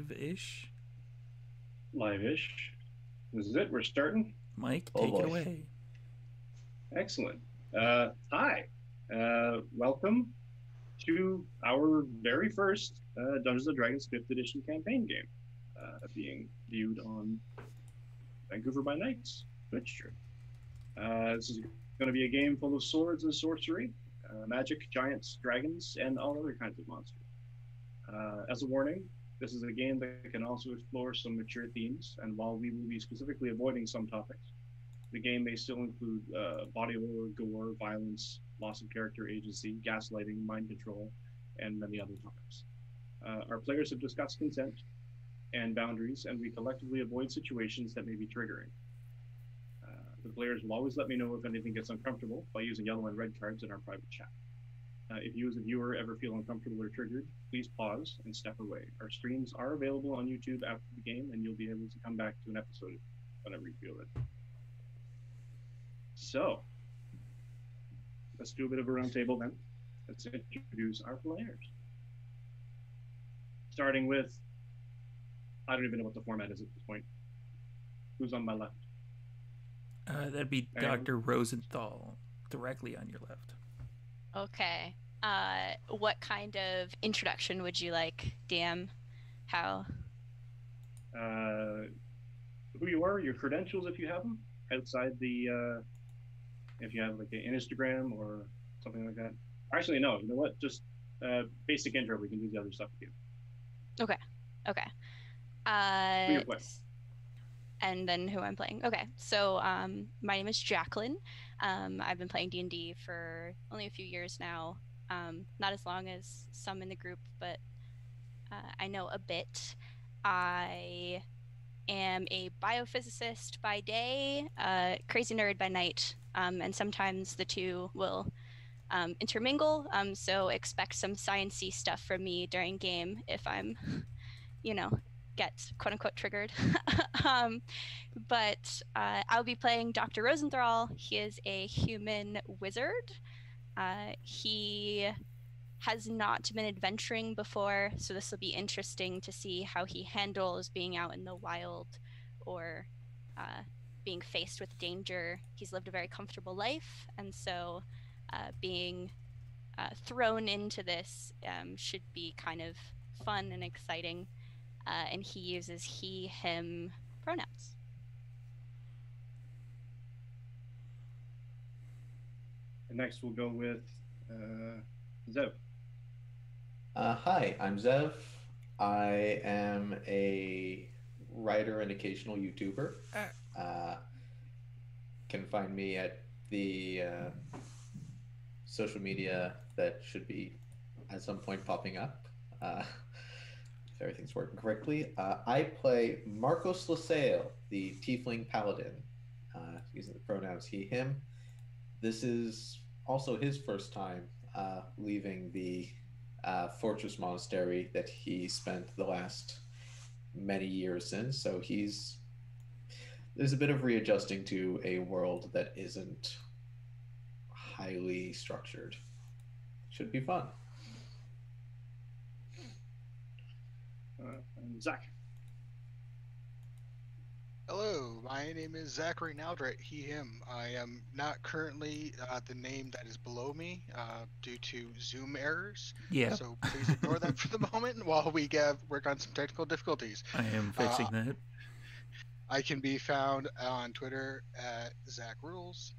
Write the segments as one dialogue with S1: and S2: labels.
S1: live-ish.
S2: Live-ish. This is it. We're starting.
S1: Mike,
S3: Oh
S1: take it
S3: boy.
S1: away.
S2: Excellent. Hi. Welcome to our very first Dungeons and Dragons 5th edition campaign game, being viewed on Vancouver by Night's Mixture. This is going to be a game full of swords and sorcery, magic, giants, dragons, and all other kinds of monsters. As a warning, this is a game that can also explore some mature themes, and while we will be specifically avoiding some topics, the game may still include body horror, gore, violence, loss of character agency, gaslighting, mind control, and many other topics. Our players have discussed consent and boundaries, and we collectively avoid situations that may be triggering. The players will always let me know if anything gets uncomfortable by using yellow and red cards in our private chat. If you as a viewer ever feel uncomfortable or triggered, please pause and step away. Our streams are available on YouTube after the game, and you'll be able to come back to an episode whenever you feel it. So, let's do a bit of a roundtable then. Let's introduce our players. Starting with, I don't even know what the format is at this point. Who's on my left?
S1: That'd be Dr. Rosenthal, directly on your left.
S4: Okay. What kind of introduction would you like, DM? How?
S2: Who you are, your credentials if you have them, outside the, if you have like an Instagram or something like that. Actually, no, you know what? Just basic intro, we can do the other stuff with you.
S4: Okay.
S2: Who you're playing.
S4: And then who I'm playing. Okay, so my name is Jacqueline. I've been playing D&D for only a few years now. Not as long as some in the group, but I know a bit. I am a biophysicist by day, crazy nerd by night, and sometimes the two will intermingle. So expect some sciencey stuff from me during game if I'm, get quote unquote triggered. But I'll be playing Dr. Rosenthal. He is a human wizard. He has not been adventuring before, so this will be interesting to see how he handles being out in the wild or being faced with danger. He's lived a very comfortable life, and so being thrown into this should be kind of fun and exciting. And he uses he, him pronouns.
S2: And next we'll go with Zev.
S3: Hi, I'm Zev. I am a writer and occasional YouTuber. Can find me at the social media that should be at some point popping up. If everything's working correctly. I play Marcos Lasalle, the Tiefling Paladin, using the pronouns he, him. This is also his first time leaving the fortress monastery that he spent the last many years in, so there's a bit of readjusting to a world that isn't highly structured. Should be fun.
S2: And Zach.
S5: Hello, my name is Zachary Naldret, he, him. I am not currently the name that is below me due to Zoom errors.
S1: Yeah.
S5: So please ignore that for the moment while we work on some technical difficulties.
S1: I am fixing that.
S5: I can be found on Twitter at Zach Rules.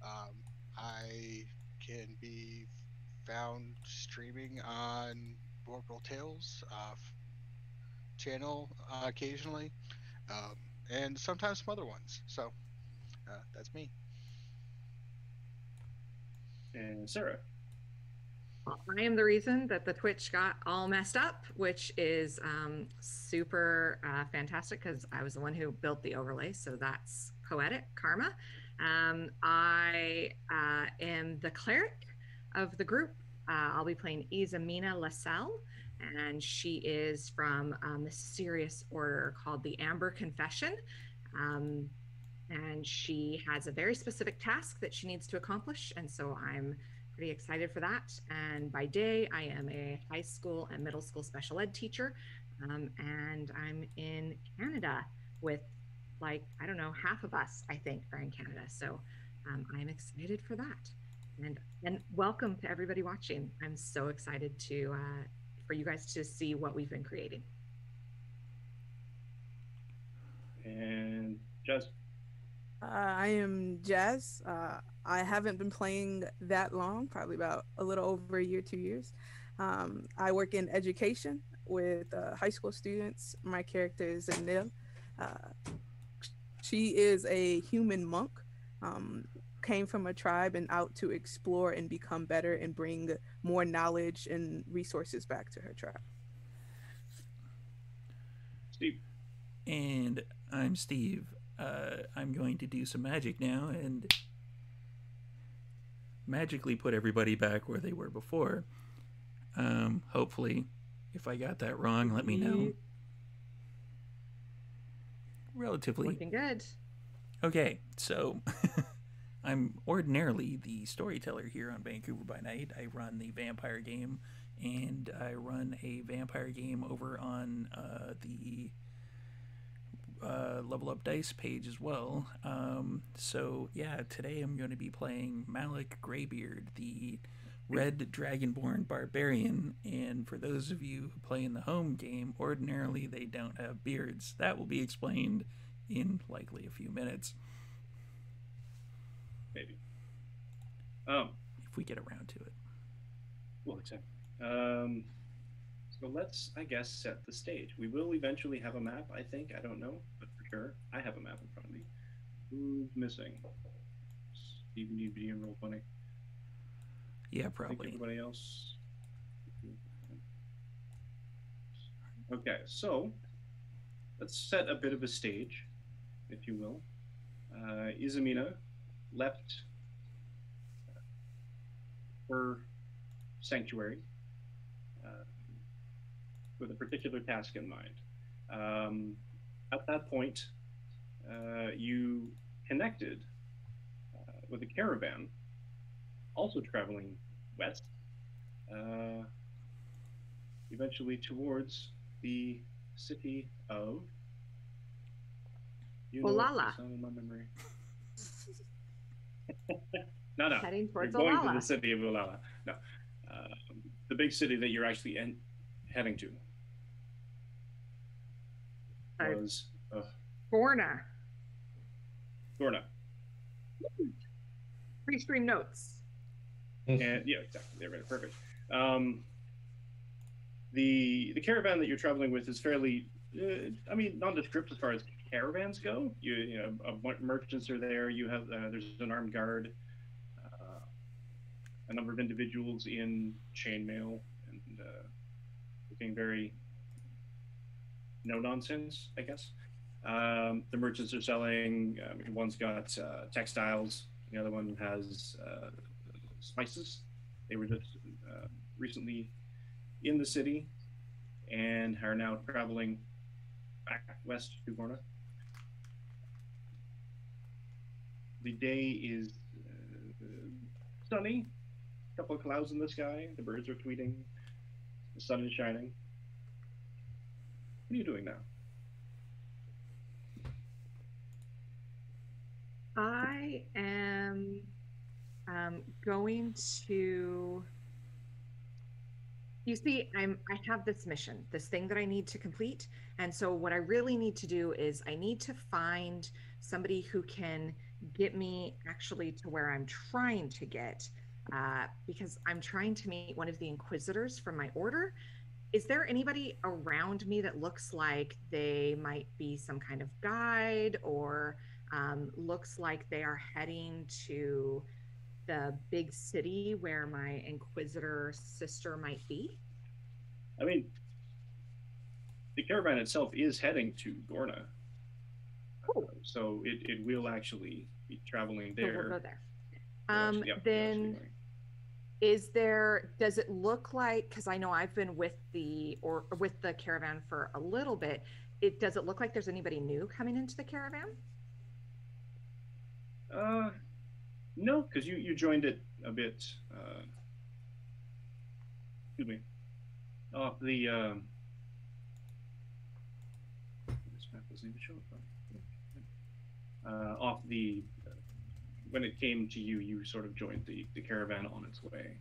S5: I can be found streaming on Vorpal Tales channel occasionally. And sometimes some other ones. So that's me.
S2: And Sarah.
S6: I am the reason that the Twitch got all messed up, which is super fantastic because I was the one who built the overlay. So that's poetic karma. I am the cleric of the group. I'll be playing Is Zanel Doing, and she is from the serious order called the Amber Confession. And she has a very specific task that she needs to accomplish. And so I'm pretty excited for that. And by day, I am a high school and middle school special ed teacher. and I'm in Canada with, like, I don't know, half of us, I think, are in Canada. So I'm excited for that. And welcome to everybody watching. I'm so excited to for you guys to see what we've been creating.
S2: And Jess.
S7: I am Jazz. I haven't been playing that long, probably about a little over a year, 2 years. I work in education with high school students. My character is Zanel. She is a human monk, came from a tribe and out to explore and become better and bring more knowledge and resources back to her tribe.
S2: Steve.
S1: And I'm Steve. I'm going to do some magic now and magically put everybody back where they were before. Hopefully, if I got that wrong, let me know. Relatively.
S6: Looking good.
S1: Okay, so I'm ordinarily the storyteller here on Vancouver by Night. I run the vampire game, and I run a vampire game over on the Level Up Dice page as well. So yeah, today I'm going to be playing Malik Greybeard, the Red Dragonborn Barbarian, and for those of you who play in the home game, ordinarily they don't have beards. That will be explained in likely a few minutes.
S2: Maybe.
S1: If we get around to it.
S2: Well, exactly. So let's, I guess, set the stage. We will eventually have a map, I think. I don't know, but for sure. I have a map in front of me. Who's missing? Steve, you need to be in Roll20.
S1: Yeah,
S2: I think
S1: probably.
S2: everybody else. Okay, so let's set a bit of a stage, if you will. Izamina left her sanctuary with a particular task in mind. At that point, you connected with a caravan, also traveling west, eventually towards the city of...
S6: Olala.
S2: It's not in my memory. No.
S6: Heading
S2: You're
S6: towards
S2: going
S6: Olala.
S2: to the city of Olala. No. The big city that you're actually heading to was
S6: Gorna.
S2: Gorna.
S6: Pre-stream notes.
S2: And yeah, exactly. They're right. Perfect. The caravan that you're traveling with is fairly, nondescript as far as caravans go. You know, merchants are there. You have there's an armed guard, a number of individuals in chainmail and looking very no nonsense, I guess. The merchants are selling. One's got textiles. The other one has spices. They were just recently in the city and are now traveling back west to Gorna. The day is sunny, a couple of clouds in the sky, the birds are tweeting, the sun is shining. What are you doing now?
S6: I am going to... You see, I have this mission, this thing that I need to complete. And so what I really need to do is I need to find somebody who can get me actually to where I'm trying to get, because I'm trying to meet one of the inquisitors from my order. Is there anybody around me that looks like they might be some kind of guide, or looks like they are heading to the big city where my inquisitor sister might be?
S2: I mean, the caravan itself is heading to Gorna.
S6: Cool.
S2: So it will actually be traveling
S6: So
S2: there.
S6: we'll go there.
S2: Then
S6: Does it look like, because I know I've been with the caravan for a little bit, does it look like there's anybody new coming into the caravan?
S2: No, because you joined it a bit. Excuse me. map doesn't even show up. Off the when it came to you, you sort of joined the caravan on its way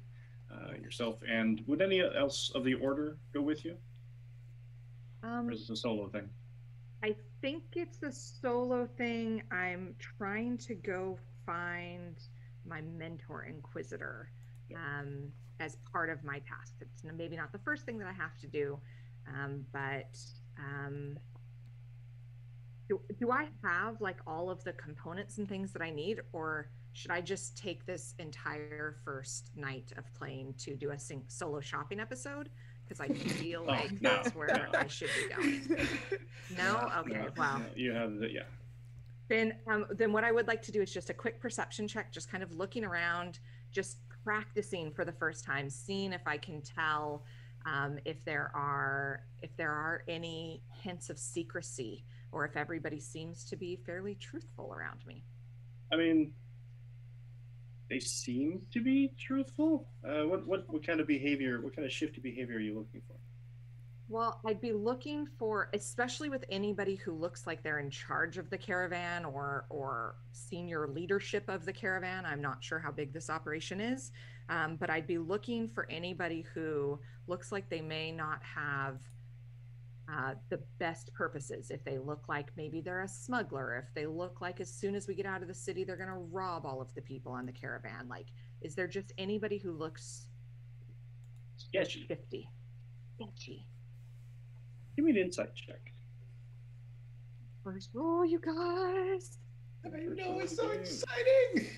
S2: yourself. And would any else of the order go with you? Or is this a solo thing?
S6: I think it's a solo thing. I'm trying to go find my mentor Inquisitor as part of my task. It's maybe not the first thing that I have to do, but do I have like all of the components and things that I need, or should I just take this entire first night of playing to do a solo shopping episode? Because I feel like that's where I should be going. No? Okay, wow.
S2: No, you have the, yeah.
S6: Then what I would like to do is just a quick perception check, just kind of looking around, just practicing for the first time, seeing if I can tell if there are any hints of secrecy, or if everybody seems to be fairly truthful around me.
S2: I mean, they seem to be truthful. What kind of behavior, what kind of shifty behavior are you looking for?
S6: Well, I'd be looking for, especially with anybody who looks like they're in charge of the caravan or senior leadership of the caravan. I'm not sure how big this operation is, but I'd be looking for anybody who looks like they may not have the best purposes. If they look like maybe they're a smuggler, if they look like as soon as we get out of the city, they're going to rob all of the people on the caravan. Like, is there just anybody who looks
S2: sketchy?
S6: Sketchy.
S2: Give me an insight check.
S6: First roll, you guys.
S3: I know, it's so exciting.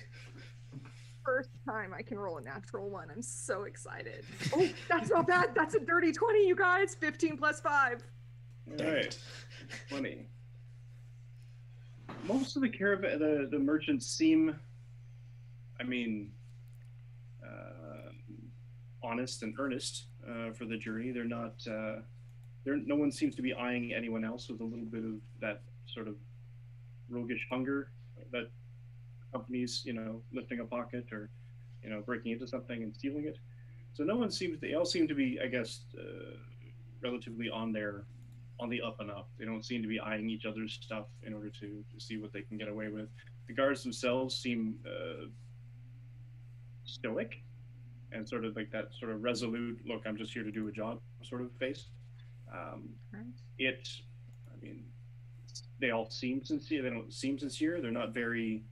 S6: First time I can roll a natural one. I'm so excited. Oh, that's not bad. That's a dirty 20, you guys. 15 plus 5.
S2: All right, 20. Most of the caravan, the merchants seem, I mean, honest and earnest for the journey. They're not. No one seems to be eyeing anyone else with a little bit of that sort of roguish hunger that accompanies, lifting a pocket or, breaking into something and stealing it. So no one seems. They all seem to be, I guess, relatively on the up and up. They don't seem to be eyeing each other's stuff in order to see what they can get away with. The guards themselves seem stoic and sort of like that sort of resolute, look, I'm just here to do a job sort of face. They all seem sincere. They don't seem sincere. They're not very,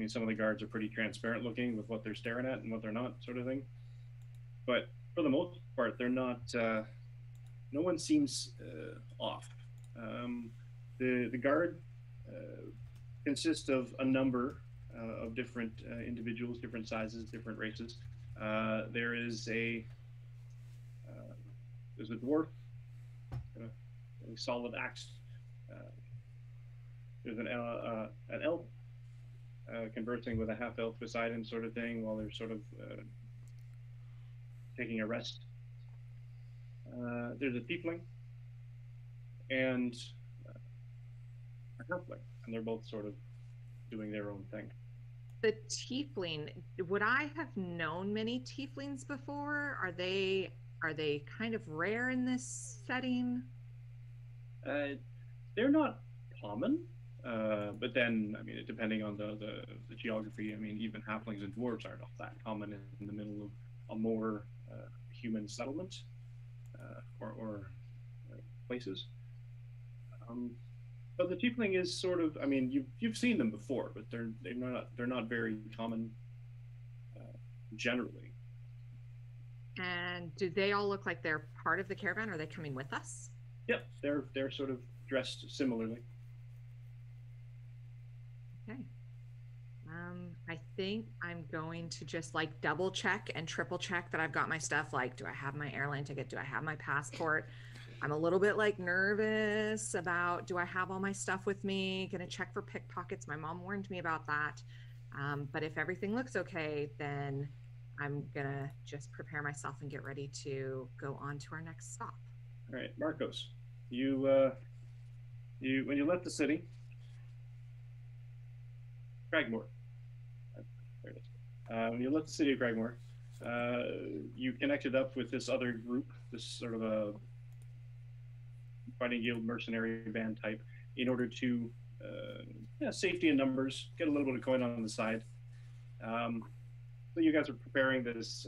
S2: some of the guards are pretty transparent looking with what they're staring at and what they're not, sort of thing. But for the most part, they're not, no one seems off. The guard consists of a number of different individuals, different sizes, different races. There's a dwarf, a really solid axe. There's an elf conversing with a half elf beside him, sort of thing, while they're sort of taking a rest. There's a tiefling and a halfling, and they're both sort of doing their own thing.
S6: The tiefling, would I have known many tieflings before? Are they kind of rare in this setting?
S2: They're not common, but then, depending on the geography, even halflings and dwarves aren't all that common in the middle of a more human settlement or places. But the tiefling is sort of, you've seen them before, but they're not very common generally.
S6: And do they all look like they're part of the caravan? Are they coming with us?
S2: Yep, they're sort of dressed similarly.
S6: Okay. I think I'm going to just like double check and triple check that I've got my stuff. Like, do I have my airline ticket? Do I have my passport? I'm a little bit like nervous about, do I have all my stuff with me? Gonna check for pickpockets. My mom warned me about that. But if everything looks okay, then I'm gonna just prepare myself and get ready to go on to our next stop.
S2: All right, Marcos, you when you left the city, Cragmore. There it is. When you left the city of Cragmore, you connected up with this other group, this sort of a fighting guild mercenary band type in order to safety in numbers, get a little bit of coin on the side. So you guys are preparing this,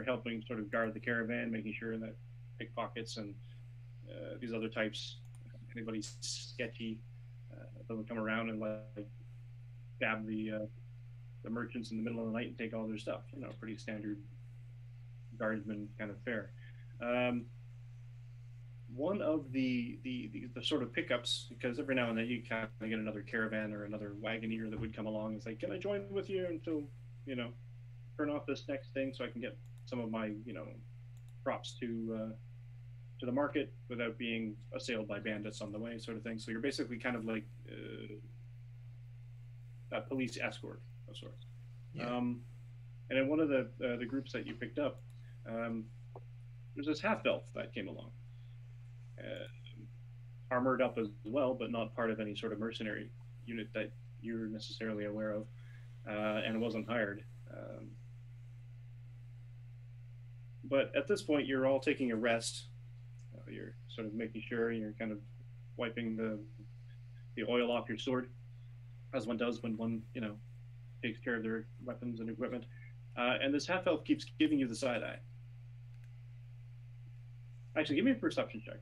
S2: helping sort of guard the caravan, making sure that pickpockets and these other types, anybody sketchy, doesn't come around and like stab the merchants in the middle of the night and take all their stuff. You know, pretty standard guardsman kind of fare. One of the sort of pickups, because every now and then you kind of get another caravan or another wagoneer that would come along and say, "Can I join with you until, you know, turn off this next thing so I can get some of my, you know, crops to the market without being assailed by bandits on the way," sort of thing. So you're basically kind of like a police escort of sorts.
S3: Yeah.
S2: And in one of the groups that you picked up, there's this half-elf that came along. Armored up as well, but not part of any sort of mercenary unit that you're necessarily aware of, and wasn't hired. But at this point, you're all taking a rest. You're sort of making sure you're kind of wiping the oil off your sword, as one does when one, you know, takes care of their weapons and equipment. And this half-elf keeps giving you the side eye. Actually, give me a perception check.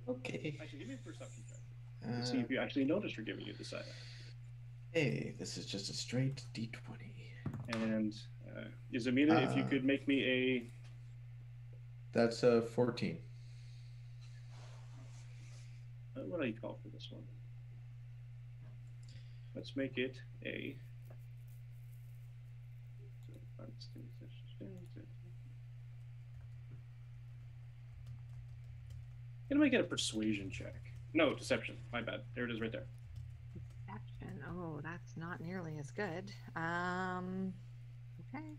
S3: Okay.
S2: Actually, give me a perception check. Let's see if you actually noticed her giving you the side eye.
S3: Hey, this is just a straight D20.
S2: And Izamina, if you could make me a...
S3: That's a 14.
S2: What do you call for this one? Let's make it a... I'm gonna make it a persuasion check. No, deception. My bad. There it is right there.
S6: Deception. Oh, that's not nearly as good. Okay.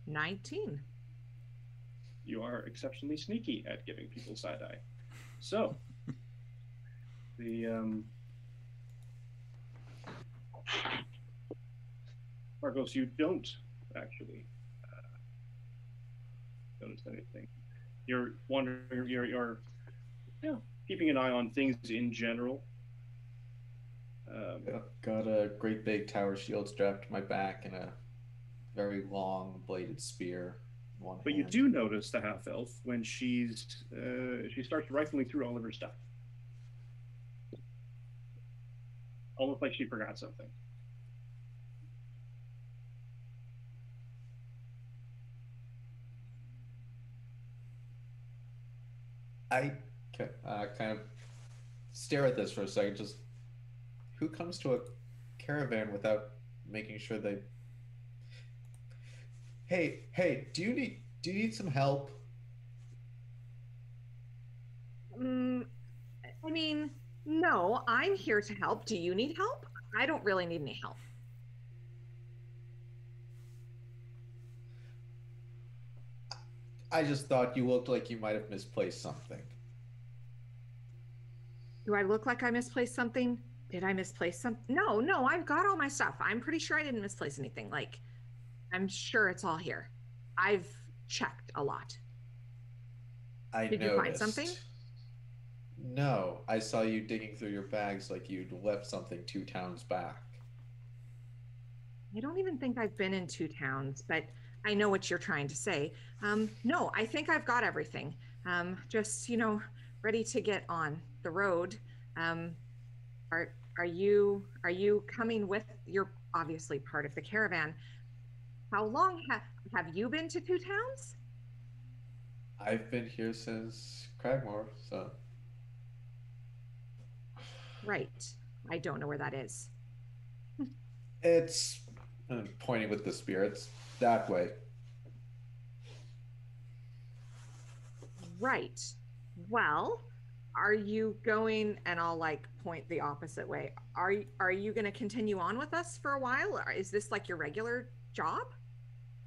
S6: 19.
S2: You are exceptionally sneaky at giving people side eye. So, Marcos, you don't actually notice anything. You're wondering, you're keeping an eye on things in general.
S3: Got a great big tower shield strapped to my back and a very long bladed spear in one
S2: But
S3: hand.
S2: you do notice the half elf when she starts rifling through all of her stuff, almost like she forgot something.
S3: I kind of stare at this for a second. Just who comes to a caravan without making sure they? Hey, do you need some help?
S6: I mean, no, I'm here to help. Do you need help? I don't really need any help.
S3: I just thought you looked like you might have misplaced something.
S6: Do I look like I misplaced something? Did I misplace something? No, I've got all my stuff. I'm pretty sure I didn't misplace anything. Like, I'm sure it's all here. I've checked a lot. Did you find something?
S3: No, I saw you digging through your bags like you'd left something 2 towns back.
S6: I don't even think I've been in 2 towns, but I know what you're trying to say. No, I think I've got everything. Just, ready to get on the road. Are you coming with? You're obviously part of the caravan. How long have you been to 2 towns?
S3: I've been here since Cragmore, so.
S6: Right. I don't know where that is.
S3: It's pointing with the spear. It's that way.
S6: Right. Well, are you going, and I'll point the opposite way. Are you going to continue on with us for a while? Or is this like your regular job?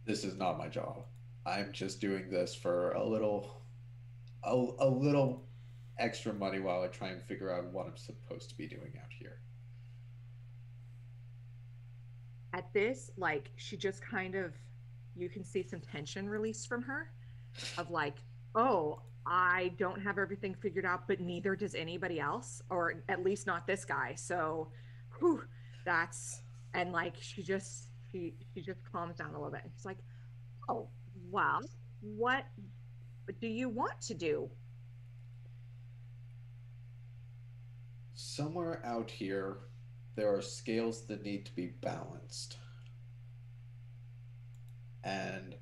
S3: This is not my job. I'm just doing this for a little extra money while I try and figure out what I'm supposed to be doing out here.
S6: At this, she just kind of you can see some tension released from her of like, oh, I don't have everything figured out, but neither does anybody else, or at least not this guy. So, whew, that's, and like she just calms down a little bit. And she's like, oh, well, what do you want to do?
S3: Somewhere out here, there are scales that need to be balanced. And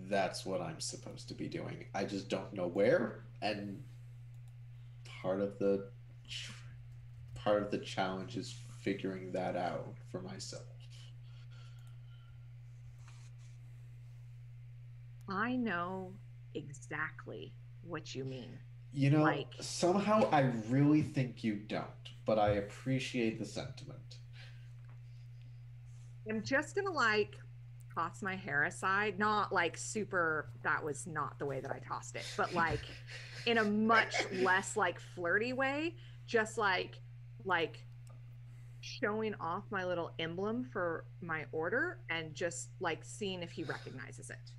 S3: that's what I'm supposed to be doing. I just don't know where, and part of the challenge is figuring that out for myself.
S6: I know exactly what you mean.
S3: You know,
S6: Like,
S3: somehow I really think you don't, but I appreciate the sentiment.
S6: I'm just gonna like toss my hair aside, not like super, that was not the way that I tossed it, but like in a much less like flirty way, just like showing off my little emblem for my order and just like seeing if he recognizes it.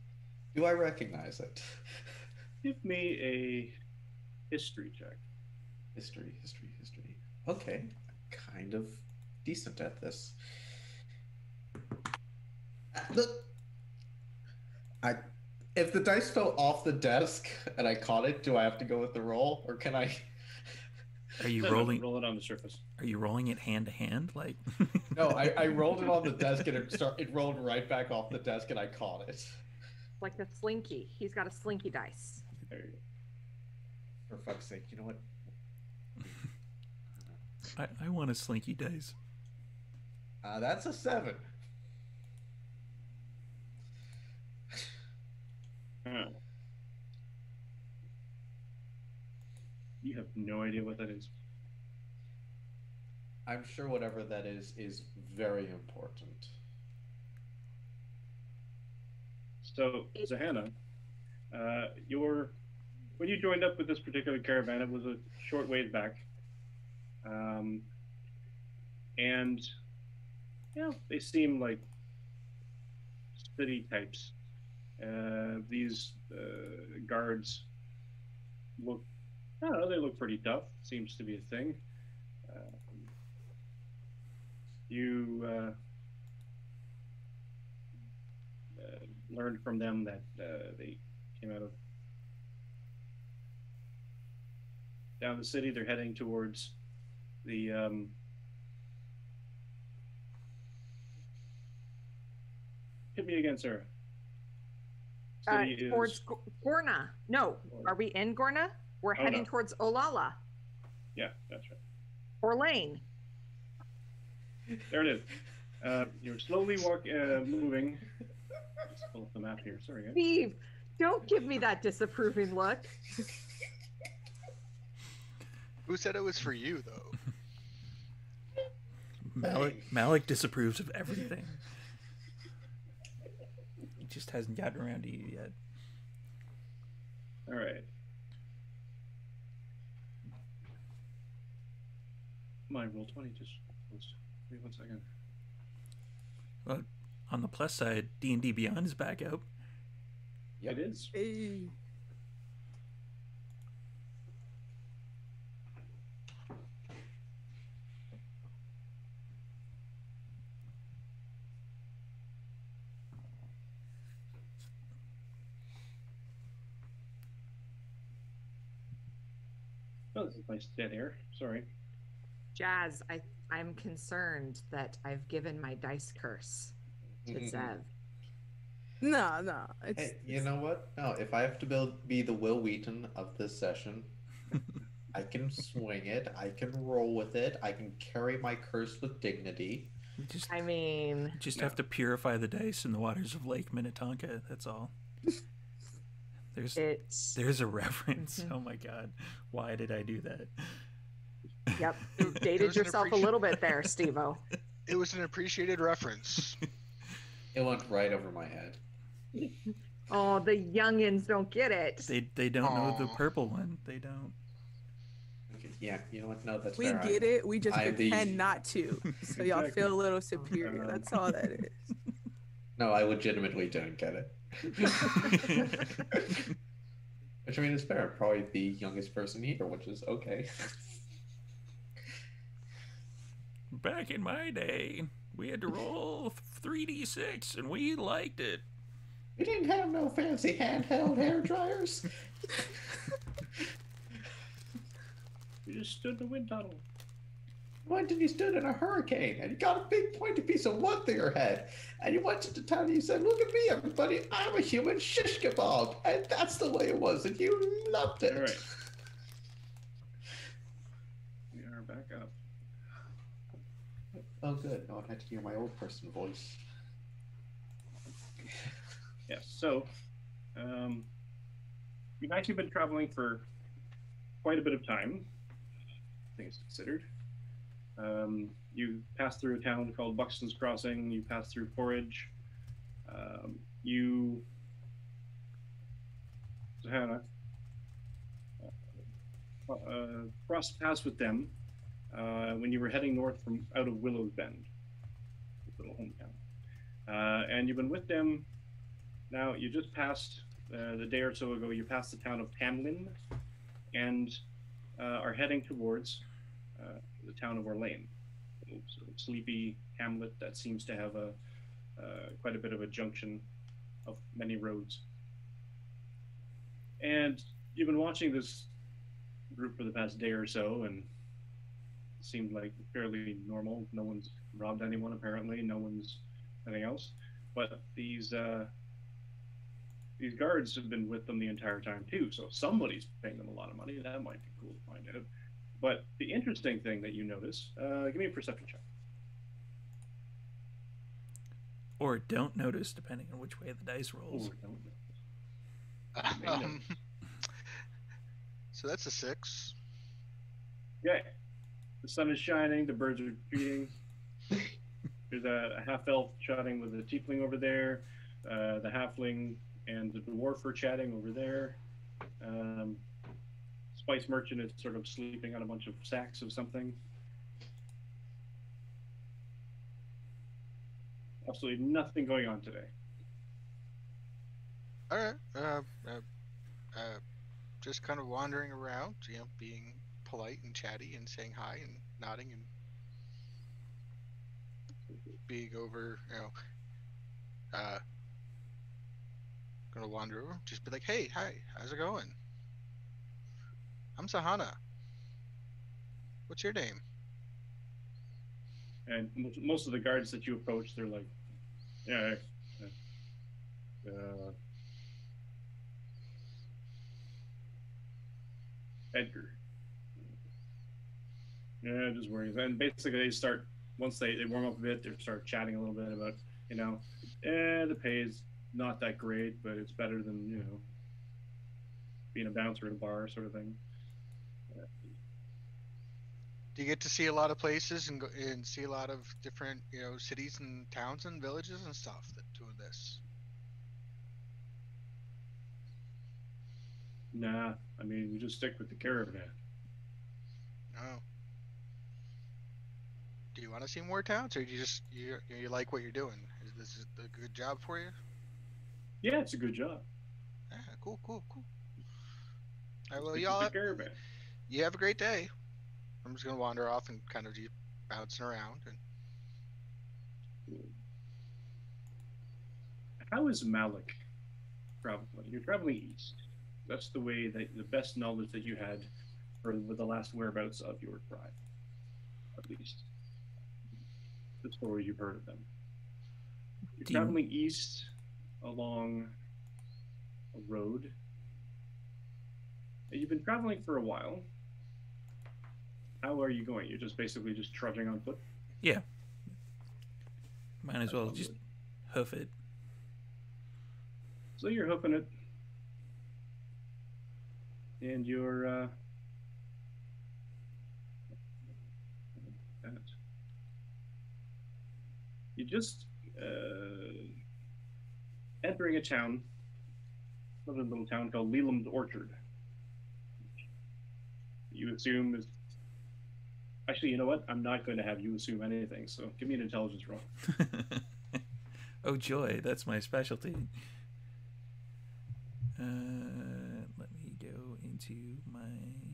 S3: Do I recognize it?
S2: Give me a history check.
S3: History. Okay, kind of decent at this. Look, if the dice fell off the desk and I caught it, do I have to go with the roll, or can I?
S1: Are you
S2: No,
S1: rolling?
S2: Roll it on the surface.
S1: Are you rolling it hand to hand? Like
S3: No, I rolled it on the desk and it rolled right back off the desk and I caught it.
S6: Like a slinky. He's got a slinky dice.
S2: There you go.
S3: For fuck's sake, you know what?
S1: I want a slinky dice.
S3: That's a 7.
S2: Huh. You have no idea what that is.
S3: I'm sure whatever that is very important.
S2: So, Zahanna, when you joined up with this particular caravan, it was a short ways back. And, they seem like city types. These guards look, I don't know, they look pretty tough. Seems to be a thing. You learned from them that they came out of down the city. They're heading towards the hit me again, Sarah. City
S6: Towards Gorna. No, are we in Gorna? We're heading
S2: no.
S6: towards Olala
S2: Yeah, that's right.
S6: or Lane.
S2: There it is. You're slowly moving. Let's pull up the map here. Sorry, guys.
S6: Steve, don't give me that disapproving look.
S5: Who said it was for you, though?
S1: Malik disapproves of everything. He just hasn't gotten around to you yet.
S2: All right. My roll 20 just closed. Wait 1 second.
S1: Well, on the plus side, D&D Beyond is back out.
S2: It is.
S7: Hey.
S2: Oh, this is nice dead air. Sorry.
S6: Jazz, I'm concerned that I've given my dice curse to Zev.
S7: No.
S3: Hey, you know what? No, if I have to be the Will Wheaton of this session, I can swing it. I can roll with it. I can carry my curse with dignity.
S6: I mean,
S1: Just have to purify the dice in the waters of Lake Minnetonka. That's all. There's a reference.
S6: Mhm.
S1: Oh my god, why did I do that?
S6: Yep, you dated yourself a little bit there, Steve-O.
S5: It was an appreciated reference.
S3: It went right over my head.
S6: Oh, the youngins don't get it.
S1: They don't know the
S5: Aw.
S1: purple one. They don't.
S3: Okay, yeah, you know what? No, that's
S7: We
S3: fair.
S7: get it. We just
S3: I'm the-
S7: pretend not to. So y'all
S2: Exactly.
S7: feel a little superior. That's all that is.
S3: No, I legitimately didn't get it. Which I mean is fair. I'm probably the youngest person here, which is okay.
S1: Back in my day, we had to roll 3d6, and we liked it.
S3: We didn't have no fancy handheld hair dryers.
S2: You just stood in the wind tunnel.
S3: Went and you stood in a hurricane, and you got a big pointy piece of wood through your head, and you went to the town and you said, "Look at me, everybody! I'm a human shish kebab," and that's the way it was, and you loved it.
S2: All right. We are back up.
S3: Oh, good. No one had to hear my old person voice.
S2: Yes. So, you've actually been traveling for quite a bit of time, things considered. You passed through a town called Buxton's Crossing. You passed through Forage. You, Hannah, crossed paths with them when you were heading north from out of Willow's Bend, little hometown. And you've been with them. Now you just passed the day or so ago. You passed the town of Tamlin, and are heading towards the town of Orlane, a sort of sleepy hamlet that seems to have a quite a bit of a junction of many roads. And you've been watching this group for the past day or so, and it seemed like fairly normal. No one's robbed anyone apparently. No one's anything else. But these guards have been with them the entire time too. So somebody's paying them a lot of money. That might be cool to find out. But the interesting thing that you notice, give me a perception check.
S1: Or don't notice, depending on which way the dice rolls.
S5: So that's a 6.
S2: Okay. The sun is shining. The birds are tweeting. There's a half-elf chatting with a tiefling over there. The halfling and the dwarf are chatting over there. Spice merchant is sort of sleeping on a bunch of sacks of something. Absolutely nothing going on today.
S5: All right. Just kind of wandering around, being polite and chatty and saying hi and nodding and being over, gonna wander over, just be like, "Hey, hi, how's it going? I'm Sahana. What's your name?"
S2: And most of the guards that you approach, they're like, "Yeah, Edgar." Yeah, just worries. And basically, they start once they warm up a bit, they start chatting a little bit about, the pay is not that great, but it's better than being a bouncer at a bar, sort of thing.
S5: Do you get to see a lot of places and go and see a lot of different, cities and towns and villages and stuff that doing this?
S2: Nah, I mean, we just stick with the caravan.
S5: Oh. Do you want to see more towns, or do you like what you're doing? Is this a good job for you?
S2: Yeah, it's a good job.
S5: Yeah, cool. All right, well,
S2: Stick with the caravan.
S5: you have a great day. I'm just gonna wander off and kind of just bouncing around. And
S2: How is Malik traveling? You're traveling east. That's the way that the best knowledge that you had for the last whereabouts of your tribe, at least. The stories you've heard of them. You're traveling east along a road. And you've been traveling for a while. How are you going? You're just basically just trudging on foot?
S1: Yeah. Might as well just hoof it.
S2: So you're hoofing it. And you're just entering a town, another little town called Leland Orchard. You assume is actually, you know what? I'm not going to have you assume anything. So give me an intelligence roll.
S1: Oh, joy. That's my specialty. Let me go into my...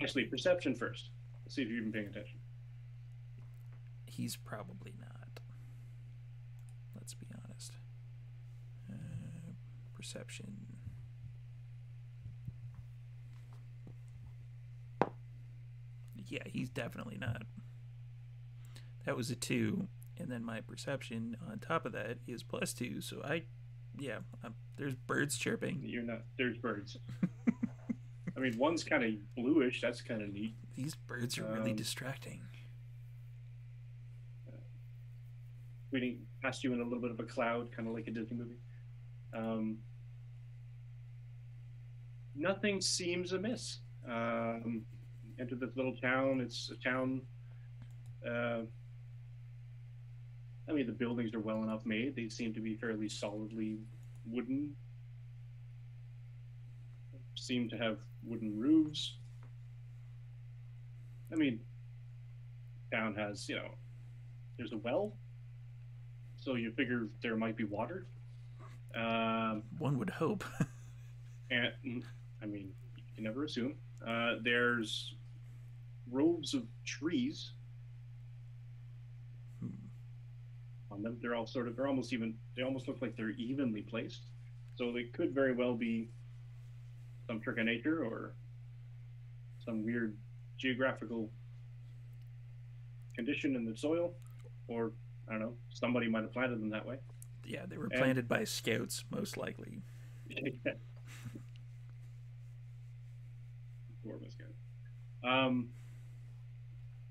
S2: Actually, perception first. Let's see if you've been paying attention.
S1: He's probably not. Let's be honest. Perception. Yeah, he's definitely not. That was a 2, and then my perception on top of that is +2. So there's birds chirping.
S2: You're not. There's birds. I mean, one's kind of bluish. That's kind of neat.
S1: These birds are really distracting.
S2: Reading past you in a little bit of a cloud, kind of like a Disney movie. Nothing seems amiss. Enter this little town. It's a town. I mean, the buildings are well enough made. They seem to be fairly solidly wooden. Seem to have wooden roofs. I mean, town has, there's a well. So you figure there might be water.
S1: One would hope.
S2: And I mean, you can never assume. There's rows of trees on them. They're almost look like they're evenly placed. So they could very well be some trick of nature or some weird geographical condition in the soil, or I don't know, somebody might have planted them that way.
S1: Yeah, they were planted by scouts, most likely.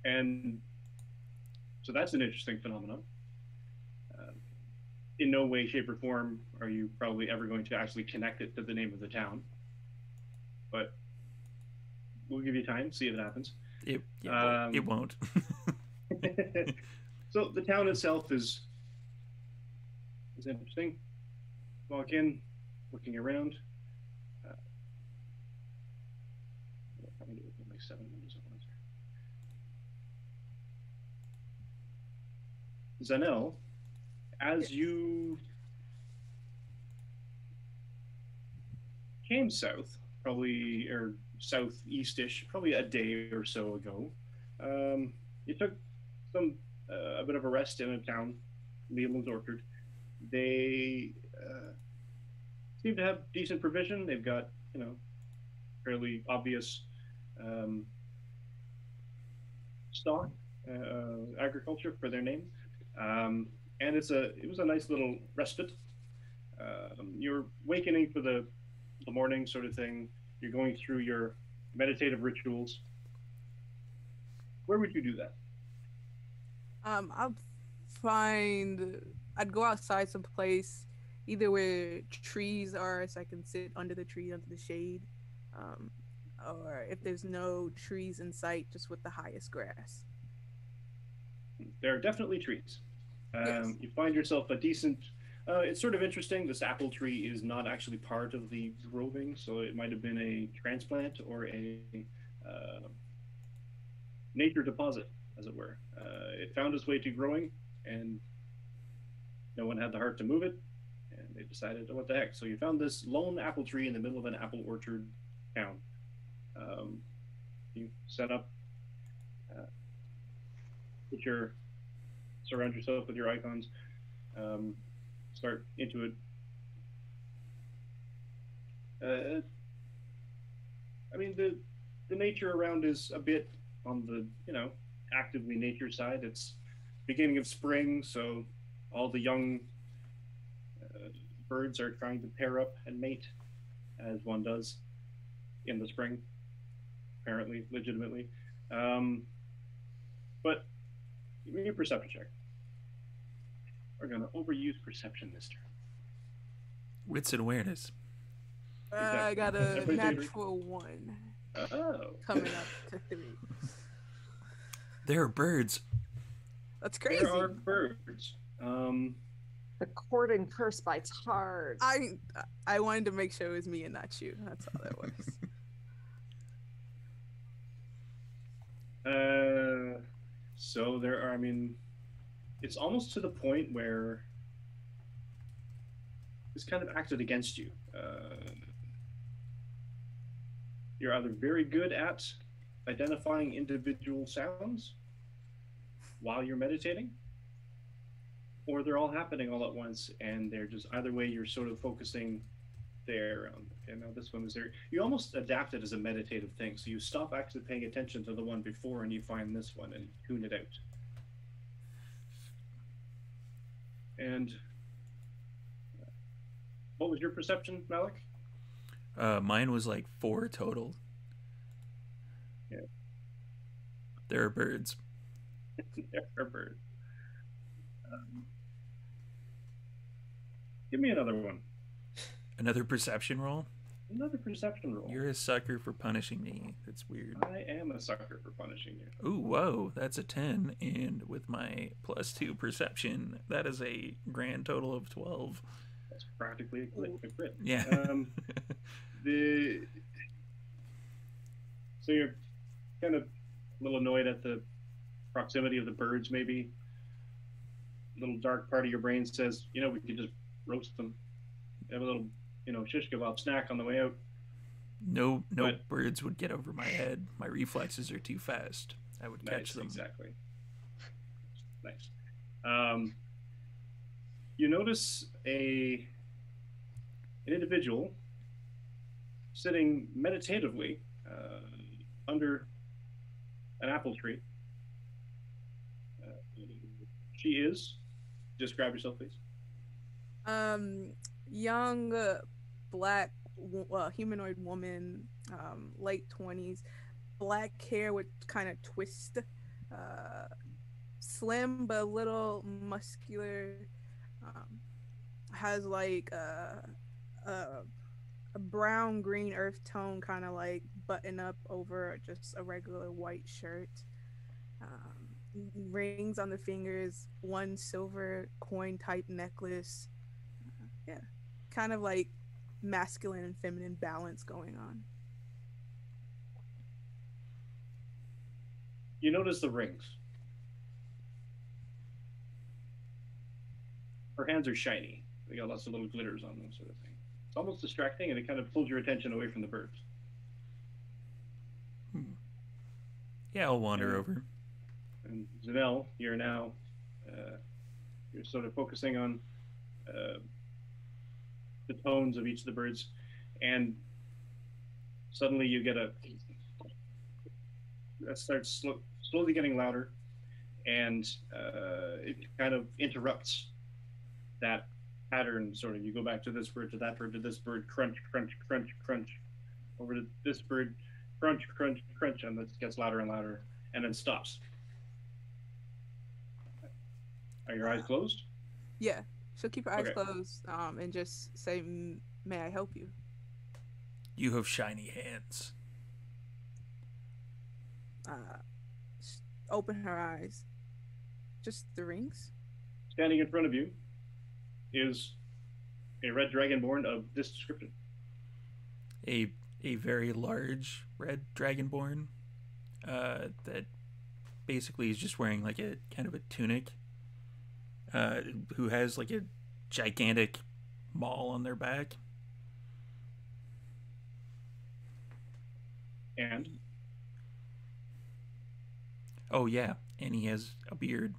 S2: And so that's an interesting phenomenon. In no way, shape, or form are you probably ever going to actually connect it to the name of the town. But we'll give you time, see if it happens.
S1: It won't.
S2: So the town itself is interesting. Walk in, looking around. Probably do it with like 7 windows at once. Zanel, as you came south, probably, or southeast-ish, probably a day or so ago, you took a bit of a rest in a town, Leland's Orchard. They seem to have decent provision. They've got, fairly obvious stock, agriculture for their name. And it was a nice little respite. You're wakening for the morning sort of thing. You're going through your meditative rituals. Where would you do that?
S7: I'd go outside someplace, either where trees are, so I can sit under the tree, under the shade, or if there's no trees in sight, just with the highest grass.
S2: There are definitely trees.
S7: Yes.
S2: You find yourself a decent. It's sort of interesting. This apple tree is not actually part of the groving, so it might have been a transplant or a nature deposit, as it were. It found its way to growing, and no one had the heart to move it, and they decided, oh, what the heck? So you found this lone apple tree in the middle of an apple orchard town. You set up, surround yourself with your icons, start into it. I mean, the nature around is a bit on the, actively nature side. It's beginning of spring, so all the young birds are trying to pair up and mate, as one does in the spring, apparently, legitimately. But give me a perception check. We're going to overuse perception this turn.
S1: Wits and awareness.
S7: I got a
S2: Everybody
S7: natural 1.
S2: Oh.
S7: Coming up to 3.
S1: There are birds.
S7: That's crazy.
S2: There are birds.
S6: The cord and curse bites hard.
S7: I wanted to make sure it was me and not you. That's all that was.
S2: So there are, it's almost to the point where is kind of acted against you. You're either very good at identifying individual sounds while you're meditating, or they're all happening all at once, and they're just either way. You're sort of focusing there. Okay, now this one is there. You almost adapt it as a meditative thing, so you stop actually paying attention to the one before, and you find this one and tune it out. And what was your perception, Malik?
S1: Mine was like 4 total.
S2: Yeah.
S1: There are birds.
S2: There are birds. Give me another one.
S1: Another perception roll?
S2: Another perception roll.
S1: You're a sucker for punishing me. That's weird.
S2: I am a sucker for punishing you.
S1: Ooh, whoa, that's a 10. And with my +2 perception, that is a grand total of 12.
S2: That's practically a crit.
S1: Yeah.
S2: So you're kind of a little annoyed at the proximity of the birds, maybe. A little dark part of your brain says, we could just roast them. Have a little, shish kebab snack on the way out.
S1: No birds would get over my head. My reflexes are too fast. I would catch them.
S2: Exactly. Nice. You notice an individual sitting meditatively under an apple tree. She is. Describe yourself, please.
S7: Young, black, humanoid woman, late 20s, black hair with kind of twist, slim but a little muscular, has like a brown green earth tone kind of like button up over just a regular white shirt. Rings on the fingers, one silver coin type necklace. Yeah, kind of like masculine and feminine balance going on.
S2: You notice the rings. Her hands are shiny. They got lots of little glitters on them, sort of thing. It's almost distracting, and it kind of pulls your attention away from the birds.
S1: Yeah, I'll wander over.
S2: And Zanel, you're now you're sort of focusing on the tones of each of the birds, and suddenly you get that starts slowly getting louder, and it kind of interrupts that pattern. Sort of, you go back to this bird, to that bird, to this bird, crunch, crunch, crunch, crunch, over to this bird, crunch, crunch, crunch, and it gets louder and louder, and then stops. Are your eyes closed?
S7: Yeah. So keep your eyes
S2: Okay.
S7: closed, and just say, "May I help you?"
S1: You have shiny hands.
S7: Open her eyes. Just the rings.
S2: Standing in front of you is a red dragonborn of this description.
S1: A very large red dragonborn that basically is just wearing like a kind of a tunic, who has like a gigantic maul on their back.
S2: And
S1: Oh yeah, and he has a beard,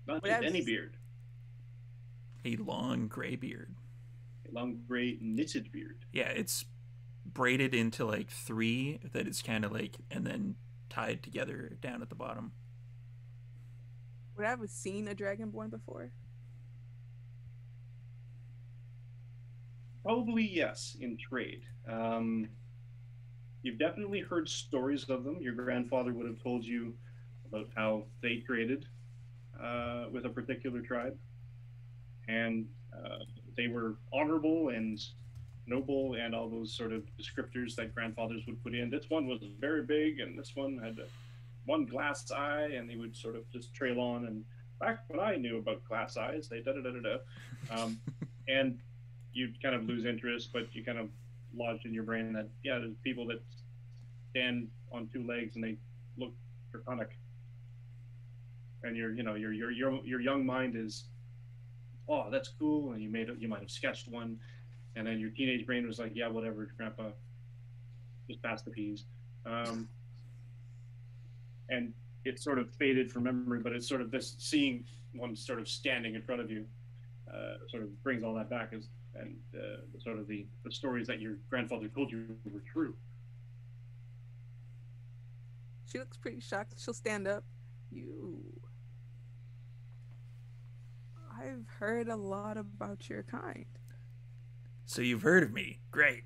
S2: not
S7: Well,
S2: just any
S7: that's-
S2: beard,
S1: a long gray beard.
S2: a long gray knitted beard.
S1: Yeah, it's braided into like 3 that it's kind of like, and then tied together down at the bottom.
S7: Would I have seen a dragonborn before?
S2: Probably yes, in trade. You've definitely heard stories of them. Your grandfather would have told you about how they traded with a particular tribe, and they were honorable and noble, and all those sort of descriptors that grandfathers would put in. This one was very big, and this one had one glass eye, and they would sort of just trail on. And back when I knew about glass eyes, they da-da-da-da-da. And you'd kind of lose interest, but you kind of lodged in your brain that, yeah, there's people that stand on 2 legs and they look draconic. And your young mind is "Oh, that's cool," and you might have sketched one, and then your teenage brain was like, "Yeah, whatever, Grandpa, just pass the peas," and it sort of faded from memory. But it's sort of this seeing one sort of standing in front of you, sort of brings all that back and sort of the stories that your grandfather told you were true.
S7: She looks pretty shocked. She'll stand up. I've heard a lot about your kind.
S1: So you've heard of me. Great.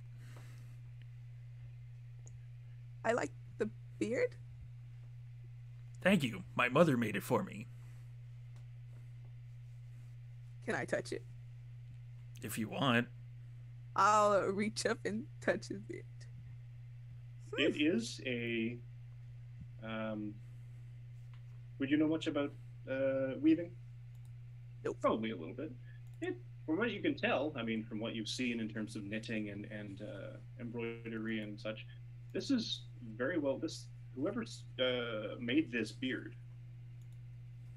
S7: I like the beard.
S1: Thank you. My mother made it for me.
S7: Can I touch it?
S1: If you want.
S7: I'll reach up and touch his beard.
S2: It is a. Would you know much about weaving?
S7: Nope.
S2: Probably a little bit. From what you can tell, I mean, from what you've seen in terms of knitting and embroidery and such, this is very well. Whoever made this beard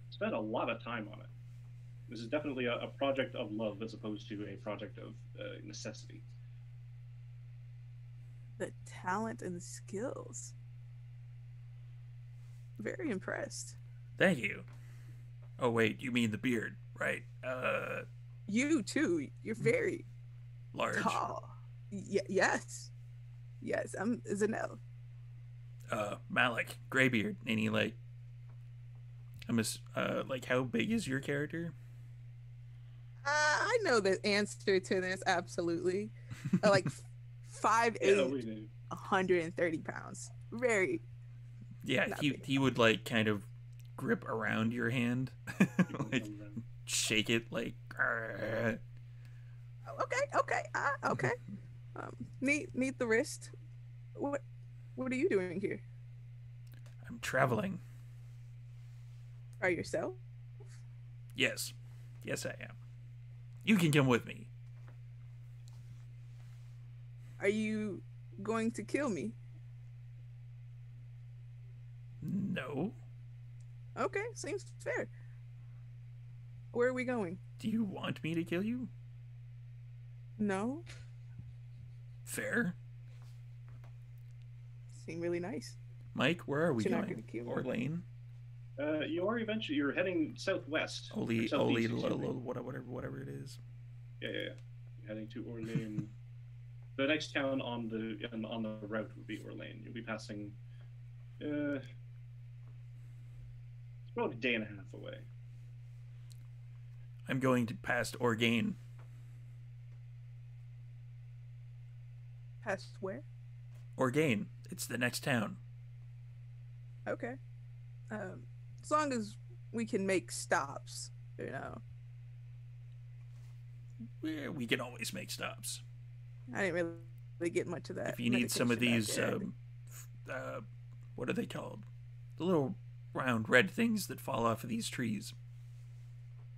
S2: spent a lot of time on it. This is definitely a project of love as opposed to a project of necessity.
S7: The talent and the skills. Very impressed.
S1: Thank you. Oh, wait, you mean the beard, right?
S7: You too. You're very
S1: Large.
S7: tall. Yes. Yes, I'm Zanel.
S1: Malik Greybeard. And he like how big is your character?
S7: I know the answer to this absolutely. Like 5'8",
S2: Yeah, we do.
S7: 130 pounds. Very.
S1: Yeah,
S7: Not
S1: he
S7: big.
S1: he would like kind of grip around your hand, like shake it like. "Argh."
S7: Okay. Need the wrist. What are you doing here?
S1: I'm traveling.
S7: By yourself?
S1: Yes, I am. You can come with me.
S7: Are you going to kill me?
S1: No.
S7: Okay, seems fair. Where are we going?
S1: Do you want me to kill you?
S7: No,
S1: Fair.
S7: seem really nice.
S1: Mike, where are we
S7: You're not
S1: going?
S7: gonna kill me.
S1: Or Lane?
S2: You're heading southwest.
S1: Oli,
S2: or southeast, excuse me.
S1: whatever it is.
S2: Yeah. You're heading to Orlane. The next town on the route would be Orlane. You'll be passing. It's about a day and a half away.
S1: I'm going to past Orgain.
S7: Past where?
S1: Orgain. It's the next town.
S7: Okay. As long as we can make stops, you know.
S1: We can always make stops.
S7: I didn't really get much of that.
S1: If you need some of
S7: medication back
S1: these,
S7: there.
S1: what are they called? The little round red things that fall off of these trees.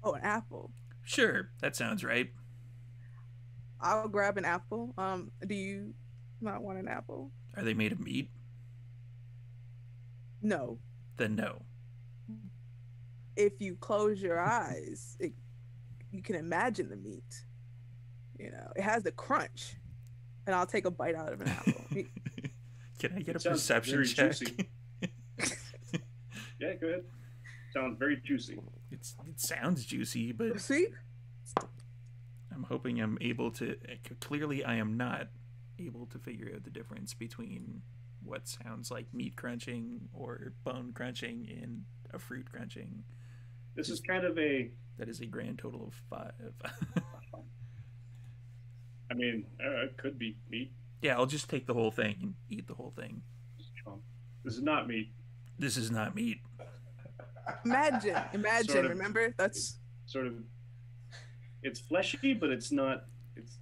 S7: Oh, an apple.
S1: Sure, that sounds right.
S7: I'll grab an apple. Do you not want an apple?
S1: Are they made of meat?
S7: No.
S1: Then no.
S7: If you close your eyes, you can imagine the meat. You know, it has the crunch, and I'll take a bite out of an apple.
S1: Can I get
S2: It
S1: a
S2: sounds
S1: perception
S2: very
S1: check?
S2: juicy. Yeah, go ahead. Sounds very juicy.
S1: It sounds juicy, but
S7: See?
S1: I'm hoping I'm able to. Clearly, I am not able to figure out the difference between what sounds like meat crunching or bone crunching and a fruit crunching.
S2: This is kind of a.
S1: That is a grand total of 5.
S2: I mean, it could be meat.
S1: Yeah, I'll just take the whole thing and eat the whole thing.
S2: This is not meat.
S1: This is not meat.
S7: Imagine.
S2: Sort of.
S7: Remember, that's
S2: Sort of. It's fleshy, but it's not. It's.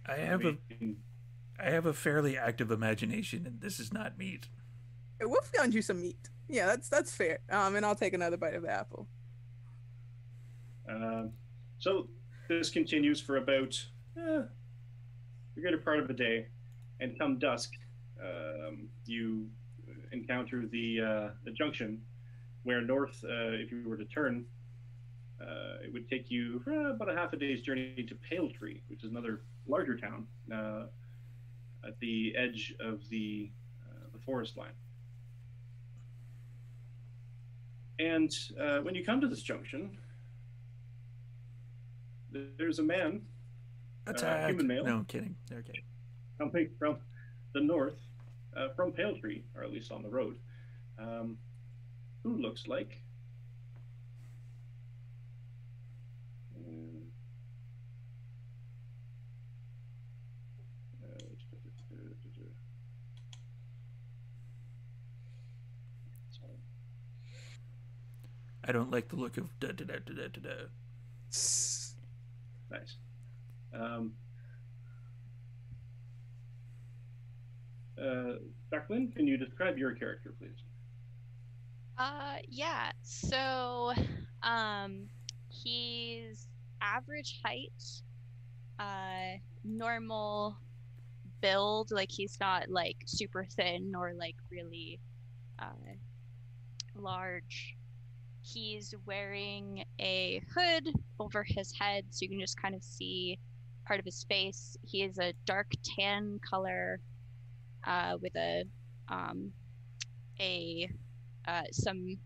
S1: I have a fairly active imagination, and this is not meat.
S7: we'll find you some meat. Yeah, that's fair. And I'll take another bite of the apple.
S2: So this continues for about the greater part of the day, and come dusk, you encounter the junction, where north, if you were to turn, it would take you about a half a day's journey to Pale Tree, which is another larger town at the edge of the forest line. And when you come to this junction, there's a man, human male.
S1: No, I'm kidding. Okay.
S2: Coming from the north, from Pale Tree, or at least on the road, who looks like
S1: I don't like the look of da da da da da da.
S2: Nice. Jacqueline, can you describe your character, please?
S4: Yeah. So, he's average height, normal build. Like he's not like super thin or like really large. He's wearing a hood over his head, so you can just kind of see part of his face. He is a dark tan color, with some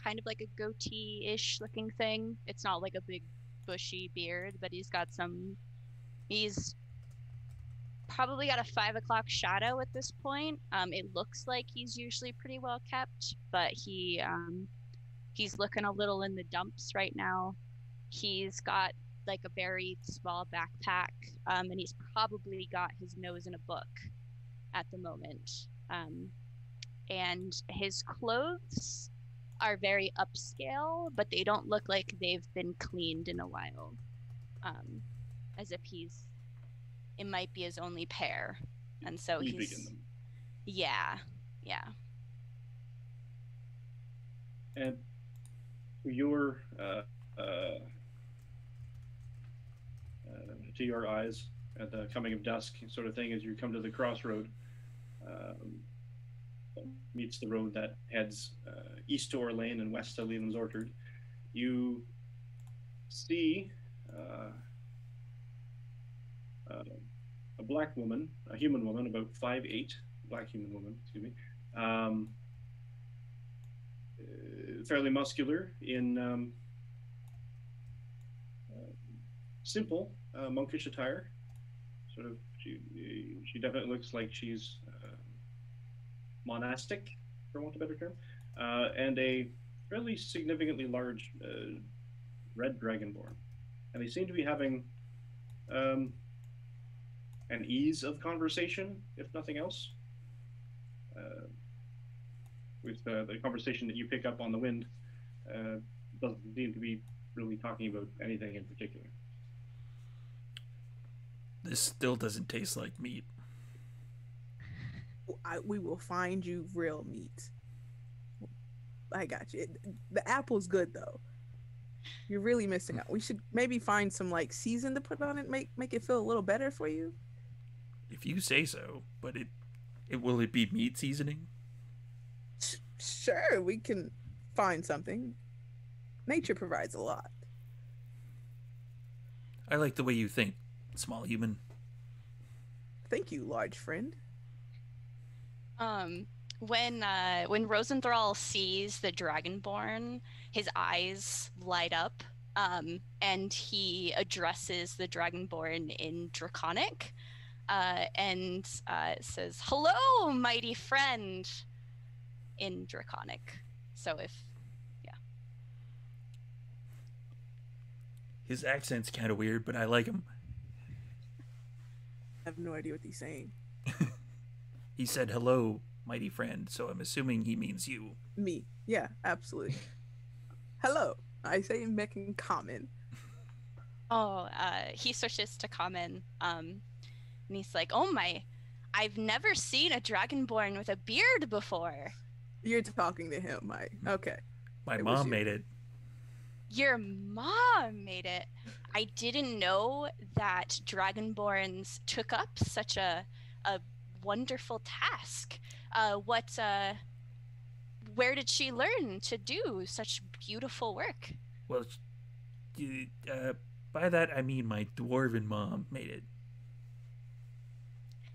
S4: kind of like a goatee-ish looking thing. It's not like a big bushy beard, but he's probably got a 5 o'clock shadow at this point. It looks like he's usually pretty well kept, but he's looking a little in the dumps right now. He's got like a very small backpack, and he's probably got his nose in a book at the moment. And his clothes are very upscale, but they don't look like they've been cleaned in a while. As if it might be his only pair. And so he's... Yeah.
S2: And your to your eyes at the coming of dusk sort of thing, as you come to the crossroad, meets the road that heads east to Ore Lane and west to Leland's Orchard, you see a black woman, a human woman, about 5'8", black human woman, excuse me, fairly muscular in simple monkish attire. Sort of, she definitely looks like she's monastic, for want of a better term, and a fairly significantly large red dragonborn. And they seem to be having an ease of conversation, if nothing else. With the conversation that you pick up on the wind, doesn't seem to be really talking about anything in particular.
S1: This still doesn't taste like meat.
S7: We will find you real meat. I got you. The apple's good though. You're really missing out. We should maybe find some like season to put on it, make it feel a little better for you.
S1: If you say so, but will it be meat seasoning?
S7: Sure, we can find something. Nature provides a lot.
S1: I like the way you think, small human.
S7: Thank you, large friend.
S4: When Rosenthal sees the Dragonborn, his eyes light up, and he addresses the Dragonborn in Draconic, and says, "Hello, mighty friend," in Draconic. So
S1: His accent's kind of weird, but I like him.
S7: I have no idea what he's saying.
S1: He said, "Hello, mighty friend," so I'm assuming he means you.
S7: Me. Yeah, absolutely. Hello. I say in Meccan common.
S4: he switches to common, and he's like, "Oh my, I've never seen a Dragonborn with a beard before."
S7: You're talking to him, okay.
S1: My mom made it.
S4: Your mom made it. I didn't know that Dragonborns took up such a wonderful task. where did she learn to do such beautiful work?
S1: Well, by that I mean my dwarven mom made it.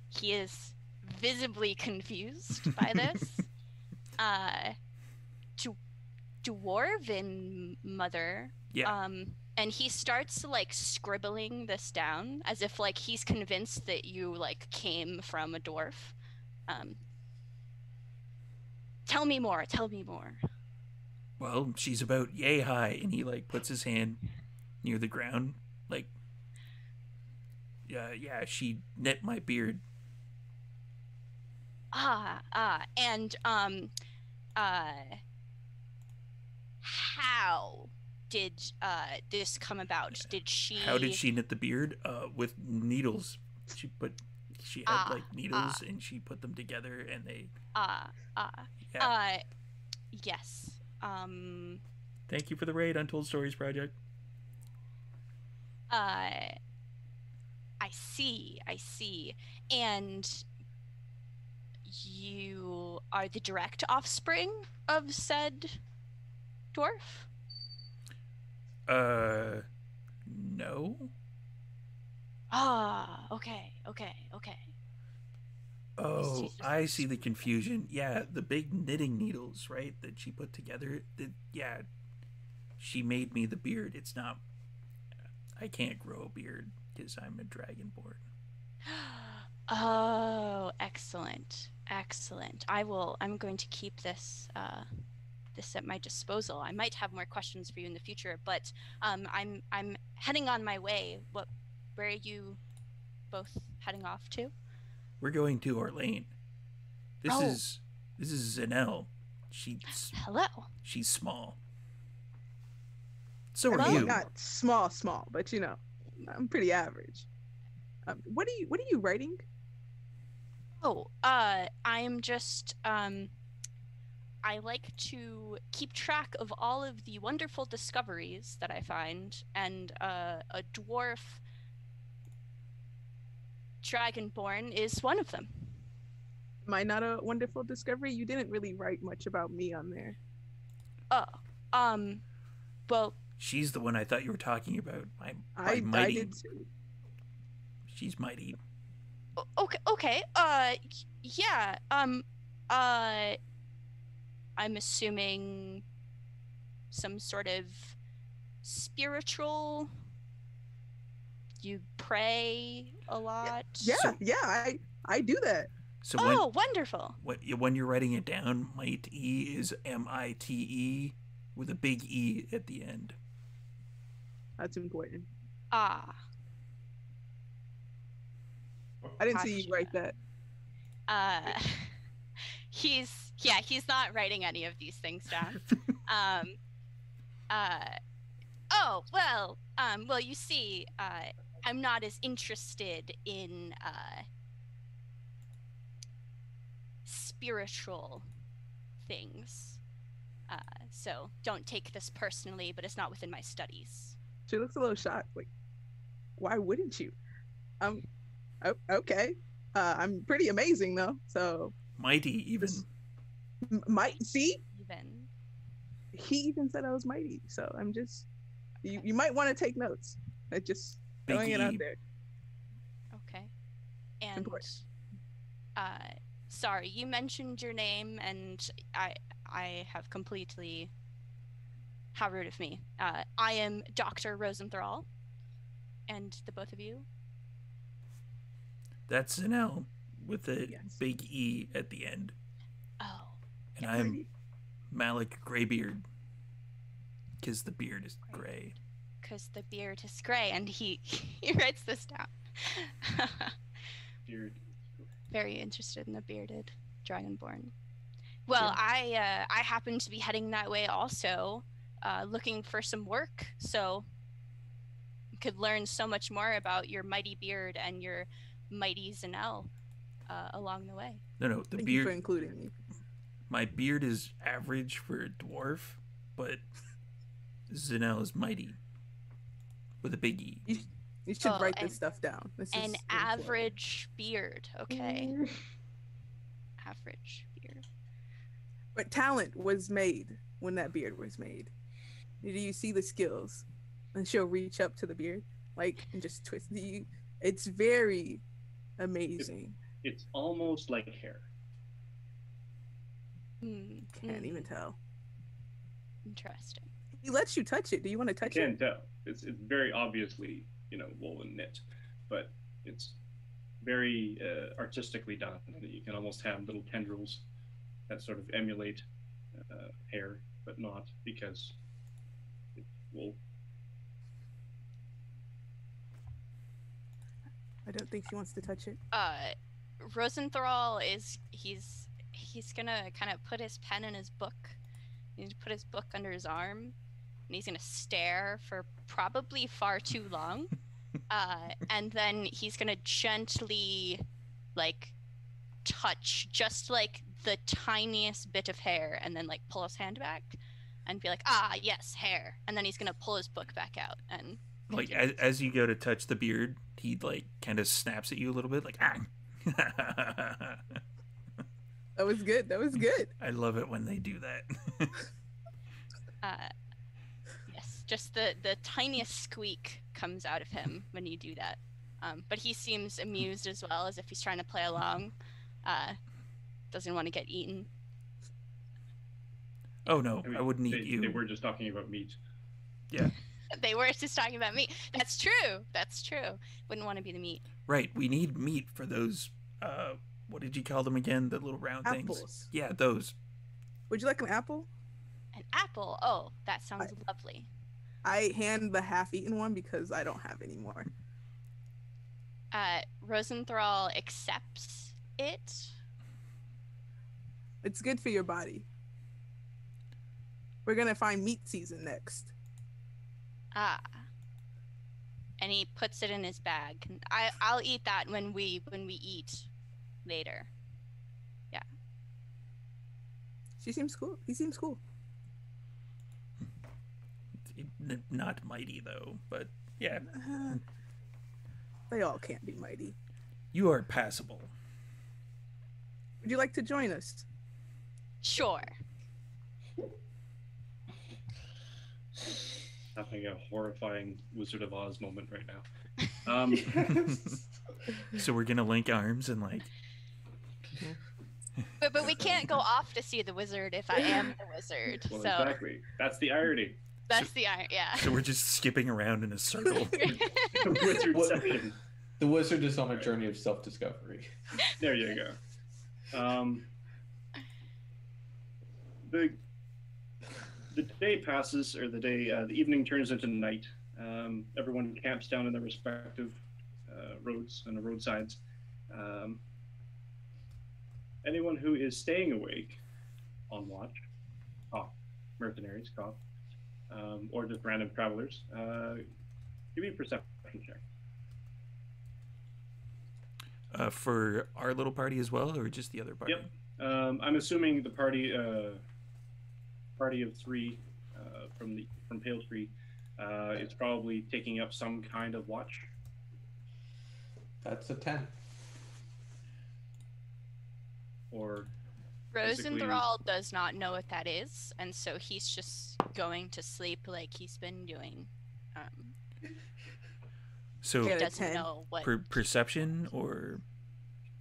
S4: He is visibly confused by this. Dwarven mother.
S1: Yeah.
S4: And he starts like scribbling this down as if like he's convinced that you like came from a dwarf. Tell me more.
S1: Well, she's about yay high, and he like puts his hand near the ground, like, yeah, she knit my beard.
S4: And how did this come about?
S1: How did she knit the beard? With needles. She had like needles, and she put them together, and they.
S4: Yes.
S1: Thank you for the raid, Untold Stories Project.
S4: I see. And you are the direct offspring of said dwarf?
S1: No.
S4: Okay.
S1: Oh, I see the confusion. Yeah, the big knitting needles, right, that she put together. Yeah, she made me the beard. It's not... I can't grow a beard because I'm a dragonborn.
S4: Oh, excellent. I'm going to keep this this at my disposal. I might have more questions for you in the future, but I'm heading on my way. Where are you both heading off to?
S1: We're going to Orlane. This is Zanel.
S4: Hello.
S1: She's small. So are
S7: I'm
S1: you.
S7: not small, but you know, I'm pretty average. What are you writing?
S4: I'm just I like to keep track of all of the wonderful discoveries that I find, and a dwarf dragonborn is one of them.
S7: Am I not a wonderful discovery? You didn't really write much about me on there.
S4: Well,
S1: she's the one I thought you were talking about.
S7: I
S1: mighty.
S7: did too.
S1: She's mighty.
S4: Okay. Yeah. I'm assuming some sort of spiritual. You pray a lot.
S7: Yeah, I do that.
S1: So
S4: wonderful.
S1: When you're writing it down, Mite is MITE with a big E at the end.
S7: That's important.
S4: I
S7: didn't see you write that.
S4: He's not writing any of these things down. Well, you see, I'm not as interested in spiritual things. So don't take this personally, but it's not within my studies.
S7: She looks a little shocked. Like, why wouldn't you? Okay. I'm pretty amazing though. So
S1: mighty even.
S7: See?
S4: Even.
S7: He even said I was mighty. So I'm just. You might want to take notes. I just throwing it out there.
S4: Okay. And sorry, you mentioned your name, and I have completely. How rude of me. I am Dr. Rosenthal, and the both of you.
S1: That's Zanel with a big E at the end.
S4: Oh.
S1: And I'm Malik Greybeard. Because the beard is gray.
S4: Because the beard is gray, and he writes this down.
S2: Beard.
S4: Very interested in the bearded dragonborn. Well, yeah. I happen to be heading that way also, looking for some work, so could learn so much more about your mighty beard and your mighty Zanel along the way.
S1: No, the
S7: Thank
S1: beard.
S7: you for including me.
S1: My beard is average for a dwarf, but Zanel is mighty with a big E.
S7: You should write this stuff down. This
S4: an
S7: is
S4: average beard, okay? Average beard.
S7: But talent was made when that beard was made. Do you see the skills? And she'll reach up to the beard, like, and just twist you. It's very amazing.
S2: It's almost like hair.
S7: Can't even tell.
S4: Interesting.
S7: He lets you touch it. Do you want to touch
S2: You
S7: it?
S2: can't tell. It's very obviously, woven knit, but it's very artistically done. You can almost have little tendrils that sort of emulate hair, but not because it's wool.
S7: I don't think she wants to touch it.
S4: Rosenthal he's gonna kind of put his pen in his book. He's put his book under his arm, and he's gonna stare for probably far too long. And then he's gonna gently, like, touch just like the tiniest bit of hair, and then like pull his hand back, and be like, "Ah, yes, hair." And then he's gonna pull his book back out and.
S1: Like as you go to touch the beard, he like kind of snaps at you a little bit, like ah.
S7: That was good. That was good.
S1: I love it when they do that.
S4: Yes, just the tiniest squeak comes out of him when you do that. But he seems amused as well, as if he's trying to play along. Doesn't want to get eaten.
S1: Oh no, I wouldn't eat you.
S2: They were just talking about meat.
S1: Yeah.
S4: They were just talking about meat. That's true. That's true. Wouldn't want to be the meat.
S1: Right. We need meat for those. What did you call them again? The little round
S7: Apples.
S1: things. Yeah, those.
S7: Would you like an apple?
S4: An apple. Oh, that sounds lovely.
S7: I hand the half-eaten one because I don't have any more.
S4: Rosenthal accepts it.
S7: It's good for your body. We're gonna find meat season next.
S4: And he puts it in his bag. I'll eat that when we eat later. Yeah.
S7: She seems cool. He seems cool.
S1: Not mighty though, but yeah.
S7: They all can't be mighty.
S1: You are passable.
S7: Would you like to join us?
S4: Sure.
S2: Having a horrifying Wizard of Oz moment right now.
S1: So we're gonna link arms and like.
S4: But we can't go off to see the wizard if I am the wizard.
S2: Well,
S4: so
S2: exactly. That's the irony.
S4: that's the iron. Yeah.
S1: So we're just skipping around in a circle.
S2: Wizardception.
S3: The wizard is on a journey of self-discovery.
S2: There you go. The day passes, or the evening turns into night. Everyone camps down in their respective roads and the roadsides. Anyone who is staying awake on watch, mercenaries, or just random travelers, give me a perception check.
S1: For our little party as well, or just the other party?
S2: Yep. I'm assuming the party of three from Pale Tree is probably taking up some kind of watch.
S3: That's a 10.
S2: Or
S4: Rosenthal does not know what that is, and so he's just going to sleep like he's been doing.
S1: So
S4: He
S7: Yeah,
S4: doesn't
S7: 10.
S4: know what.
S1: perception or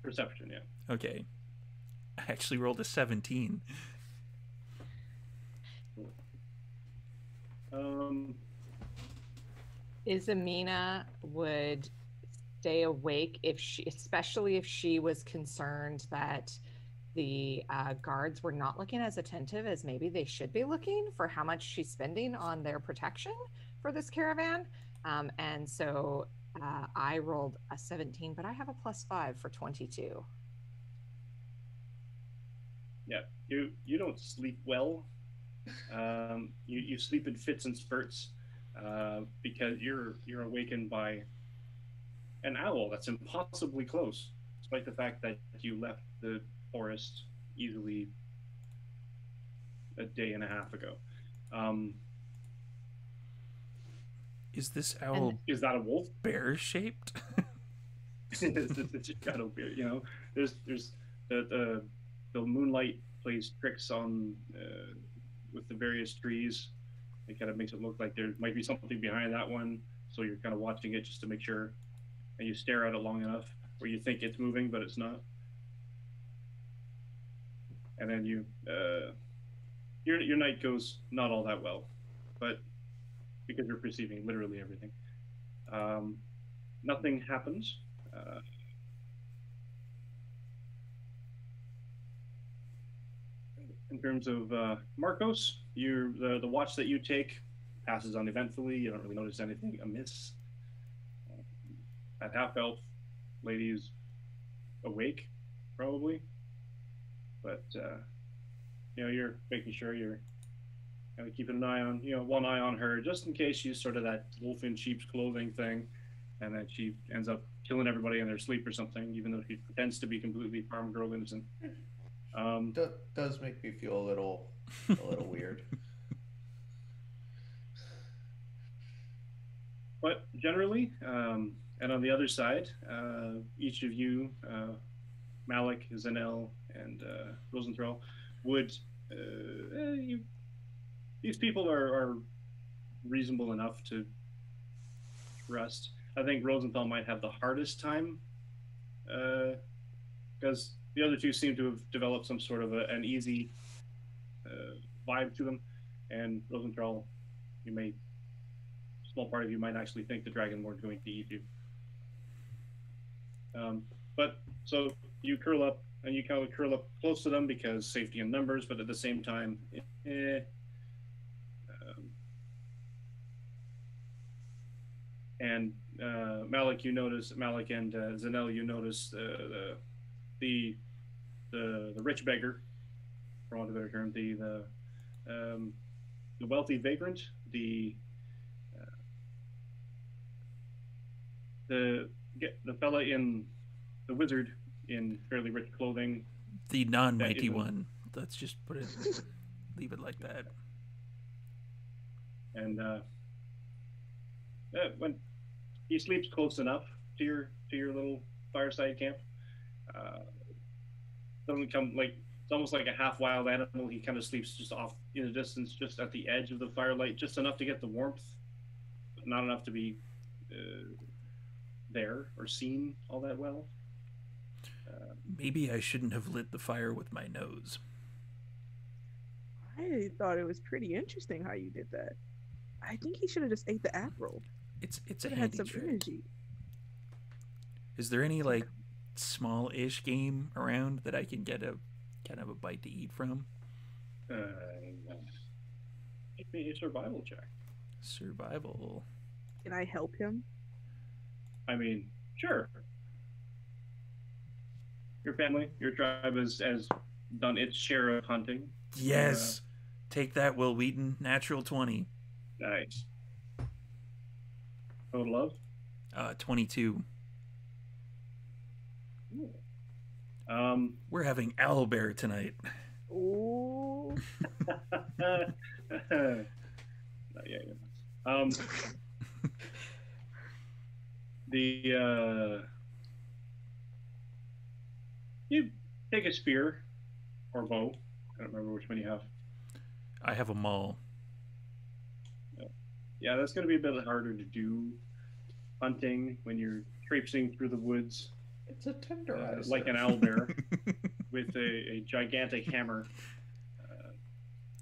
S2: perception, yeah.
S1: okay. I actually rolled a 17.
S6: Izamina would stay awake especially if she was concerned that the guards were not looking as attentive as maybe they should be looking for how much she's spending on their protection for this caravan. And so I rolled a 17, but I have a +5 for 22.
S2: Yeah, you don't sleep well. You sleep in fits and spurts because you're awakened by an owl that's impossibly close, despite the fact that you left the forest easily a day and a half ago.
S1: Is this owl
S2: Is that a wolf?
S1: bear shaped?
S2: It's a shadow beard, you know. There's the moonlight plays tricks on with the various trees. It kind of makes it look like there might be something behind that one, so you're kind of watching it just to make sure, and you stare at it long enough where you think it's moving, but it's not. And then your night goes not all that well, but because you're perceiving literally everything, nothing happens. In terms of Marcos, the watch that you take passes uneventfully. You don't really notice anything amiss. That half-elf lady is awake, probably, but you're making sure you're kind of keeping an eye on, one eye on her, just in case she's sort of that wolf in sheep's clothing thing, and then she ends up killing everybody in their sleep or something, even though she pretends to be completely farm girl innocent.
S3: Does make me feel a little weird.
S2: But generally, and on the other side, each of you, Malik, Zanel, and Rosenthal, would these people are reasonable enough to trust. I think Rosenthal might have the hardest time because the other two seem to have developed some sort of an easy vibe to them, and Rosenthal, small part of you might actually think the Dragonborn's going to eat you. But so you curl up, and you kind of curl up close to them because safety in numbers, but at the same time, and Malik and Zanel, you notice the rich beggar, for want of a better term, the wealthy vagrant, the fella in the wizard in fairly rich clothing,
S1: the non-mighty one. Let's just leave it like that.
S2: And when he sleeps close enough to your little fireside camp, doesn't come like it's almost like a half wild animal. He kind of sleeps just off in the distance, just at the edge of the firelight, just enough to get the warmth, but not enough to be there or seen all that well.
S1: Maybe I shouldn't have lit the fire with my nose.
S7: I thought it was pretty interesting how you did that. I think he should have just ate the apple.
S1: It's a
S7: It had
S1: handy
S7: some
S1: trick.
S7: energy.
S1: Is there any small-ish game around that I can get a kind of a bite to eat from?
S2: Make me a survival check.
S1: Survival.
S7: Can I help him?
S2: I mean, sure. Your family, your tribe has done its share of hunting.
S1: Yes. Take that, Will Wheaton. Natural 20.
S2: Nice. Total of?
S1: 22.
S2: Cool.
S1: We're having owlbear tonight.
S7: Ooh.
S2: Not yet. You take a spear or bow. I don't remember which one you have.
S1: I have a maul.
S2: Yeah, that's going to be a bit harder to do hunting when you're traipsing through the woods.
S3: It's a tenderizer.
S2: Like an owlbear with a gigantic hammer.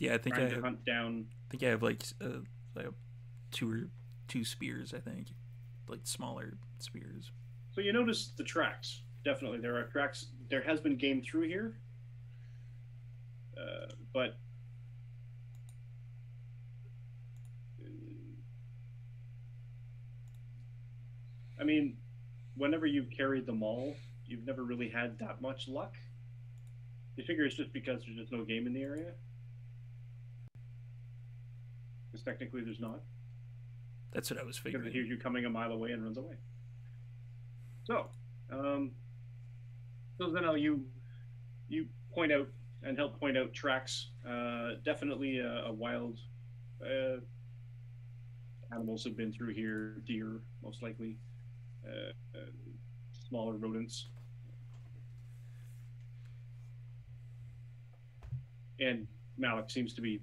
S1: Yeah, I think
S2: trying to hunt down.
S1: I think I have like two spears. I think smaller spears.
S2: So you notice the tracks. Definitely, there are tracks. There has been game through here, but I mean, whenever you've carried them all, you've never really had that much luck. You figure it's just because there's just no game in the area. Because technically there's not.
S1: That's what I was figuring.
S2: Because it hears you coming a mile away and runs away. So, so then you point out and help point out tracks. Definitely a wild animals have been through here. Deer, most likely. Smaller rodents. And Malik seems to be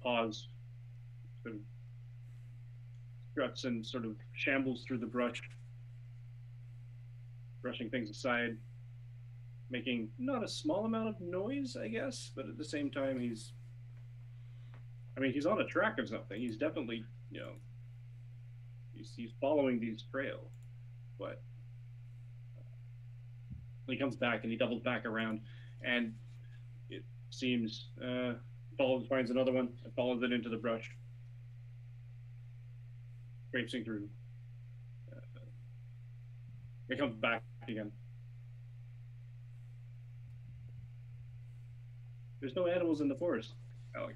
S2: paused, sort of struts and sort of shambles through the brush, brushing things aside, making not a small amount of noise, I guess, but at the same time, he's on a track of something. He's definitely, he's following these trails, but he comes back and he doubles back around, and it seems finds another one and follows it into the brush, traipsing through. He comes back again. There's no animals in the forest, Alec.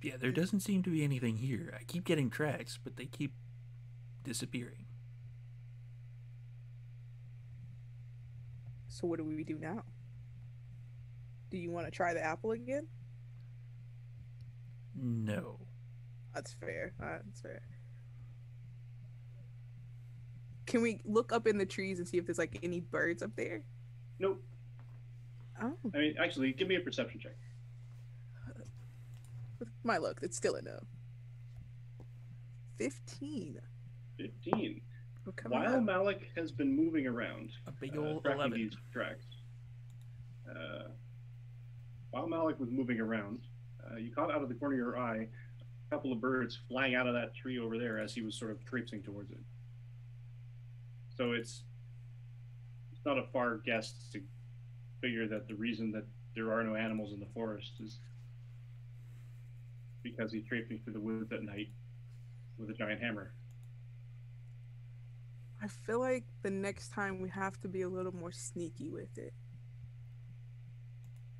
S1: Yeah, there doesn't seem to be anything here. I keep getting tracks, but they keep disappearing.
S7: So what do we do now? Do you want to try the apple again?
S1: No.
S7: That's fair. That's fair. Can we look up in the trees and see if there's like any birds up there?
S2: Nope.
S7: Oh.
S2: I mean, actually, give me a perception check.
S7: With my luck, it's still a no. 15.
S2: 15.
S7: We're coming
S2: While
S7: up.
S2: Malik has been moving around,
S1: A big old
S2: tracking
S1: 11.
S2: these tracks, while Malik was moving around, you caught out of the corner of your eye a couple of birds flying out of that tree over there as he was sort of traipsing towards it. So it's not a far guess to figure that the reason that there are no animals in the forest is because he's traipsing through the woods at night with a giant hammer.
S7: I feel like the next time we have to be a little more sneaky with it.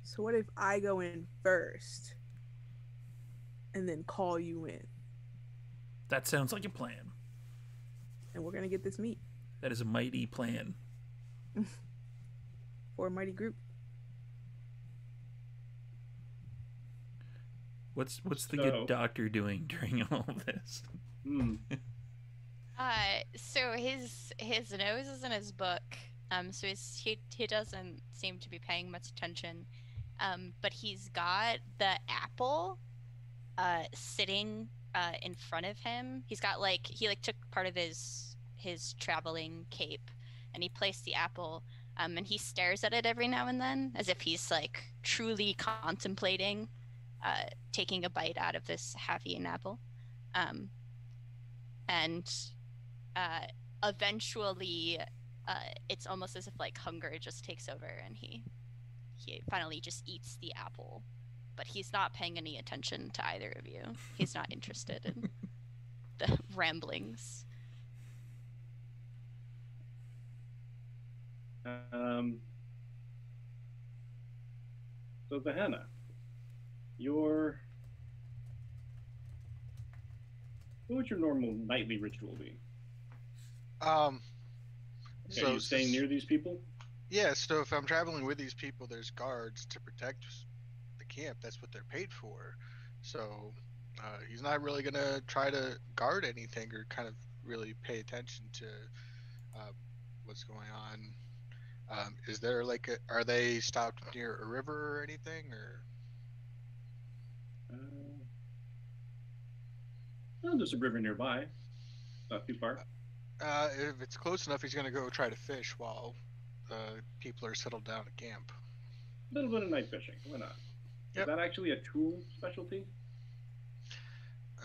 S7: So what if I go in first and then call you in?
S1: That sounds like a plan.
S7: And we're going to get this meat
S1: That is a mighty plan.
S7: for a mighty group.
S1: What's the good doctor doing during all this?
S4: So his nose is in his book. So he doesn't seem to be paying much attention. But he's got the apple sitting in front of him. He's got he took part of his traveling cape and he placed the apple and he stares at it every now and then as if he's truly contemplating taking a bite out of this half-eaten apple. And eventually it's almost as if hunger just takes over and he finally just eats the apple, but he's not paying any attention to either of you. He's not interested in the ramblings.
S2: So Zahana, what would your normal nightly ritual be? Are you staying near these people?
S5: Yeah, so if I'm traveling with these people, there's guards to protect the camp. That's what they're paid for. So he's not really going to try to guard anything or kind of really pay attention to what's going on. Is there are they stopped near a river or anything? Or
S2: there's a river nearby. Not too far.
S5: If it's close enough, he's going to go try to fish while people are settled down at camp.
S2: A little bit of night fishing. Why not?
S5: Yep.
S2: Is that actually a tool specialty?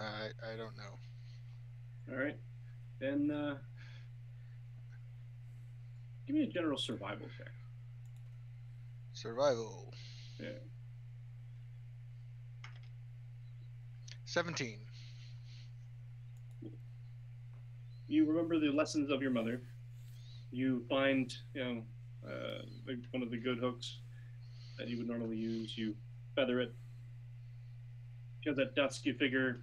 S5: I don't know.
S2: All right. Then give me a general survival check.
S5: Survival.
S2: Yeah.
S5: 17.
S2: You remember the lessons of your mother. You find, one of the good hooks that you would normally use. You feather it. Because at dusk, you figure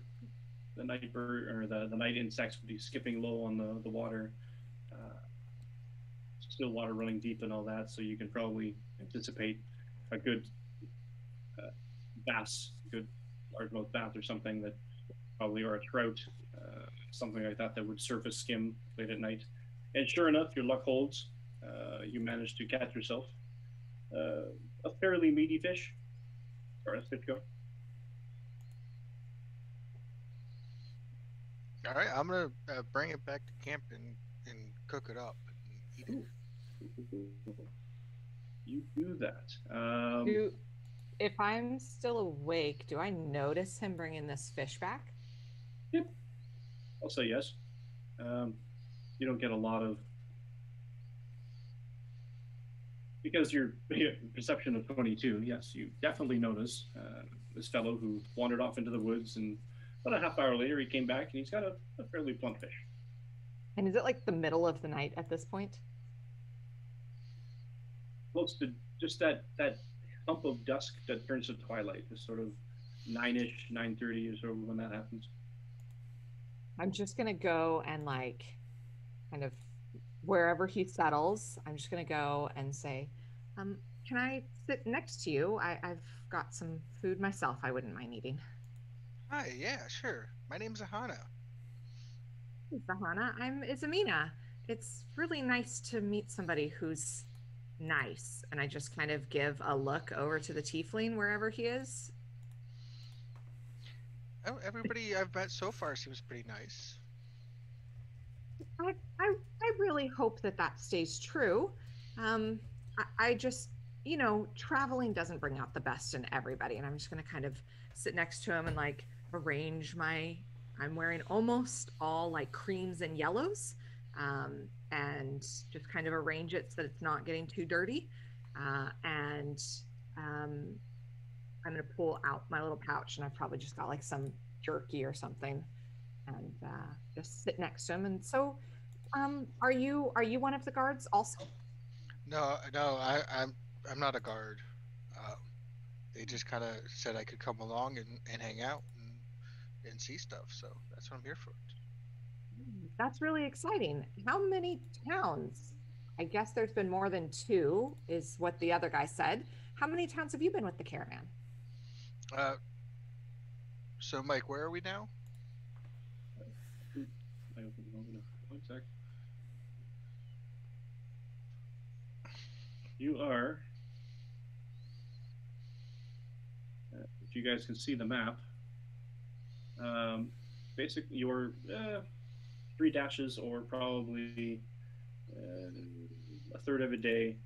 S2: the night bird or the night insects would be skipping low on the water. Still water running deep and all that, so you can probably anticipate a good bass, good largemouth bass or something that probably, or a trout, something like that would surface skim late at night. And sure enough, your luck holds. you manage to catch yourself a fairly meaty fish. Or a fish go.
S5: All right, I'm gonna bring it back to camp and cook it up and eat it.
S2: You do that.
S6: If I'm still awake, do I notice him bringing this fish back?
S2: Yep. I'll say yes. You don't get a lot of, because your perception of 22. Yes, you definitely notice this fellow who wandered off into the woods, and about a half hour later he came back and he's got a fairly plump fish.
S6: And is it like the middle of the night at this point?
S2: Close to just that hump of dusk that turns to twilight, is sort of 9-ish, 9:30 or so when that happens.
S6: I'm just gonna go and like kind of wherever he settles, I'm just gonna go and say, can I sit next to you? I've got some food myself I wouldn't mind eating.
S5: Hi, yeah, sure. My name's Ahana.
S6: Hey, Sahana, I'm Izamina. It's really nice to meet somebody who's nice. And I just kind of give a look over to the tiefling wherever he is.
S5: Oh, everybody I've met so far seems pretty nice.
S6: I really hope that that stays true. I just, traveling doesn't bring out the best in everybody. And I'm just going to kind of sit next to him and like arrange I'm wearing almost all like creams and yellows, and just kind of arrange it so that it's not getting too dirty. I'm going to pull out my little pouch, and I've probably just got like some jerky or something, and just sit next to him. And so, are you one of the guards also?
S5: No, I'm not a guard. They just kind of said I could come along and hang out and see stuff. So that's what I'm here for.
S6: That's really exciting. How many towns? I guess there's been more than 2, is what the other guy said. How many towns have you been with the caravan?
S5: So Mike, where are we now?
S2: I opened it over to 1 sec. You are, if you guys can see the map, basically you're 3 dashes or probably a third of a day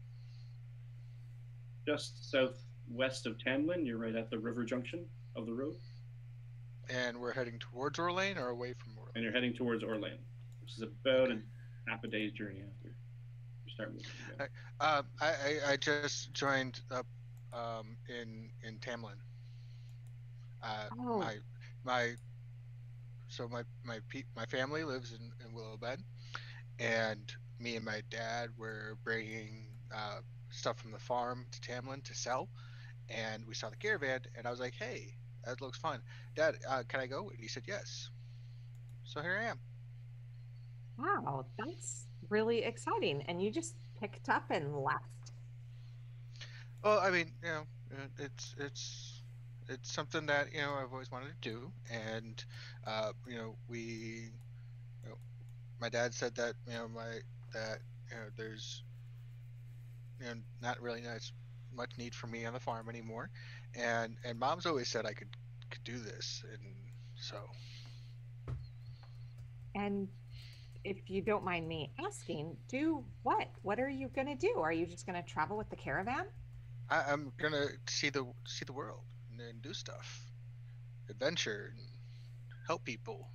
S2: just southwest of Tamlin. You're right at the river junction of the road.
S5: And we're heading towards Orlane or away from Orlane?
S2: And you're heading towards Orlane, which is about half a day's journey after you start moving.
S5: I just joined up in Tamlin. My family lives in Willow Bend, and me and my dad were bringing stuff from the farm to Tamlin to sell, and we saw the caravan, and I was like, hey, that looks fun. Dad, can I go? And he said yes. So here I am.
S6: Wow, that's really exciting. And you just picked up and left.
S5: Well, I mean, it's something that I've always wanted to do, and my dad said that there's not really much need for me on the farm anymore, and Mom's always said I could do this, and so.
S6: And if you don't mind me asking, do what? What are you gonna do? Are you just gonna travel with the caravan?
S5: I'm gonna see the world and do stuff, adventure, and help people.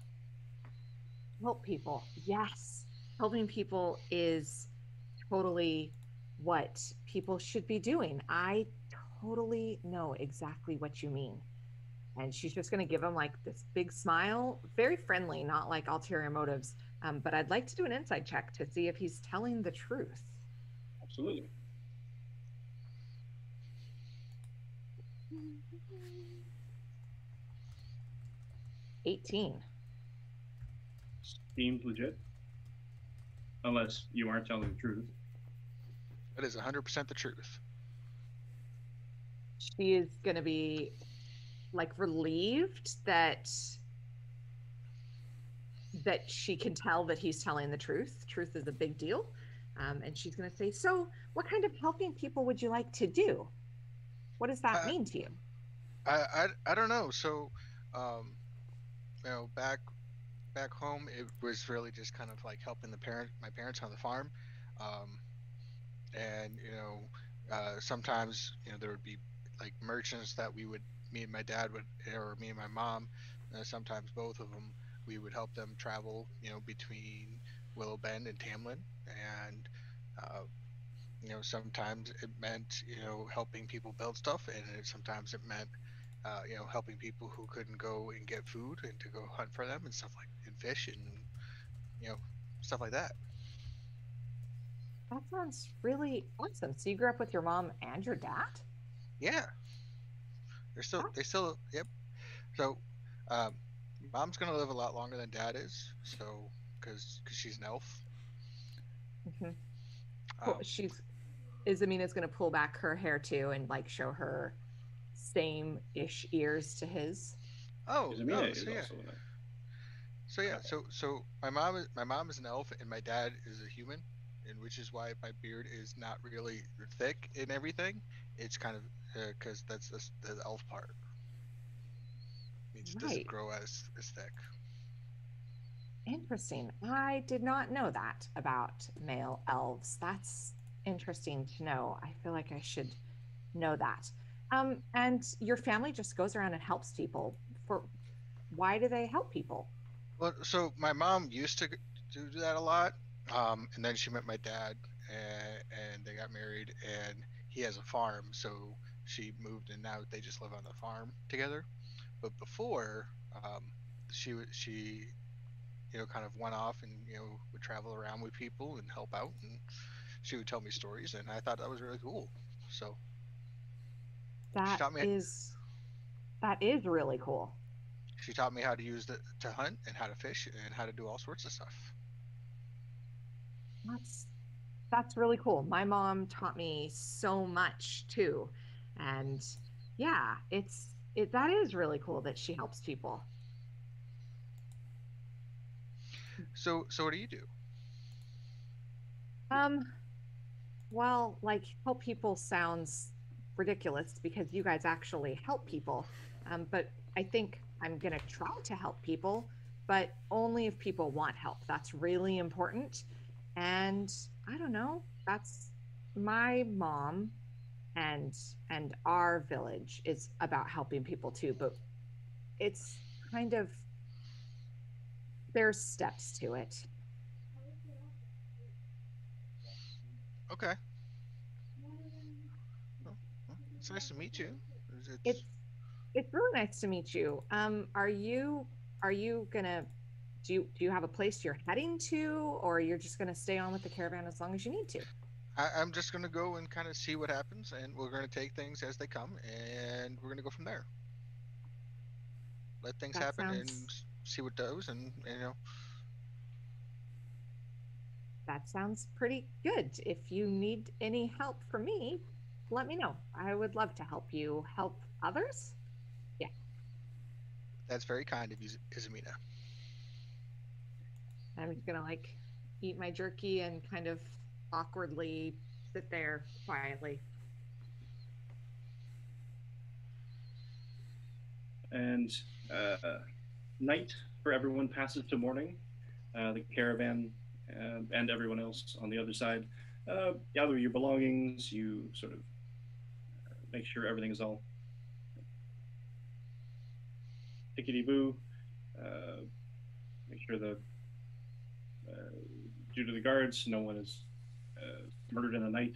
S6: Help people, yes. Helping people is totally what people should be doing. I totally know exactly what you mean. And she's just going to give him like this big smile, very friendly, not like ulterior motives. But I'd like to do an insight check to see if he's telling the truth.
S2: Absolutely.
S6: 18.
S2: Seems legit. Unless you aren't telling the truth.
S5: That is 100% the truth.
S6: She is going to be like relieved that she can tell that he's telling the truth. Truth is a big deal. And she's going to say, so what kind of helping people would you like to do? What does that
S5: I,
S6: mean to you?
S5: I don't know. So, um, back home, it was really just kind of like helping my parents on the farm, um, and sometimes there would be like merchants that me and my dad would, or me and my mom, sometimes both of them, we would help them travel, between Willow Bend and Tamlin, and uh, sometimes it meant helping people build stuff, and sometimes it meant helping people who couldn't go and get food and to go hunt for them and stuff like and fish and you know stuff like that.
S6: That sounds really awesome. So you grew up with your mom and your dad?
S5: Yeah, they still yep. So, um, mom's gonna live a lot longer than dad is, so because she's an elf.
S6: Mm-hmm.
S5: Um,
S6: She's Isamina's going to pull back her hair too and like show her same-ish ears to his.
S5: oh,
S2: Zamina is
S5: so yeah,
S2: also an elf.
S5: so yeah, so my mom is an elf and my dad is a human, and which is why my beard is not really thick and everything. It's kind of because that's the elf part. Means it doesn't
S6: Right.
S5: grow as thick.
S6: Interesting. I did not know that about male elves. That's interesting to know. I feel like I should know that. And your family just goes around and helps people. For why do they help people?
S5: Well, so my mom used to do that a lot, and then she met my dad, and they got married, and he has a farm, so she moved, and now they just live on the farm together. But before, she kind of went off and would travel around with people and help out, and she would tell me stories, and I thought that was really cool. So she
S6: That
S5: taught me
S6: is that is really cool.
S5: she taught me how to use the to hunt and how to fish and how to do all sorts of stuff.
S6: That's that's really cool. My mom taught me so much too. And yeah, that is really cool that she helps people.
S5: So what do you do?
S6: Um, well, like help people sounds ridiculous because you guys actually help people. But I think I'm gonna try to help people, but only if people want help. That's really important. And I don't know, that's my mom and our village is about helping people too, but it's kind of there's steps to it.
S5: Okay. Well, it's nice to meet you.
S6: It's
S5: It's
S6: it's really nice to meet you. Are you gonna do you have a place you're heading to, or you're just gonna stay on with the caravan as long as you need to?
S5: I'm just gonna go and kind of see what happens, and we're gonna take things as they come, and we're gonna go from there. Let things
S6: That
S5: happen and
S6: sounds
S5: see what goes, and
S6: that sounds pretty good. If you need any help from me, let me know. I would love to help you help others. Yeah,
S5: that's very kind of you, Izamina.
S6: I'm just gonna like eat my jerky and kind of awkwardly sit there quietly.
S2: And night for everyone passes to morning. The caravan and everyone else on the other side gather your belongings. You sort of make sure everything is all tickety boo. Uh, make sure the due to the guards, no one is murdered in the night,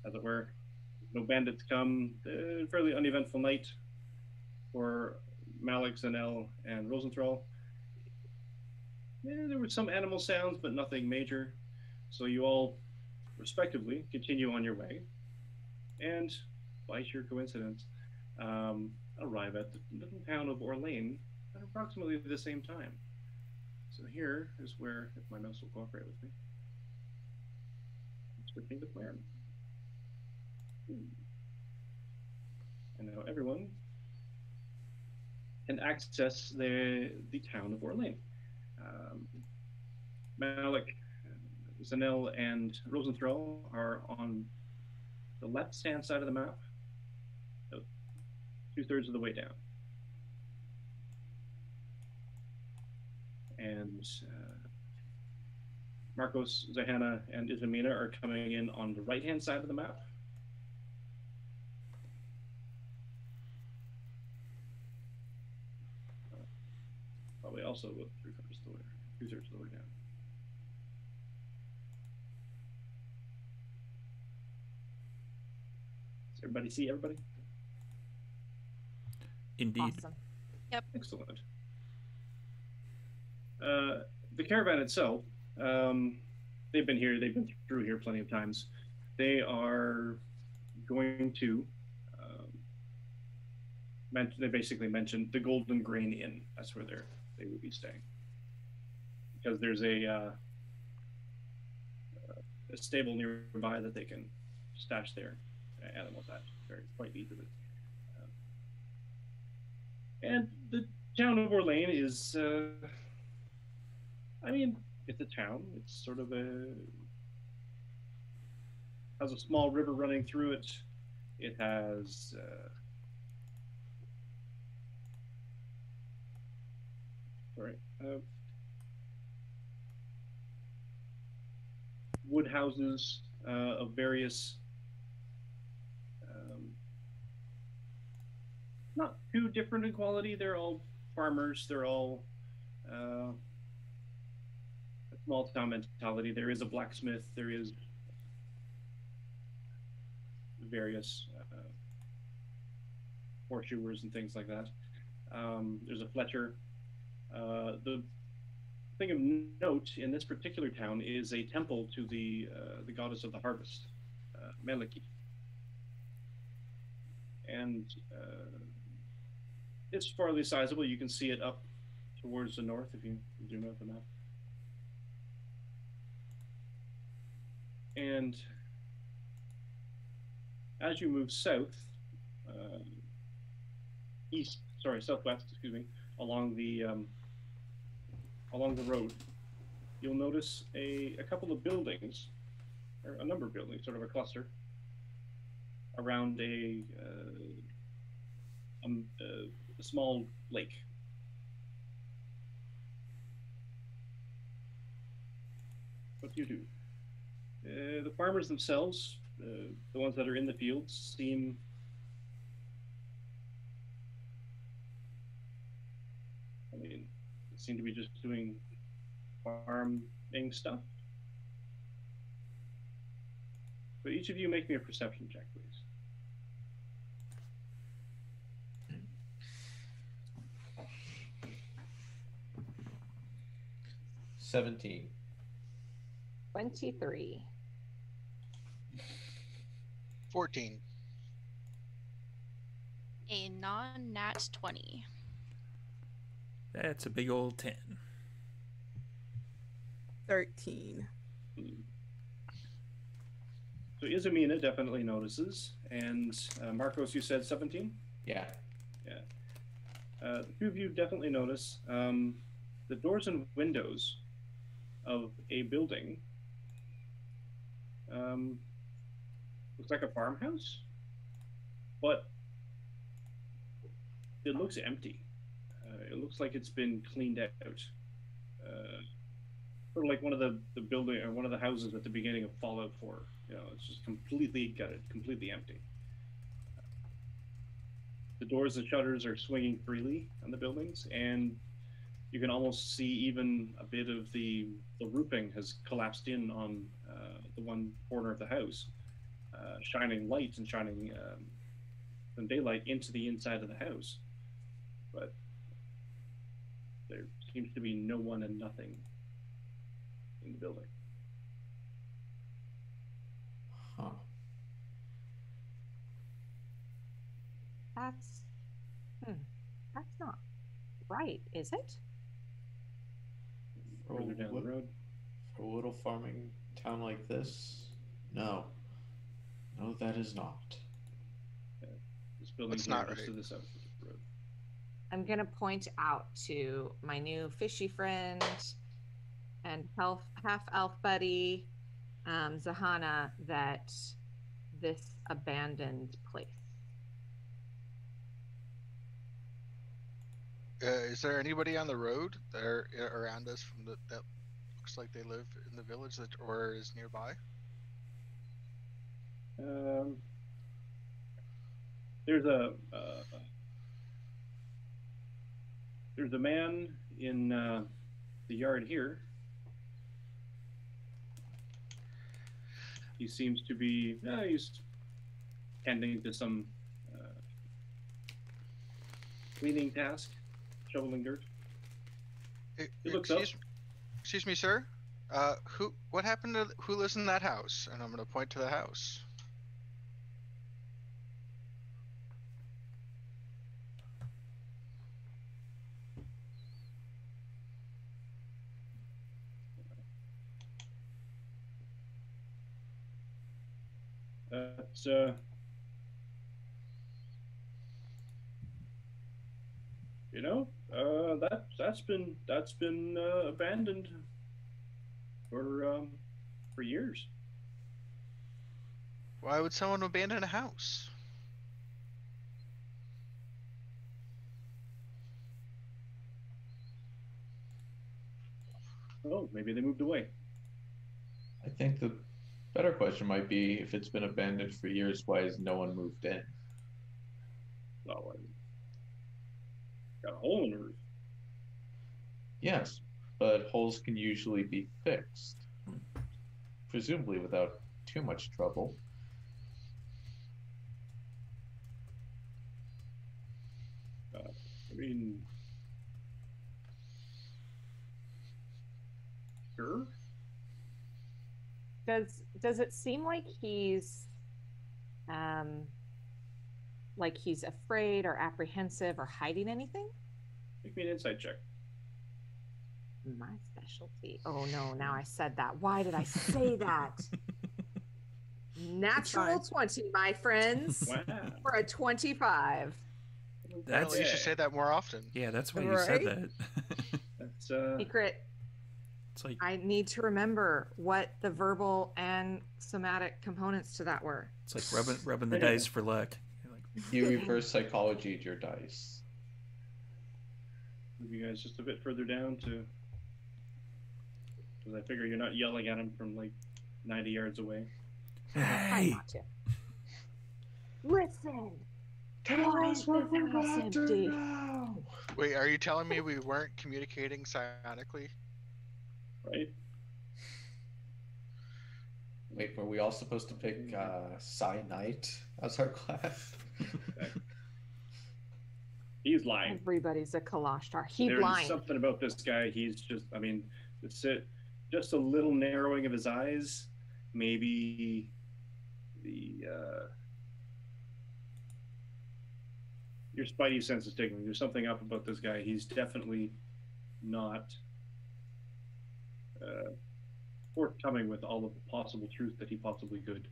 S2: as it were. No bandits come. Fairly uneventful night for Malik, Zanel, and Rosenthal. There were some animal sounds, but nothing major. So you all, respectively, continue on your way, and by sheer coincidence, arrive at the little town of Orlane at approximately the same time. So here is where, if my mouse will cooperate with me, I'm switching the plan. And now everyone can access the town of Orlane. Malik, Zanel and Rosenthal are on the left-hand side of the map, 2/3 of the way down. And Marcos, Zahana, and Izamina are coming in on the right-hand side of the map. Probably also about 3/4 of the way, 2/3 of the way down. Does everybody see everybody?
S1: Indeed.
S6: Awesome.
S2: Excellent. The caravan itself, they've been through here plenty of times. They are going to they basically mentioned the Golden Grain Inn. That's where they will be staying, because there's a stable nearby that they can stash their animals at quite easily. And the town of Orlane is, I mean, it's a town. It's sort of has a small river running through it. It has wood houses of various, not too different in quality. They're all farmers. They're all a small town mentality. There is a blacksmith. There is various horseshoers and things like that. There's a Fletcher. The thing of note in this particular town is a temple to the goddess of the harvest, Malik. And it's fairly sizable. You can see it up towards the north if you zoom out the map. And as you move southwest, excuse me, along the road, you'll notice a couple of buildings, or a number of buildings, sort of a cluster, around a small lake. What do you do? The farmers themselves, the ones that are in the fields, seem to be just doing farming stuff. But each of you make me a perception check, please.
S3: 17.
S6: 23.
S5: 14.
S4: A non-nat 20.
S1: That's a big old 10.
S7: 13.
S2: So Izamina definitely notices, and Marcos, you said 17?
S3: Yeah.
S2: Yeah. The two of you definitely notice the doors and windows of a building. Looks like a farmhouse, but it looks empty. It looks like it's been cleaned out. Sort of like one of the building or one of the houses at the beginning of Fallout 4. You know, it's just completely gutted, completely empty. The doors and shutters are swinging freely on the buildings, and you can almost see even a bit of the roofing has collapsed in on the one corner of the house, shining light and shining some daylight into the inside of the house. But there seems to be no one and nothing in the building.
S3: Huh.
S6: That's not right, is it?
S2: Further down the road.
S3: For a little farming town like this? No. No, that is not.
S2: This building
S5: It's
S2: here
S5: not
S2: just
S5: right.
S2: to the south of the road.
S6: I'm gonna point out to my new fishy friend and half elf buddy Zahana that this abandoned place.
S5: Is there anybody on the road that are around us from that looks like they live in the village that or is nearby?
S2: There's a man in the yard here. He seems to be he's tending to some cleaning task, shoveling dirt. He looks up.
S5: Excuse me, sir. What happened to who lives in that house? And I'm going to point to the house.
S2: That's that's been abandoned for years.
S5: Why would someone abandon a house?
S2: Oh, maybe they moved away.
S3: I think the better question might be, if it's been abandoned for years, why has no one moved in?
S2: Oh, got a hole in the roof.
S3: Yes, but holes can usually be fixed, presumably without too much trouble.
S2: I mean, sure.
S6: Does it seem like he's afraid or apprehensive or hiding anything?
S2: Make me an insight check.
S6: My specialty. Oh no, now I said that. Why did I say that? Natural 20, my friends.
S2: Wow.
S6: For a 25.
S5: You should say that more often.
S1: Yeah, that's why you said that.
S2: That's
S6: Secret.
S1: It's like
S6: I need to remember what the verbal and somatic components to that were.
S1: it's like rubbing the dice for luck. You're like,
S3: You reverse psychology your dice.
S2: move you guys just a bit further down to, because I figure you're not yelling at him from like 90 yards away.
S1: hey,
S6: Listen. Why is this house empty?
S5: Wait, are you telling me we weren't communicating psionically?
S2: Right?
S3: Wait, were we all supposed to pick Psi Knight as our class?
S2: He's lying.
S6: Everybody's a Kalashtar. He
S2: There's
S6: blind.
S2: something about this guy. He's just, I mean, it's just a little narrowing of his eyes. Maybe your spidey sense is tingling. There's something up about this guy. He's definitely not forthcoming with all of the possible truth that he possibly could.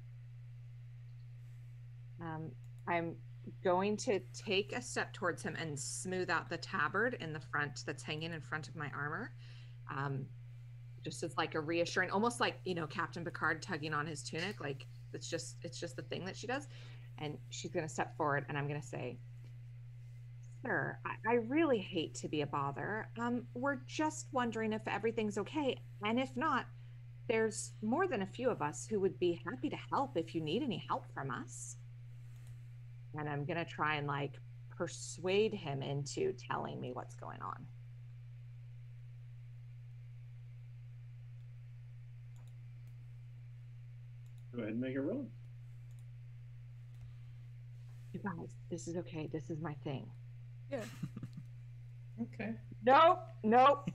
S6: I'm going to take a step towards him and smooth out the tabard in the front that's hanging in front of my armor. Just as like a reassuring, almost like, Captain Picard tugging on his tunic. Like it's just the thing that she does. And she's going to step forward and I'm going to say, "Sir, I really hate to be a bother. We're just wondering if everything's okay. And if not, there's more than a few of us who would be happy to help if you need any help from us." And I'm going to try and persuade him into telling me what's going on.
S2: Go ahead and make a roll.
S6: You guys, this is okay. This is my thing.
S7: Yeah.
S3: Okay.
S6: Nope.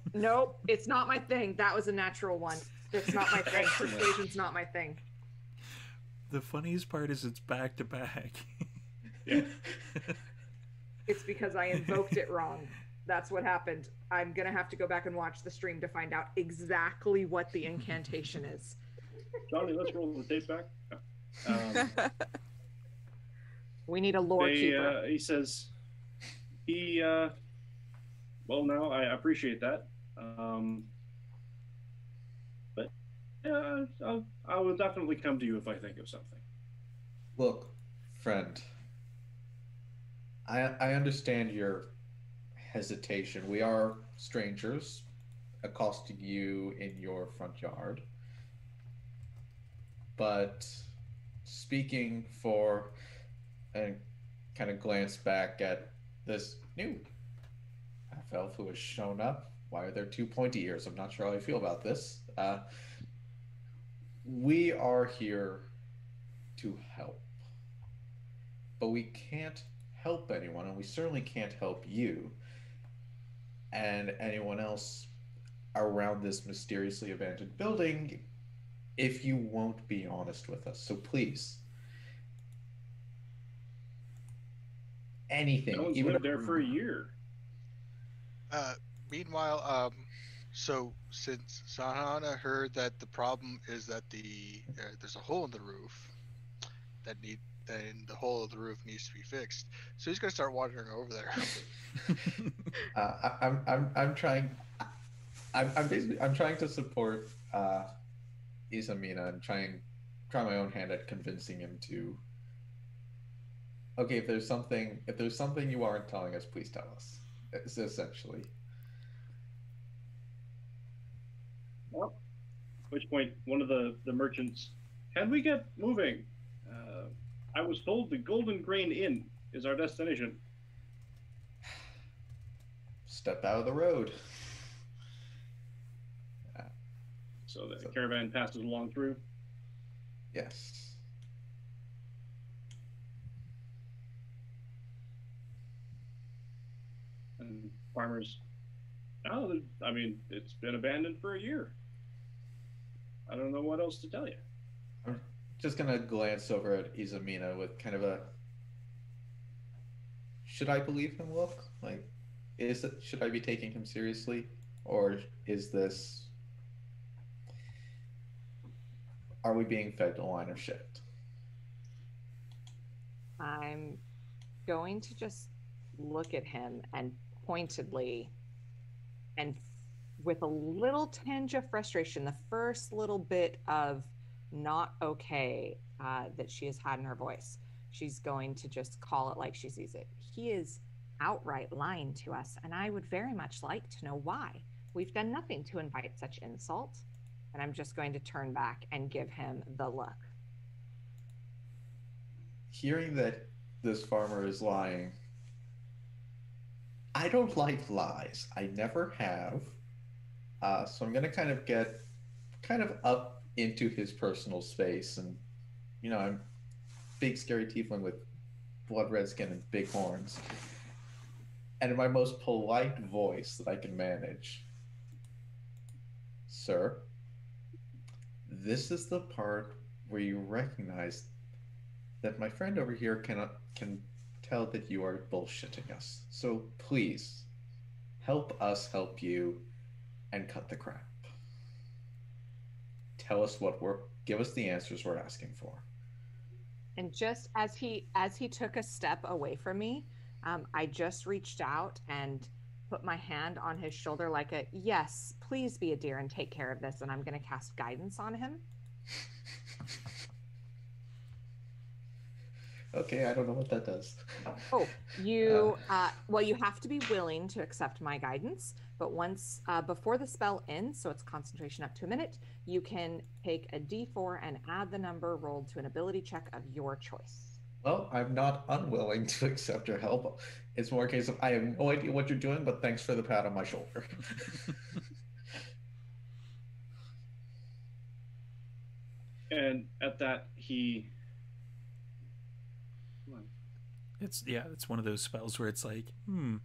S6: It's not my thing. That was a natural one. It's not my thing. Persuasion's not my thing.
S1: the funniest part is it's back to back.
S2: Yeah.
S6: It's because I invoked it wrong. That's what happened. I'm going to have to go back and watch the stream to find out exactly what the incantation is.
S2: Johnny, let's roll the tape back.
S6: We need a lore keeper.
S2: He says, well, now I appreciate that. Yeah, I will definitely come to you if I think of something.
S3: Look, friend, I understand your hesitation. We are strangers accosting you in your front yard. But speaking for, and kind of glance back at this new half elf who has shown up. Why are there two pointy ears? I'm not sure how I feel about this. We are here to help, but we can't help anyone, and we certainly can't help you and anyone else around this mysteriously abandoned building if you won't be honest with us. So please,
S2: No
S3: anything,
S2: one's
S3: even
S2: lived there for a year.
S5: Uh, meanwhile, so since Sahana heard that the problem is that there's a hole in the roof that then the hole of the roof needs to be fixed. So he's gonna start wandering over there.
S3: I'm trying. I'm basically I'm trying to support Isamina and try my own hand at convincing him to. Okay, if there's something you aren't telling us, please tell us. It's essentially.
S2: Well, at which point, one of the merchants, can we get moving? I was told the Golden Grain Inn is our destination.
S3: Step out of the road.
S2: So the caravan passes along through.
S3: Yes.
S2: And farmers, no, I mean, it's been abandoned for a year. I don't know what else to tell you.
S3: I'm just gonna glance over at Isamina with kind of a should I believe him look? Like, should I be taking him seriously? Or is this are we being fed a line of shit?
S6: I'm going to just look at him and pointedly and with a little tinge of frustration, the first little bit of not okay that she has had in her voice, she's going to just call it like she sees it. He is outright lying to us, and I would very much like to know why. We've done nothing to invite such insult. And I'm just going to turn back and give him the look.
S3: Hearing that this farmer is lying, I don't like lies. I never have. So I'm going to kind of get kind of up into his personal space. And, I'm big, scary tiefling with blood red skin and big horns. And in my most polite voice that I can manage, sir, this is the part where you recognize that my friend over here can tell that you are bullshitting us. So please, help us help you and cut the crap. Tell us give us the answers we're asking for.
S6: And just as he took a step away from me, I just reached out and put my hand on his shoulder like a, yes, please be a dear and take care of this. And I'm going to cast guidance on him.
S3: Okay, I don't know what that does.
S6: Oh, you have to be willing to accept my guidance. But once, before the spell ends, so it's concentration up to a minute, you can take a D4 and add the number rolled to an ability check of your choice.
S3: Well, I'm not unwilling to accept your help. It's more a case of I have no idea what you're doing, but thanks for the pat on my shoulder.
S2: And at that,
S1: It's one of those spells where it's like, it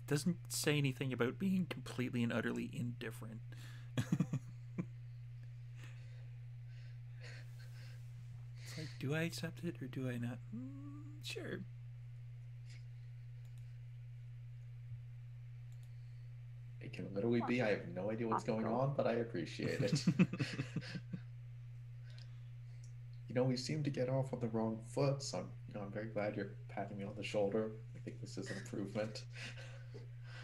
S1: doesn't say anything about being completely and utterly indifferent. It's like, do I accept it or do I not? Sure.
S3: It can literally be I have no idea what's going on, but I appreciate it. We seem to get off on the wrong foot, so I'm very glad you're patting me on the shoulder. I think this is an improvement.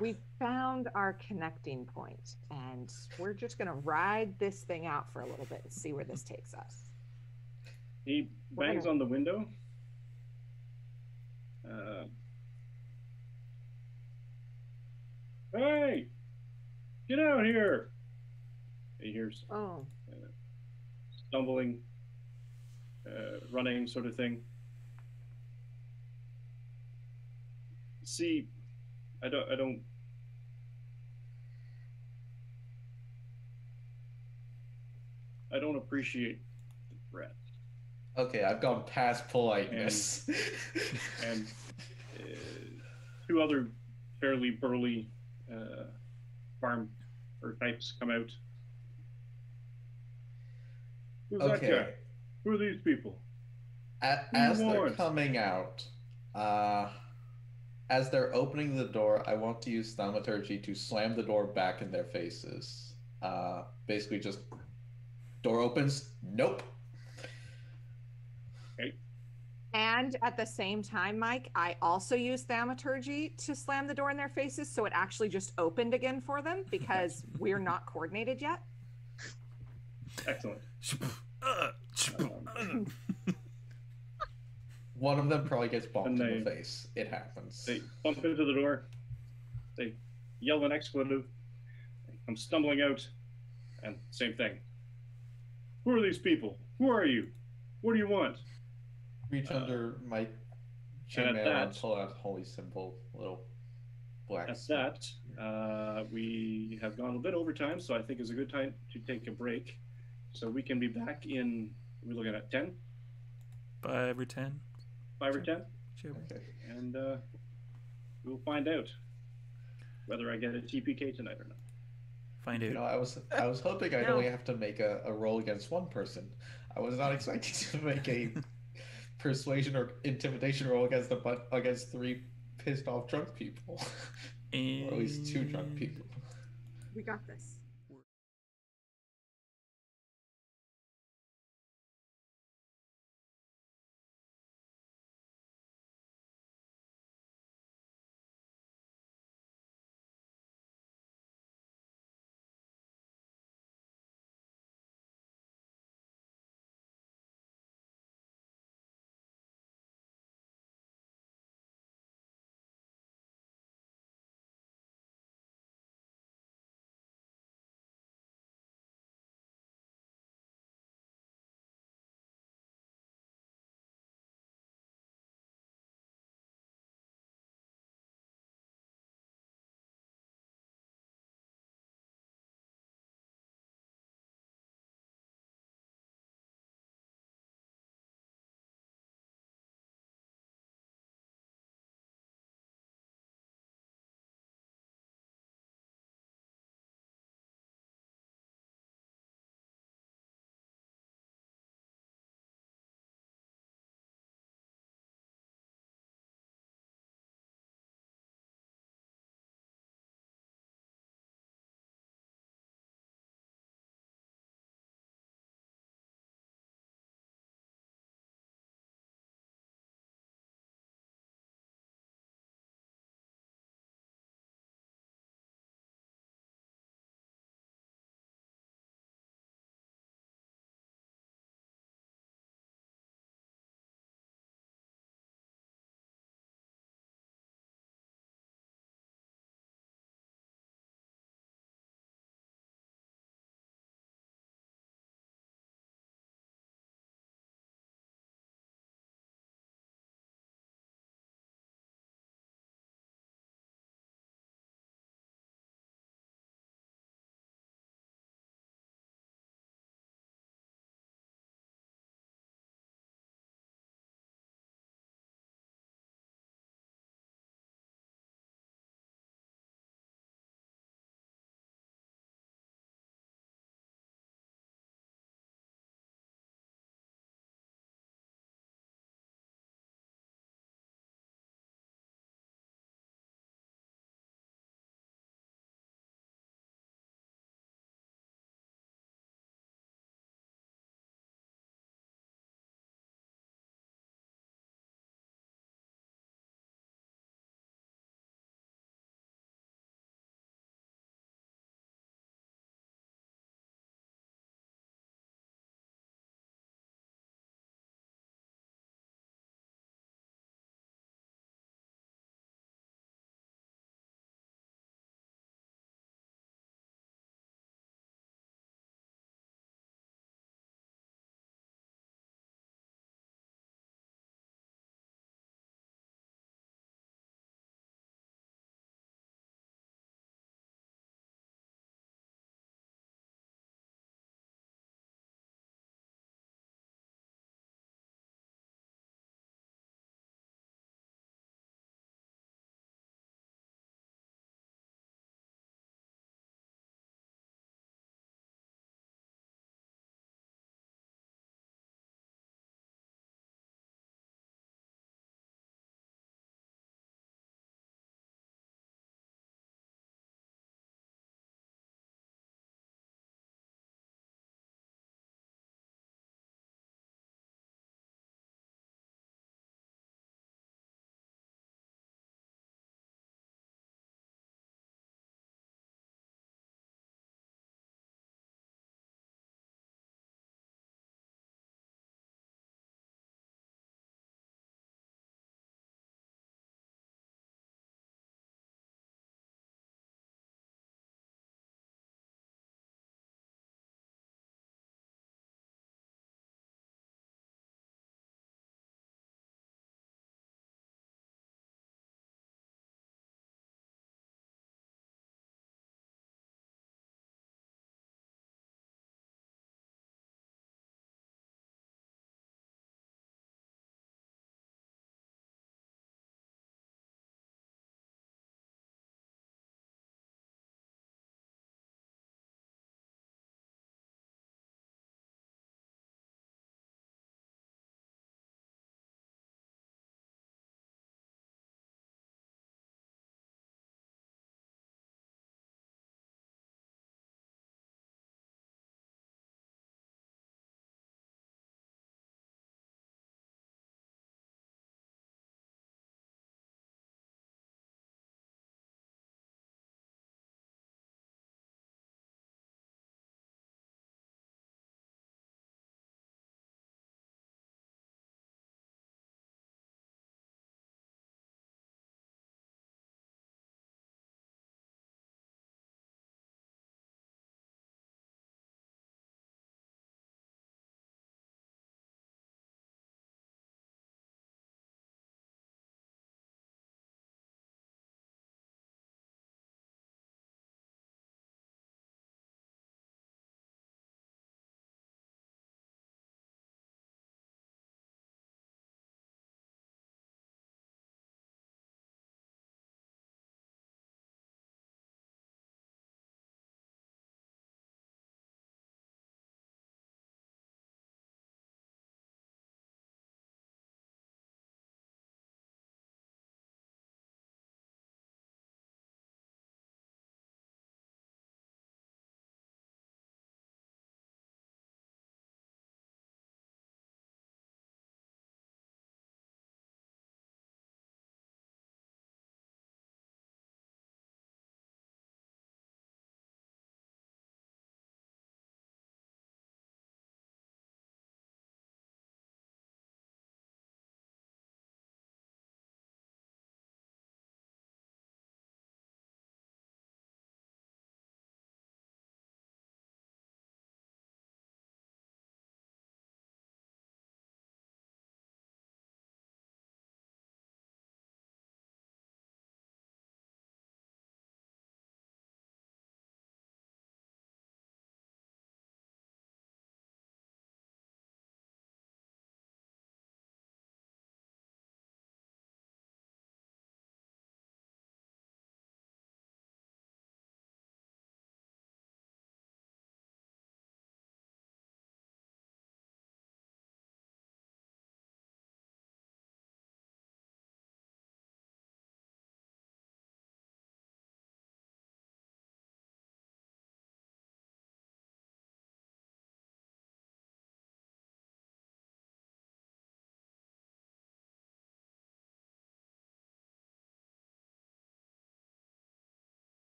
S6: We found our connecting point, and we're just gonna ride this thing out for a little bit and see where this takes us.
S2: He
S6: We're
S2: bangs
S6: gonna-
S2: on the window. Hey, get out here! He hears
S6: Oh,
S2: stumbling, running, sort of thing. See, I don't. I don't appreciate the threat.
S3: Okay, I've gone past politeness.
S2: And two other fairly burly farm or types come out. Who's that guy? Who are these people?
S3: As they're coming out, as they're opening the door, I want to use thaumaturgy to slam the door back in their faces. Basically, just door opens. Nope.
S2: Okay.
S6: and at the same time, Mike, I also used thaumaturgy to slam the door in their faces, so it actually just opened again for them because we're not coordinated yet.
S2: Excellent.
S3: One of them probably gets bonked in the face. It happens.
S2: They bump into the door. They yell an expletive. They come stumbling out, and same thing. Who are these people? Who are you? What do you want?
S3: Reach under my chainmail and pull out holy symbol, little black.
S2: At that, we have gone a bit over time, so I think it's a good time to take a break. So we can be back in. We're looking at 10,
S1: 5 or 10.
S2: 5 or 10,
S3: Okay.
S2: and we'll find out whether I get a TPK tonight or not.
S1: Find out.
S3: You know, I was hoping I'd only have to make a roll against one person. I was not expecting to make a persuasion or intimidation roll against 3 pissed off drunk people, or at least 2 drunk people.
S6: We got this.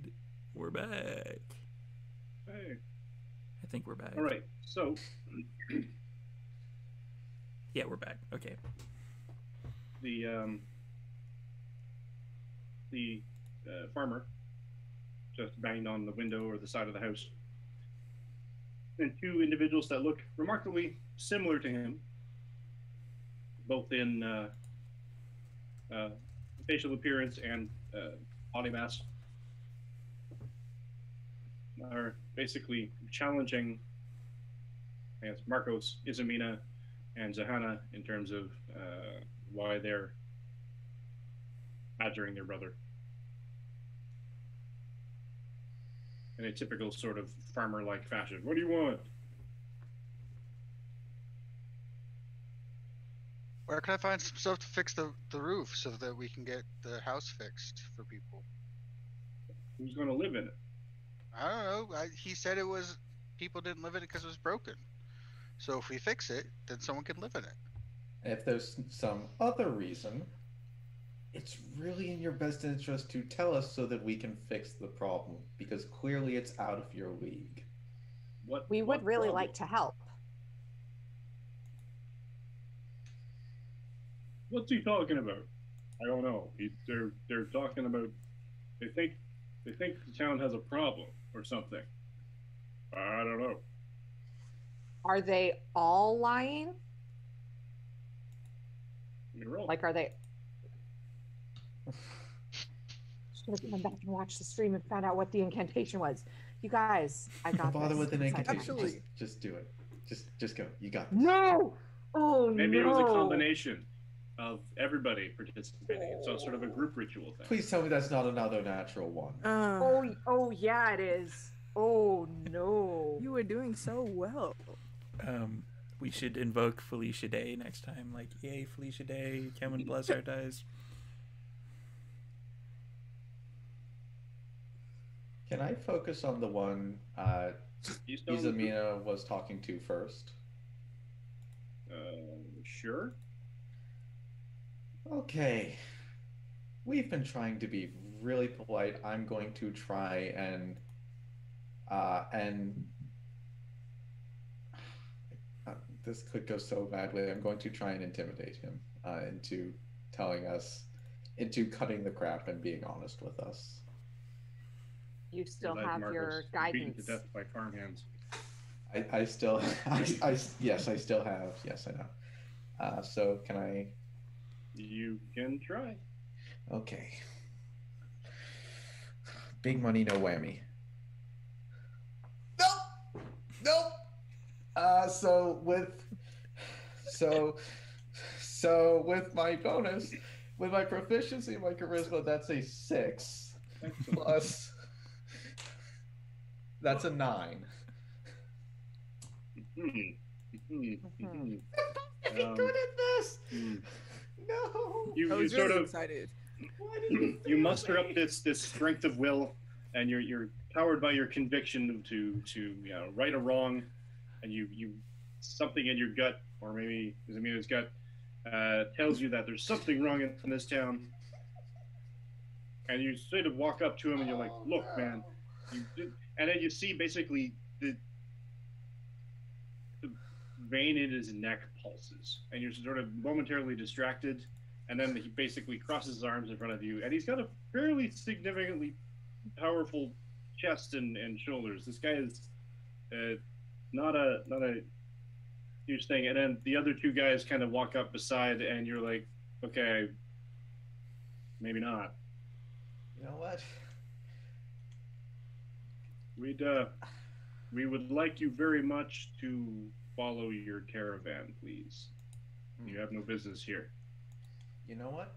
S1: And we're back.
S2: Hey.
S1: I think we're back.
S2: All right. So.
S1: Yeah, we're back. Okay.
S2: The farmer just banged on the window or the side of the house, and two individuals that look remarkably similar to him, both in facial appearance and body mass, are basically challenging, I guess, Marcos, Izamina, and Zahana in terms of why they're badgering their brother in a typical sort of farmer-like fashion. What do you want?
S5: Where can I find some stuff to fix the roof so that we can get the house fixed for people?
S2: Who's going to live in it?
S5: I don't know. He said it was people didn't live in it because it was broken. So if we fix it, then someone can live in it.
S3: If there's some other reason, it's really in your best interest to tell us so that we can fix the problem, because clearly it's out of your league.
S6: We would really like to help.
S2: What's he talking about? I don't know. They're talking about. They think the town has a problem or something. I don't know.
S6: Are they all lying? Like, are they? Should have gone back and watched the stream and found out what the incantation was. You guys, I got
S3: Don't bother
S6: this.
S3: with an incantation.
S7: Absolutely.
S3: Just do it. Just go. You got this.
S6: No! Oh,
S2: Maybe
S6: no.
S2: it was a combination of everybody participating. It's sort of a group ritual thing.
S3: Please tell me that's not another natural one.
S6: Oh, yeah, it is. Oh, no.
S7: You were doing so well.
S1: We should invoke Felicia Day next time. Like, yay, Felicia Day, come and bless our dice.
S3: Can I focus on the one Izamina was talking to first?
S2: Sure.
S3: Okay. We've been trying to be really polite. I'm going to try and this could go so badly. I'm going to try and intimidate him into cutting the crap and being honest with us.
S6: You still
S2: Like
S6: have
S2: Marcos
S6: your
S2: beaten
S6: guidance.
S2: to death by farmhands.
S3: I still yes, I still have. Yes, I know. So can I?
S2: You can try.
S3: Okay. Big money, no whammy. Nope. So with my bonus, with my proficiency in my charisma, that's a 6.
S2: Excellent.
S3: Plus, that's a 9.
S6: Mhm.
S3: I'm good at this. No.
S2: You
S7: I was
S2: sort
S7: really
S2: of
S7: excited.
S3: Why did you
S2: you muster up this strength of will, and you're powered by your conviction to right or wrong, and you something in your gut, or maybe Zamina's gut, tells you that there's something wrong in this town, and you sort of walk up to him and you're like, "Look, man," and then you see basically the vein in his neck pulses, and you're sort of momentarily distracted, and then he basically crosses his arms in front of you, and he's got a fairly significantly powerful chest and shoulders. This guy is not a huge thing. And then the other two guys kind of walk up beside, and you're like, okay, maybe not.
S3: You know what?
S2: We would like you very much to follow your caravan, please. You have no business here.
S3: You know what?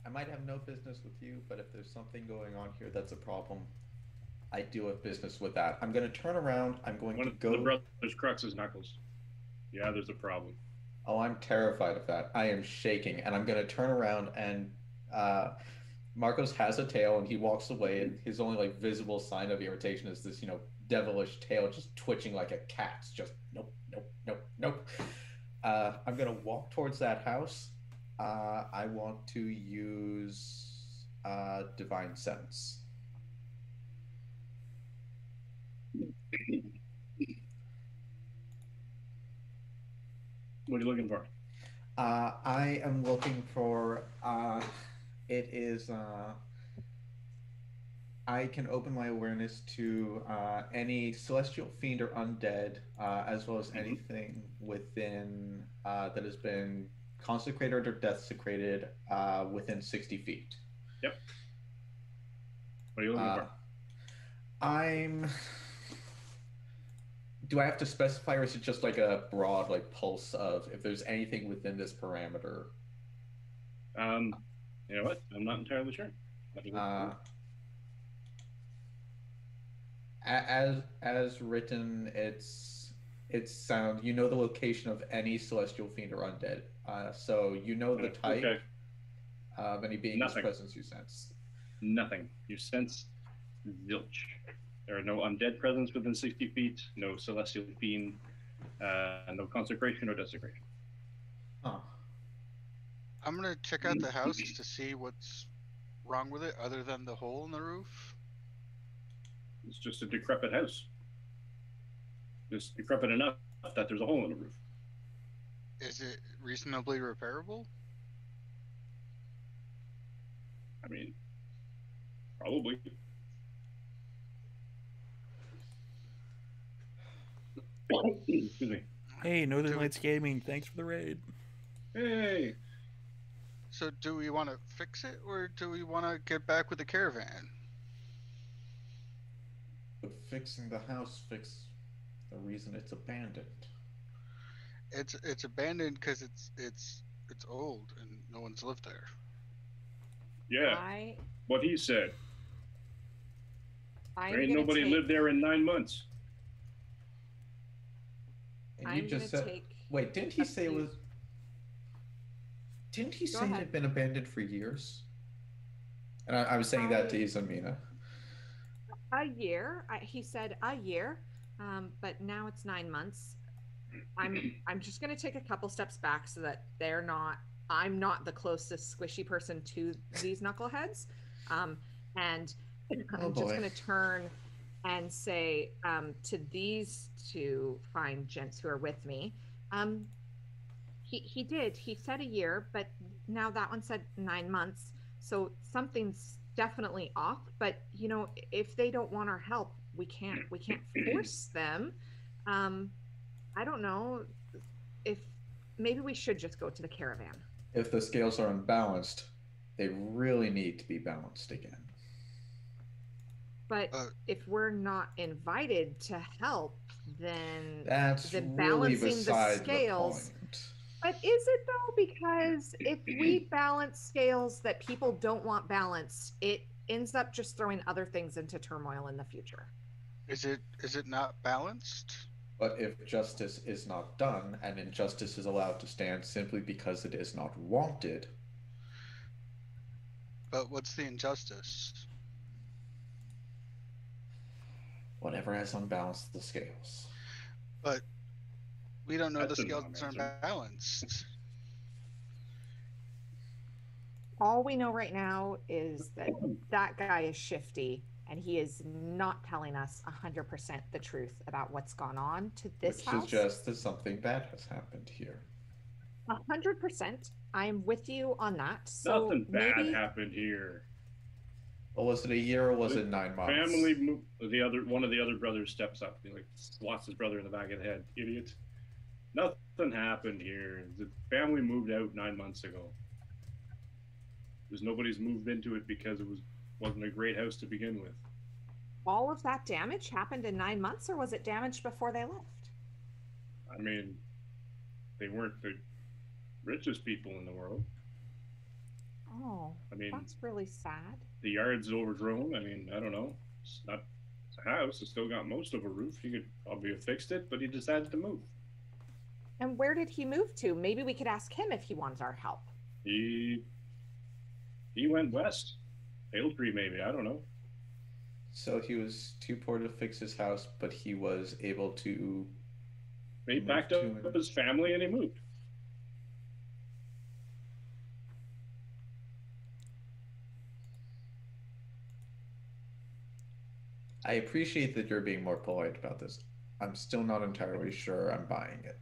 S3: I might have no business with you, but if there's something going on here that's a problem, I do have business with that. I'm going to turn around. I'm going
S2: One
S3: to
S2: of
S3: go.
S2: the brothers cracks his knuckles. Yeah, there's a problem.
S3: Oh, I'm terrified of that. I am shaking, and I'm going to turn around, and Marcos has a tail, and he walks away, and his only like visible sign of irritation is this, devilish tail just twitching like a cat's. Just nope. I'm going to walk towards that house. I want to use Divine Sense.
S2: What are you looking for?
S3: I am looking for. It is. I can open my awareness to any celestial fiend or undead, as well as anything within that has been consecrated or desecrated within 60 feet.
S2: Yep. What are you looking for?
S3: I'm. Do I have to specify, or is it just like a broad like pulse of if there's anything within this parameter?
S2: You know what? I'm not entirely sure.
S3: As written, it's sound. You know the location of any celestial fiend or undead. So you know the type of any being whose presence you sense.
S2: Nothing. You sense zilch. There are no undead presence within 60 feet. No celestial fiend. No consecration or desecration.
S3: Huh.
S5: I'm gonna check out the house to see what's wrong with it, other than the hole in the roof.
S2: It's just a decrepit house. Just decrepit enough that there's a hole in the roof.
S5: Is it reasonably repairable?
S2: I mean, probably. Excuse me.
S1: Hey, Northern Lights Gaming, thanks for the raid.
S2: Hey.
S5: So do we want to fix it, or do we want to get back with the caravan?
S3: But fixing the house fix the reason it's abandoned.
S5: It's abandoned because it's old and no one's lived there.
S2: Yeah. What he said. There ain't nobody lived there in 9 months.
S3: And you just said, wait, didn't he say it was? Didn't he say it had been abandoned for years? And I was saying that to Izamina.
S6: A year. He said a year, but now it's 9 months. I'm just going to take a couple steps back so that I'm not the closest squishy person to these knuckleheads. And I'm just going to turn and say to these two fine gents who are with me, he said a year, but now that one said 9 months. So something's definitely off, but you know, if they don't want our help, we can't force them. I don't know if maybe we should just go to the caravan.
S3: If the scales are unbalanced, they really need to be balanced again.
S6: But if we're not invited to help, then
S3: that's really beside the point.
S6: But is it though? Because if we balance scales that people don't want balanced, it ends up just throwing other things into turmoil in the future.
S5: Is it not balanced?
S3: But if justice is not done and injustice is allowed to stand simply because it is not wanted.
S5: But what's the injustice?
S3: Whatever has unbalanced the scales.
S5: But we don't know the scales aren't balanced.
S6: All we know right now is that that guy is shifty and he is not telling us 100% the truth about what's gone on to this house.
S3: Which suggests that something bad has happened here.
S6: 100%. I'm with you on that. So
S2: nothing bad happened here.
S3: Well, was it a year or was it 9 months?
S2: Family moved. One of the other brothers steps up. He swats his brother in the back of the head. Idiot. Nothing happened here. The family moved out 9 months ago. There's nobody's moved into it because it wasn't a great house to begin with.
S6: All of that damage happened in 9 months, or was it damaged before they left?
S2: I mean, they weren't the richest people in the world.
S6: Oh, I mean, that's really sad.
S2: The yard's overgrown. I mean, I don't know. It's a house. It's still got most of a roof. He could probably have fixed it, but he decided to move.
S6: And where did he move to? Maybe we could ask him if he wants our help.
S2: He went west. Pale Tree, maybe. I don't know.
S3: So he was too poor to fix his house, but he was able to...
S2: He packed up his family and he moved.
S3: I appreciate that you're being more polite about this. I'm still not entirely sure I'm buying it.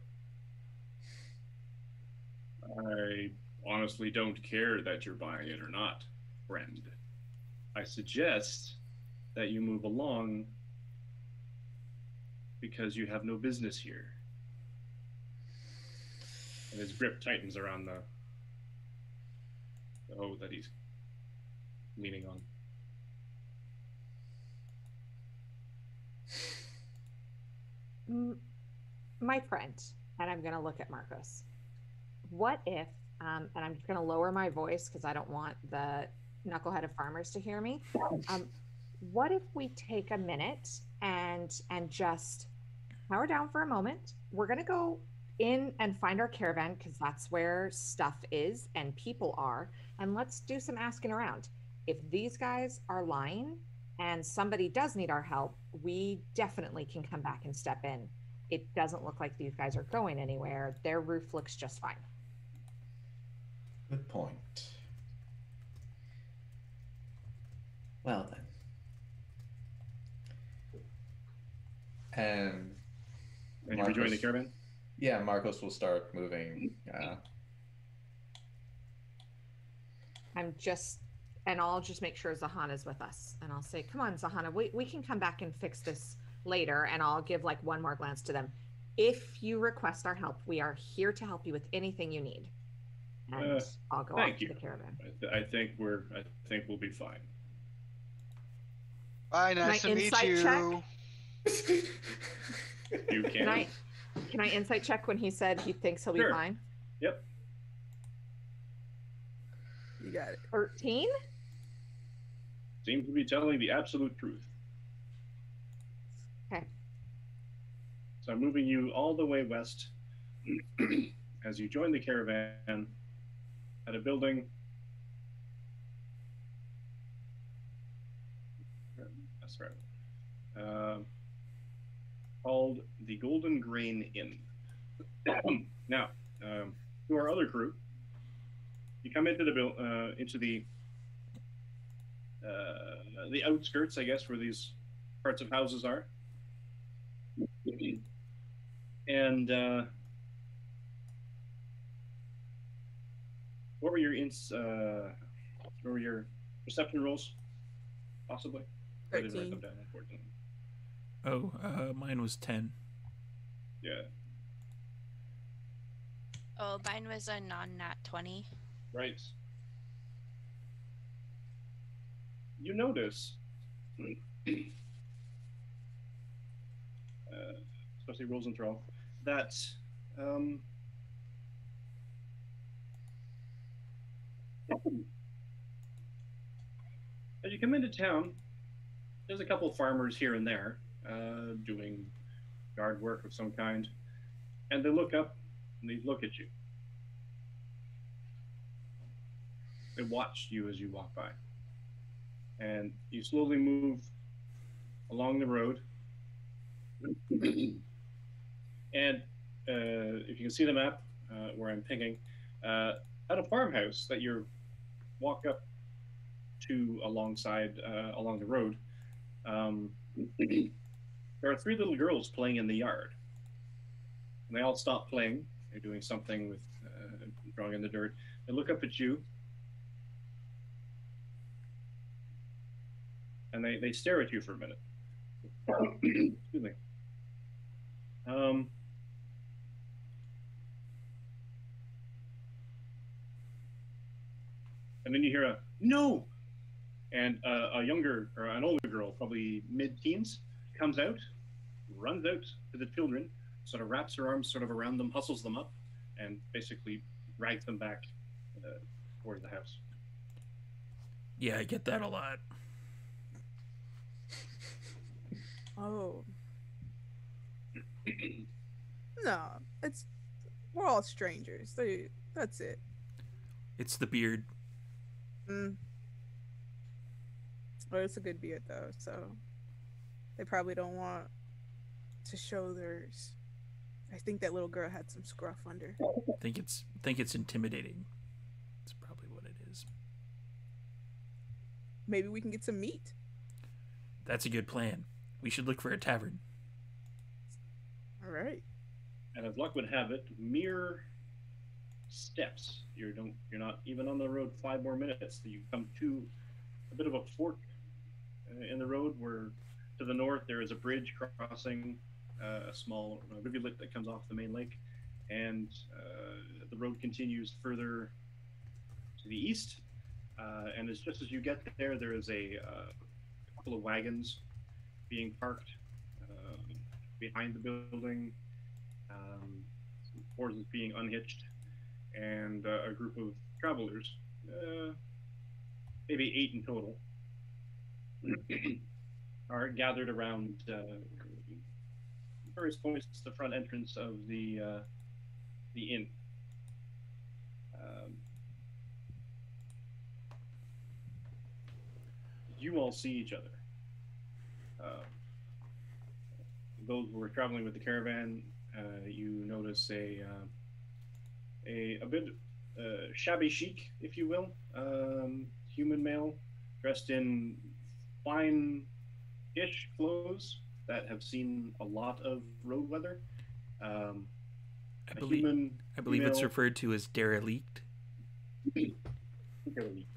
S2: I honestly don't care that you're buying it or not, friend. I suggest that you move along because you have no business here. And his grip tightens around the hoe that he's leaning on.
S6: My friend, and I'm going to look at Marcos. What if, and I'm just going to lower my voice because I don't want the knucklehead of farmers to hear me. What if we take a minute and just power down for a moment? We're going to go in and find our caravan because that's where stuff is and people are. And let's do some asking around. If these guys are lying and somebody does need our help, we definitely can come back and step in. It doesn't look like these guys are going anywhere. Their roof looks just fine.
S3: Good point. Well then. And
S2: you join the caravan?
S3: Yeah, Marcos will start moving.
S6: I'll just make sure Zahana's with us. And I'll say, come on, Zahana, we can come back and fix this later. And I'll give like one more glance to them. If you request our help, we are here to help you with anything you need. And I'll go off to the caravan.
S2: I think we'll be fine.
S5: Bye, nice to meet you.
S2: You can.
S6: Can I insight check when he said he thinks he'll be fine?
S2: Yep.
S7: You got it.
S6: 13?
S2: Seems to be telling the absolute truth.
S6: Okay.
S2: So I'm moving you all the way west as you join the caravan at a building. That's right. Called the Golden Grain Inn. Now, to our other crew, you come into the outskirts, I guess, where these parts of houses are, and what were your perception rolls, possibly? I didn't write them down, unfortunately.
S1: Oh, mine was 10.
S2: Yeah.
S4: Oh, mine was a non-nat 20.
S2: Right. You notice, especially Rosenthal, that as you come into town, there's a couple of farmers here and there doing yard work of some kind, and they look up and they look at you. They watch you as you walk by, and you slowly move along the road. And if you can see the map where I'm pinging, at a farmhouse that you walk up to alongside along the road, there are 3 little girls playing in the yard. And they all stop playing. They're doing something with drawing in the dirt. They look up at you, and they stare at you for a minute. Excuse me. And then you hear a no, and a younger or an older girl, probably mid-teens, comes out, runs out to the children, sort of wraps her arms sort of around them, hustles them up, and basically drags them back towards the house.
S1: Yeah, I get that a lot.
S7: Oh. No, we're all strangers. That's it.
S1: It's the beard.
S7: Well, it's a good beard though, so they probably don't want to show theirs. I think that little girl had some scruff under.
S1: Think it's intimidating. That's probably what it is.
S7: Maybe we can get some meat.
S1: That's a good plan. We should look for a tavern.
S7: All right.
S2: And as luck would have it, mere steps. You're not even on the road 5 more minutes. You come to a bit of a fork in the road where to the north there is a bridge crossing a small rivulet that comes off the main lake, and the road continues further to the east. And it's just as you get there, there is a couple of wagons being parked behind the building, some horses being unhitched, and a group of travelers, maybe 8 in total, are gathered around various points to the front entrance of the inn. You all see each other. Those who were traveling with the caravan, you notice a bit shabby chic, if you will, human male dressed in fine-ish clothes that have seen a lot of road weather.
S1: I believe it's referred to as derelict.
S2: Derelict.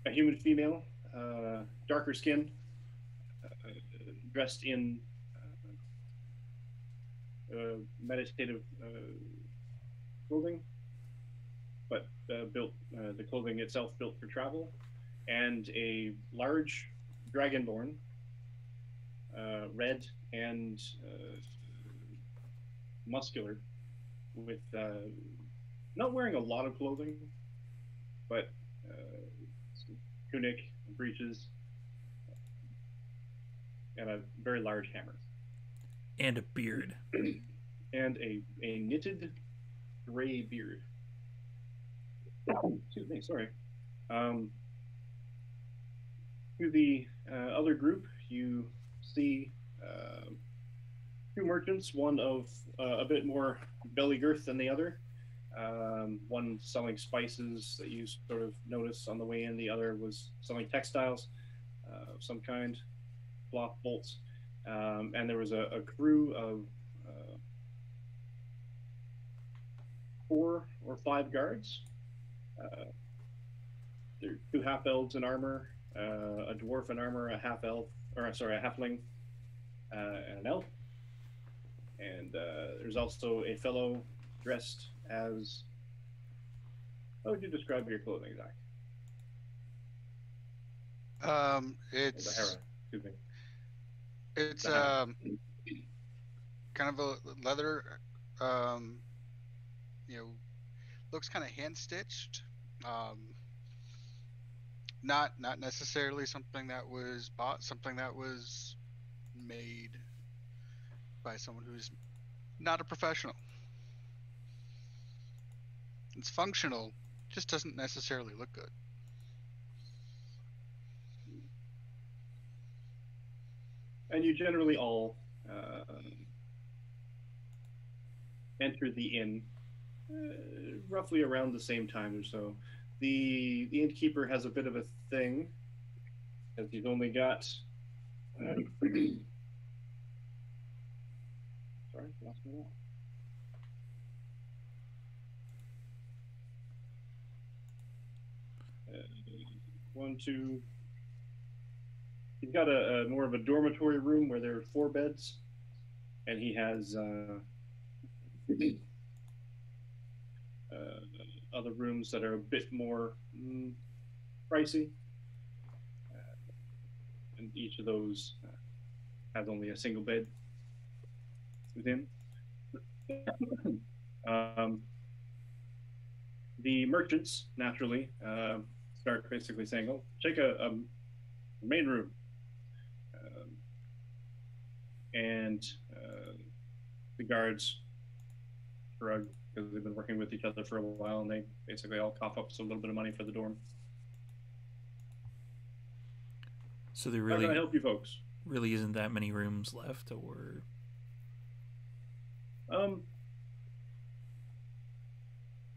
S2: A human female, darker skin, dressed in meditative clothing, but built the clothing itself built for travel, and a large dragonborn, red and muscular, with not wearing a lot of clothing, but tunic, breeches, and a very large hammer.
S1: And a beard.
S2: And a knitted gray beard. Excuse me, sorry. To the other group, you see 2 merchants, one of a bit more belly girth than the other. One selling spices that you sort of notice on the way in. The other was selling textiles of some kind, cloth, bolts. And there was a crew of 4 or 5 guards. There are 2 half-elves in armor, a dwarf in armor, a half-elf, or sorry, a halfling, and an elf. And there's also a fellow dressed as... How would you describe your clothing, Zach?
S5: It's
S2: Sahara, excuse me.
S5: It's kind of a leather, looks kind of hand stitched. Not necessarily something that was bought, something that was made by someone who's not a professional. It's functional, just doesn't necessarily look good.
S2: And you generally all enter the inn roughly around the same time or so. The innkeeper has a bit of a thing, because he's only got... sorry, lost my wallet. 1, 2... He's got a more of a dormitory room where there are 4 beds, and he has other rooms that are a bit more pricey, and each of those has only a single bed within. The merchants naturally start basically saying, "Oh, take a main room." And the guards shrug, because they've been working with each other for a while, and they basically all cough up a little bit of money for the dorm.
S1: So there
S2: How can I help you folks?
S1: really isn't that many rooms left, or...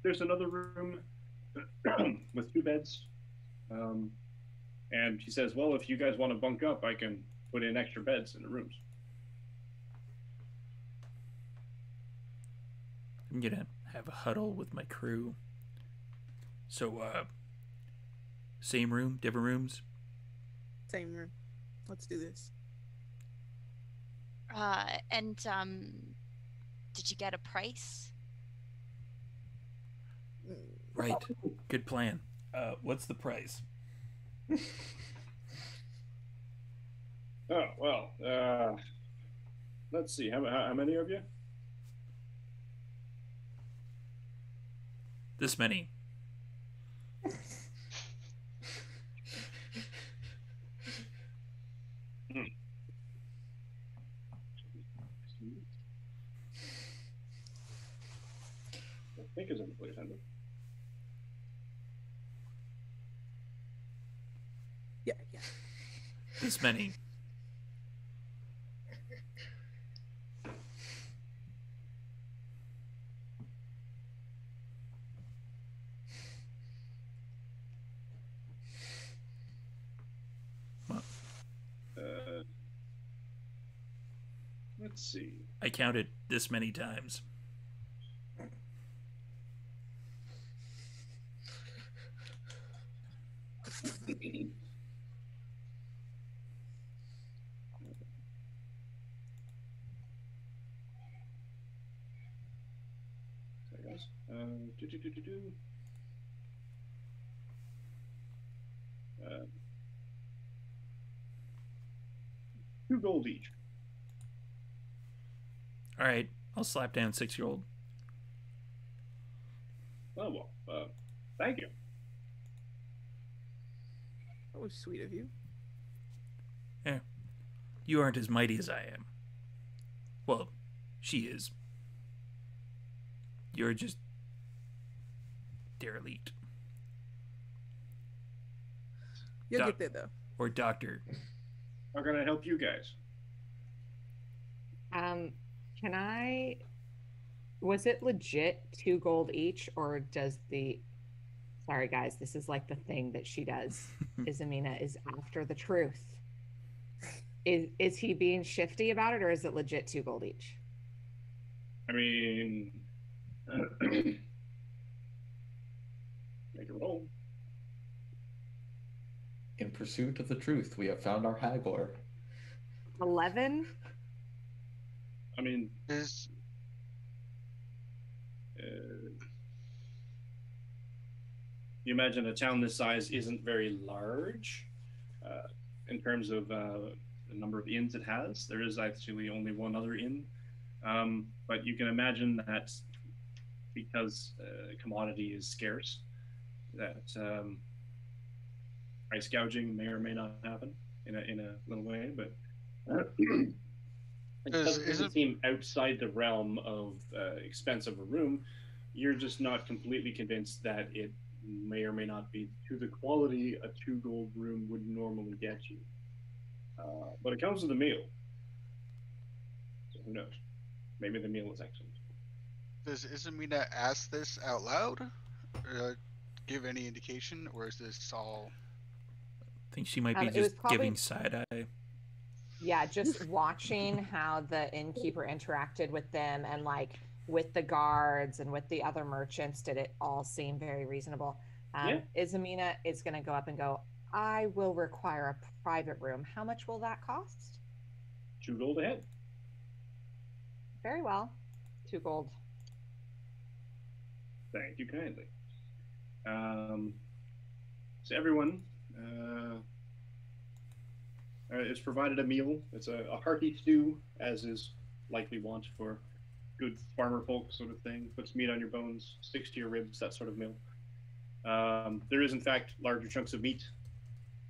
S2: There's another room with 2 beds. And she says, well, if you guys want to bunk up, I can put in extra beds in the rooms.
S1: I'm gonna have a huddle with my crew. So, same room, different rooms?
S7: Same room. Let's do this.
S4: And did you get a price?
S1: Right. Good plan. What's the price?
S2: Oh, well, let's see. How many of you?
S1: This many.
S2: I think is in the place handle.
S7: Yeah.
S1: This many.
S2: Let's see.
S1: I counted this many times.
S2: Sorry, guys. 2 gold each.
S1: All right, I'll slap down 6-year-old.
S2: Oh, well, thank you.
S7: That was sweet of you.
S1: Yeah. You aren't as mighty as I am. Well, she is. You're just derelict.
S7: You'll get there, though.
S1: Or doctor.
S2: How can I help you guys?
S6: Can I? Was it legit 2 gold each, or does the? Sorry, guys, this is like the thing that she does. Izamina is after the truth. Is he being shifty about it, or is it legit 2 gold each?
S2: I mean, make a roll.
S3: In pursuit of the truth, we have found our haggler.
S6: 11.
S2: I mean,
S5: Is
S2: you imagine a town this size isn't very large in terms of the number of inns it has. There is actually only one other inn, but you can imagine that because commodity is scarce, that price gouging may or may not happen in a little way, but it doesn't seem outside the realm of expensive a room. You're just not completely convinced that it may or may not be to the quality a 2 gold room would normally get you. But it comes with a meal. So who knows? Maybe the meal is excellent.
S5: Does Izamina ask this out loud? Give any indication, or is this all?
S1: I think she might be
S6: It was
S1: just
S6: probably-
S1: giving side eye.
S6: Yeah, just watching how the innkeeper interacted with them and like with the guards and with the other merchants, did it all seem very reasonable?
S2: Yeah.
S6: Izamina is going to go up and go, I will require a private room. How much will that cost?
S2: 2 gold ahead.
S6: Very well. 2 gold.
S2: Thank you kindly. So everyone is provided a meal. It's a hearty stew, as is likely wont for good farmer folk sort of thing. Puts meat on your bones, sticks to your ribs, that sort of meal. There is, in fact, larger chunks of meat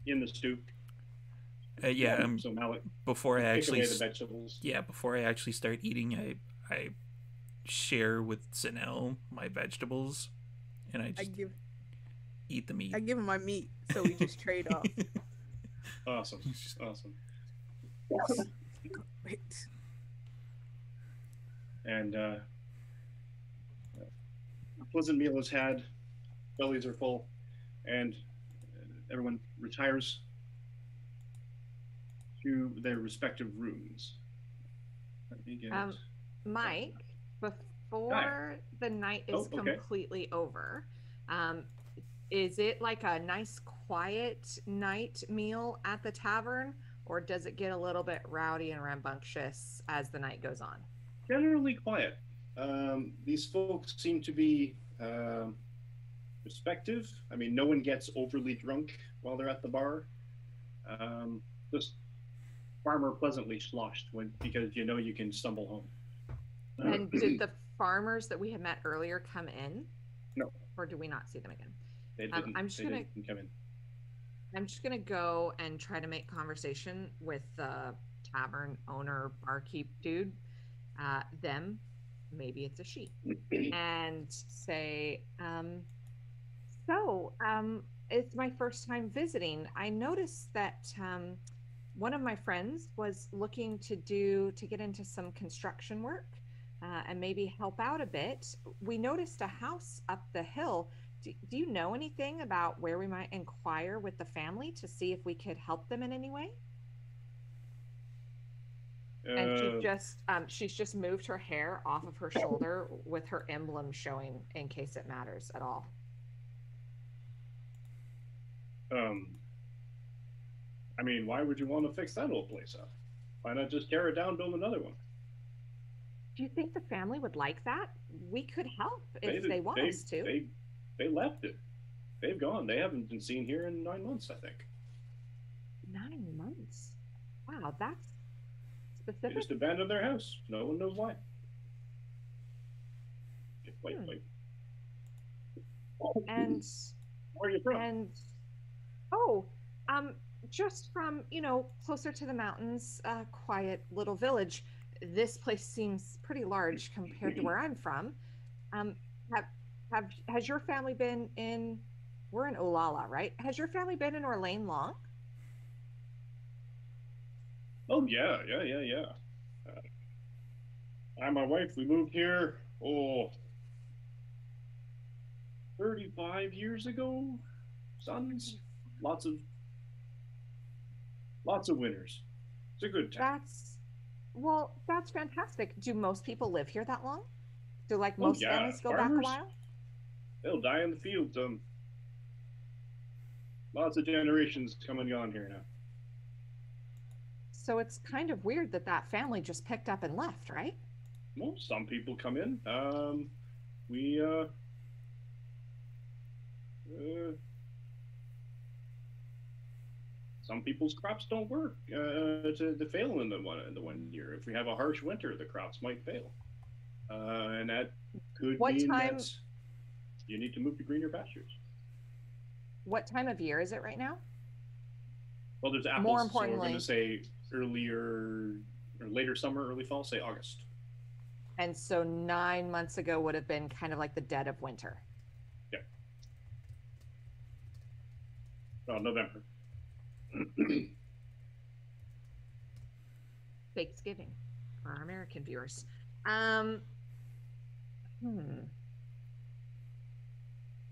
S2: in the stew.
S1: Yeah,
S2: so Malik,
S1: before I
S2: pick
S1: actually
S2: away the vegetables.
S1: Yeah, before I actually start eating, I share with Zanel my vegetables, and I just eat the meat.
S7: I give him my meat, so we just trade off.
S2: Awesome. Awesome.
S7: Wait.
S2: And a pleasant meal is had, bellies are full, and everyone retires to their respective rooms. Let me get
S6: Mike, before the night is
S2: okay.
S6: completely over, is it like a nice quiet night meal at the tavern, or does it get a little bit rowdy and rambunctious as the night goes on?
S2: Generally quiet. These folks seem to be respective. I mean, no one gets overly drunk while they're at the bar. Just farmer pleasantly sloshed because you know you can stumble home.
S6: And did the farmers that we had met earlier come in?
S2: No.
S6: Or do we not see them again?
S2: They didn't.
S6: I'm just gonna
S2: come in.
S6: I'm just gonna go and try to make conversation with the tavern owner, barkeep dude. Them, maybe it's a she, and say, it's my first time visiting. I noticed that one of my friends was looking to get into some construction work and maybe help out a bit. We noticed a house up the hill. Do you know anything about where we might inquire with the family to see if we could help them in any way? And she's just moved her hair off of her shoulder with her emblem showing in case it matters at all.
S2: I mean, why would you want to fix that old place up? Why not just tear it down, build another one?
S6: Do you think the family would like that? We could help if they want us to.
S2: They left it. They've gone. They haven't been seen here in 9 months, I think.
S6: 9 months? Wow, that's specific.
S2: They just abandoned their house. No one knows why. Wait.
S6: And
S2: where are you from?
S6: And just from, closer to the mountains, quiet little village. This place seems pretty large compared to where I'm from. Has your family been in? We're in Olala, right? Has your family been in Orlane long?
S2: Oh yeah. I and my wife, we moved here 35 years ago. Sons, lots of winters. It's a good time.
S6: That's fantastic. Do most people live here that long? Do most families go back a while?
S2: They'll die in the fields. Lots of generations come and gone here now.
S6: So it's kind of weird that family just picked up and left, right?
S2: Well, some people come in. Some people's crops don't work to fail in the one year. If we have a harsh winter, the crops might fail, and that could mean that you need to move to greener pastures.
S6: What time of year is it right now?
S2: Well, there's apples.
S6: More importantly,
S2: so we're going to say earlier or later summer, early fall. Say August.
S6: And so 9 months ago would have been kind of like the dead of winter.
S2: Yeah. Well, November.
S6: Thanksgiving for our American viewers.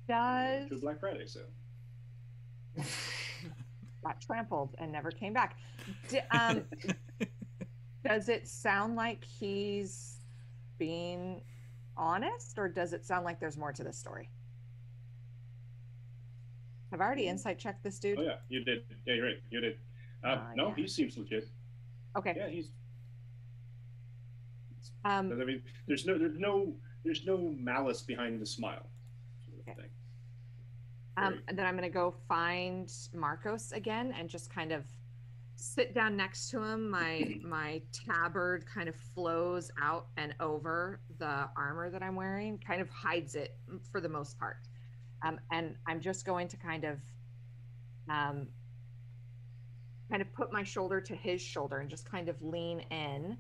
S6: Does
S2: to Black Friday sale.
S6: Got trampled and never came back. Does it sound like he's being honest, or does it sound like there's more to this story? I've already insight checked this dude.
S2: Oh yeah, you did. Yeah, you're right. You did. No, he seems legit.
S6: Okay.
S2: Yeah, he's. I mean, there's no malice behind the smile. Sort of thing.
S6: And then I'm gonna go find Marcos again and just kind of sit down next to him. My tabard kind of flows out and over the armor that I'm wearing, kind of hides it for the most part. And I'm just going to kind of put my shoulder to his shoulder and just kind of lean in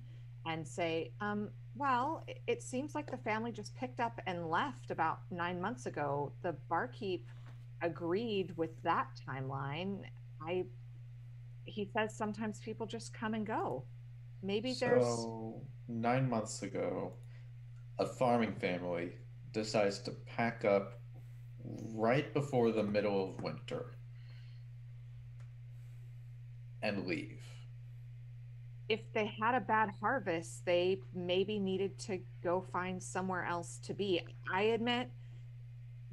S6: and say, well, it seems like the family just picked up and left about 9 months ago. The barkeep agreed with that timeline. He says sometimes people just come and go. Maybe there's...
S3: So 9 months ago, a farming family decides to pack up right before the middle of winter and leave.
S6: if they had a bad harvest, they maybe needed to go find somewhere else to be. I admit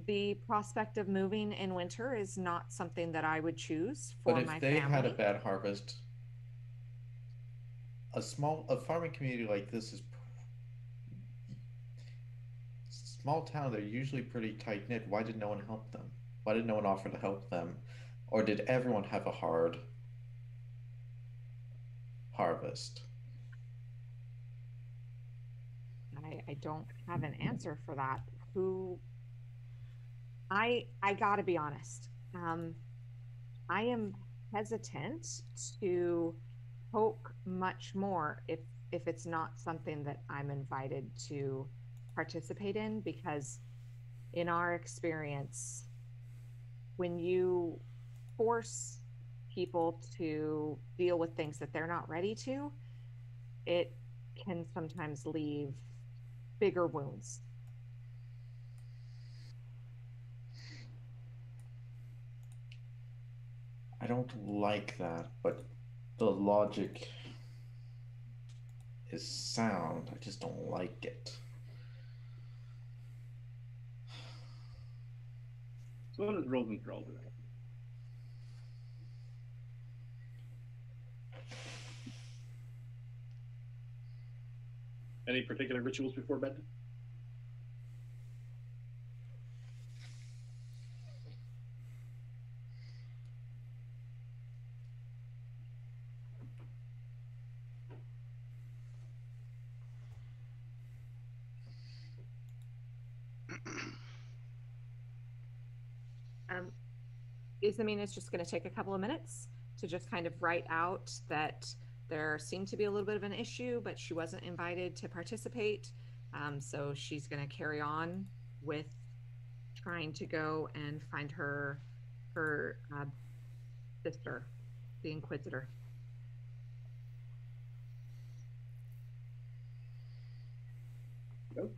S6: the prospect of moving in winter is not something that I would choose for
S3: But
S6: my
S3: if they had a
S6: family.
S3: bad harvest, a farming community like this is small town. They're usually pretty tight knit. Why did no one help them? Why did no one offer to help them? Or did everyone have a hard harvest?
S6: I don't have an answer for that. Who I gotta be honest. I am hesitant to poke much more if it's not something that I'm invited to participate in, because in our experience, when you force people to deal with things that they're not ready to, it can sometimes leave bigger wounds.
S3: I don't like that, but the logic is sound. I just don't like it.
S2: So what is Rolling Thrall doing? Any particular rituals before bed?
S6: Isamina's just going to take a couple of minutes to just kind of write out that there seemed to be a little bit of an issue, but she wasn't invited to participate. So she's going to carry on with trying to go and find her sister, the Inquisitor.
S2: Nope.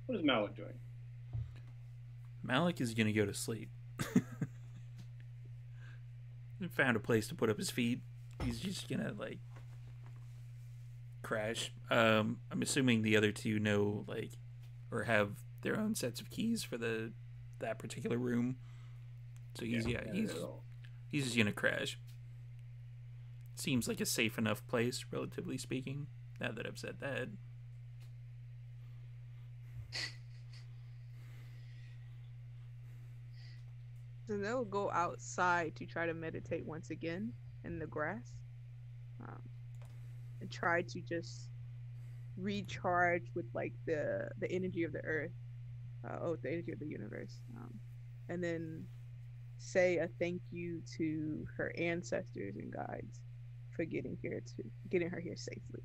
S2: What is Malik doing?
S1: Malik is gonna go to sleep. He found a place to put up his feet. He's just gonna like crash. I'm assuming the other two know like or have their own sets of keys for that particular room. So he's he's just gonna crash. Seems like a safe enough place, relatively speaking. Now that I've said that.
S7: So they'll go outside to try to meditate once again in the grass, and try to just recharge with like the energy of the earth, the energy of the universe, and then say a thank you to her ancestors and guides for getting her here safely.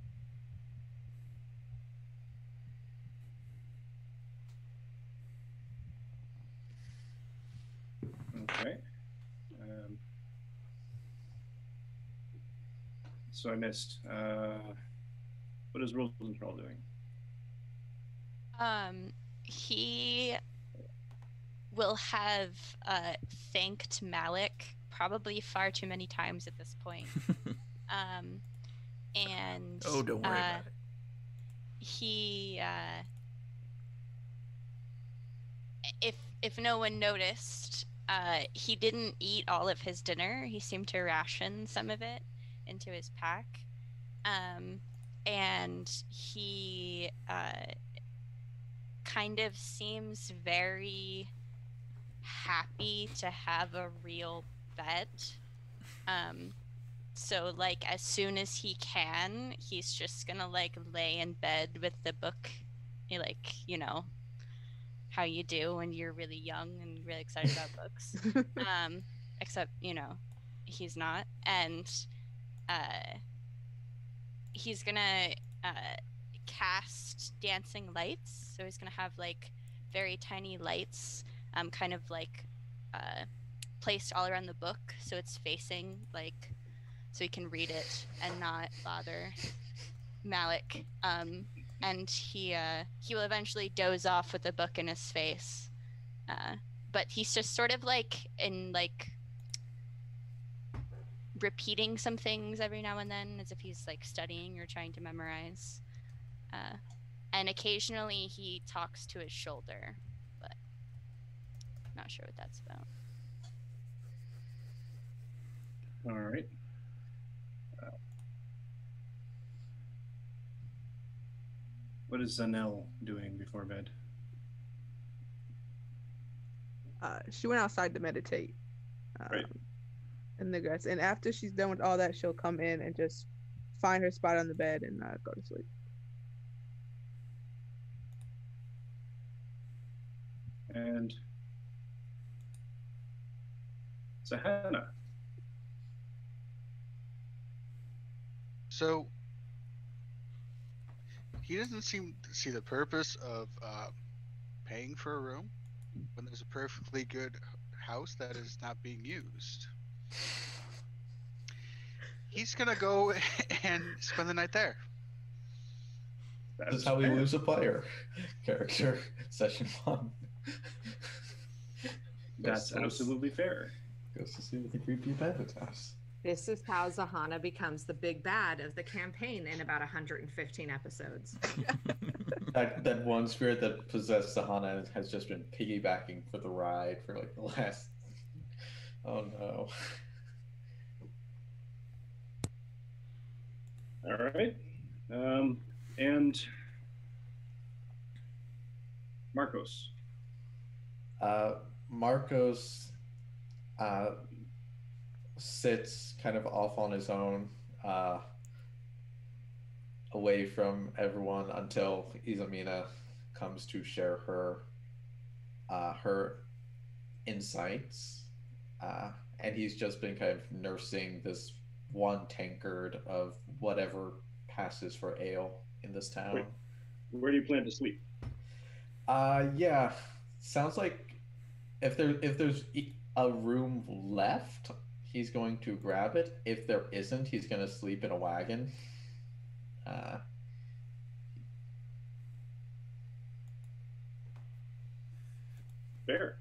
S2: Okay. So I missed. What is Rosenthal doing?
S4: He will have thanked Malik probably far too many times at this point. And
S1: don't worry about it.
S4: He if no one noticed, he didn't eat all of his dinner. He seemed to ration some of it into his pack. And he kind of seems very happy to have a real bed. So like as soon as he can, he's just gonna like lay in bed with the book, like, you know, how you do when you're really young and really excited about books. Except, you know, he's not. And he's gonna cast dancing lights. So he's gonna have like very tiny lights, kind of like placed all around the book, so it's facing like, so he can read it and not bother Malik. And he will eventually doze off with the book in his face. But he's just sort of like in like repeating some things every now and then, as if he's like studying or trying to memorize. And occasionally he talks to his shoulder, but not sure what that's about.
S2: All right. What is Zanel doing before bed?
S7: She went outside to meditate.
S2: Right.
S7: In the grass. And after she's done with all that, she'll come in and just find her spot on the bed and go to sleep.
S2: And Zahana.
S5: So he doesn't seem to see the purpose of paying for a room when there's a perfectly good house that is not being used. He's gonna go and spend the night there.
S3: This is how we lose a player. Character session 1.
S2: That's absolutely fair.
S3: Goes to see what the creepy abandoned house.
S6: This is how Zahana becomes the big bad of the campaign in about 115 episodes.
S3: that one spirit that possessed Zahana has just been piggybacking for the ride for like the last. Oh no.
S2: All right. And Marcos.
S3: Marcos sits kind of off on his own, away from everyone until Izamina comes to share her insights, and he's just been kind of nursing this one tankard of whatever passes for ale in this town.
S2: Wait, where do you plan to sleep?
S3: Yeah, sounds like if there's a room left, he's going to grab it. If there isn't, he's going to sleep in a wagon.
S2: Fair.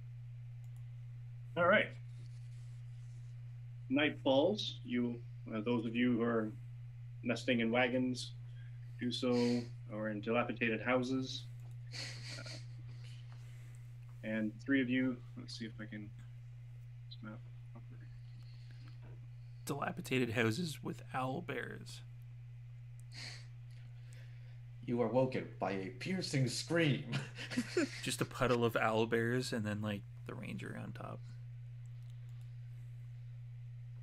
S2: All right. Night falls. Those of you who are nesting in wagons, do so, or in dilapidated houses. And 3 of you, let's see if I can map properly.
S1: Dilapidated houses with owl bears.
S3: You are woken by a piercing scream.
S1: Just a puddle of owl bears and then like the ranger on top.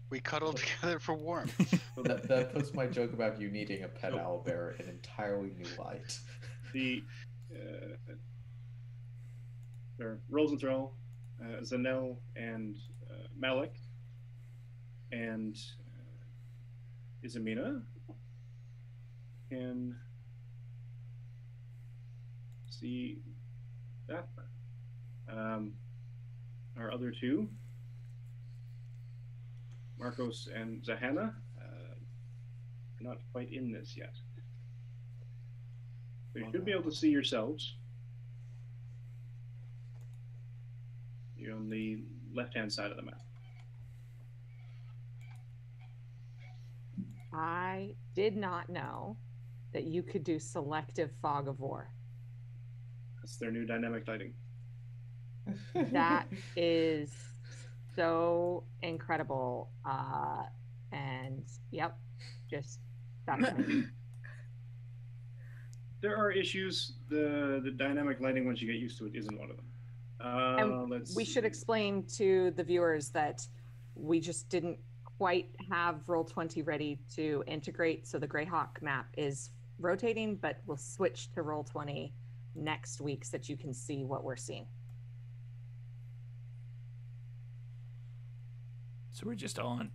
S5: We cuddle together for warmth.
S3: That puts my joke about you needing a pet owl bear in an entirely new light.
S2: The Rosenthal, Zanel, and Malik, and Izamina can see that. Our other 2, Marcos and Zahana, are not quite in this yet. So you should be able to see yourselves. You're on the left-hand side of the map.
S6: I did not know that you could do selective fog of war.
S2: That's their new dynamic lighting.
S6: That is so incredible. And yep, just stop me.
S2: There are issues. The dynamic lighting, once you get used to it, isn't one of them.
S6: We should explain to the viewers that we just didn't quite have Roll20 ready to integrate, so the Greyhawk map is rotating, but we'll switch to Roll20 next week so that you can see what we're seeing.
S1: So we're just all on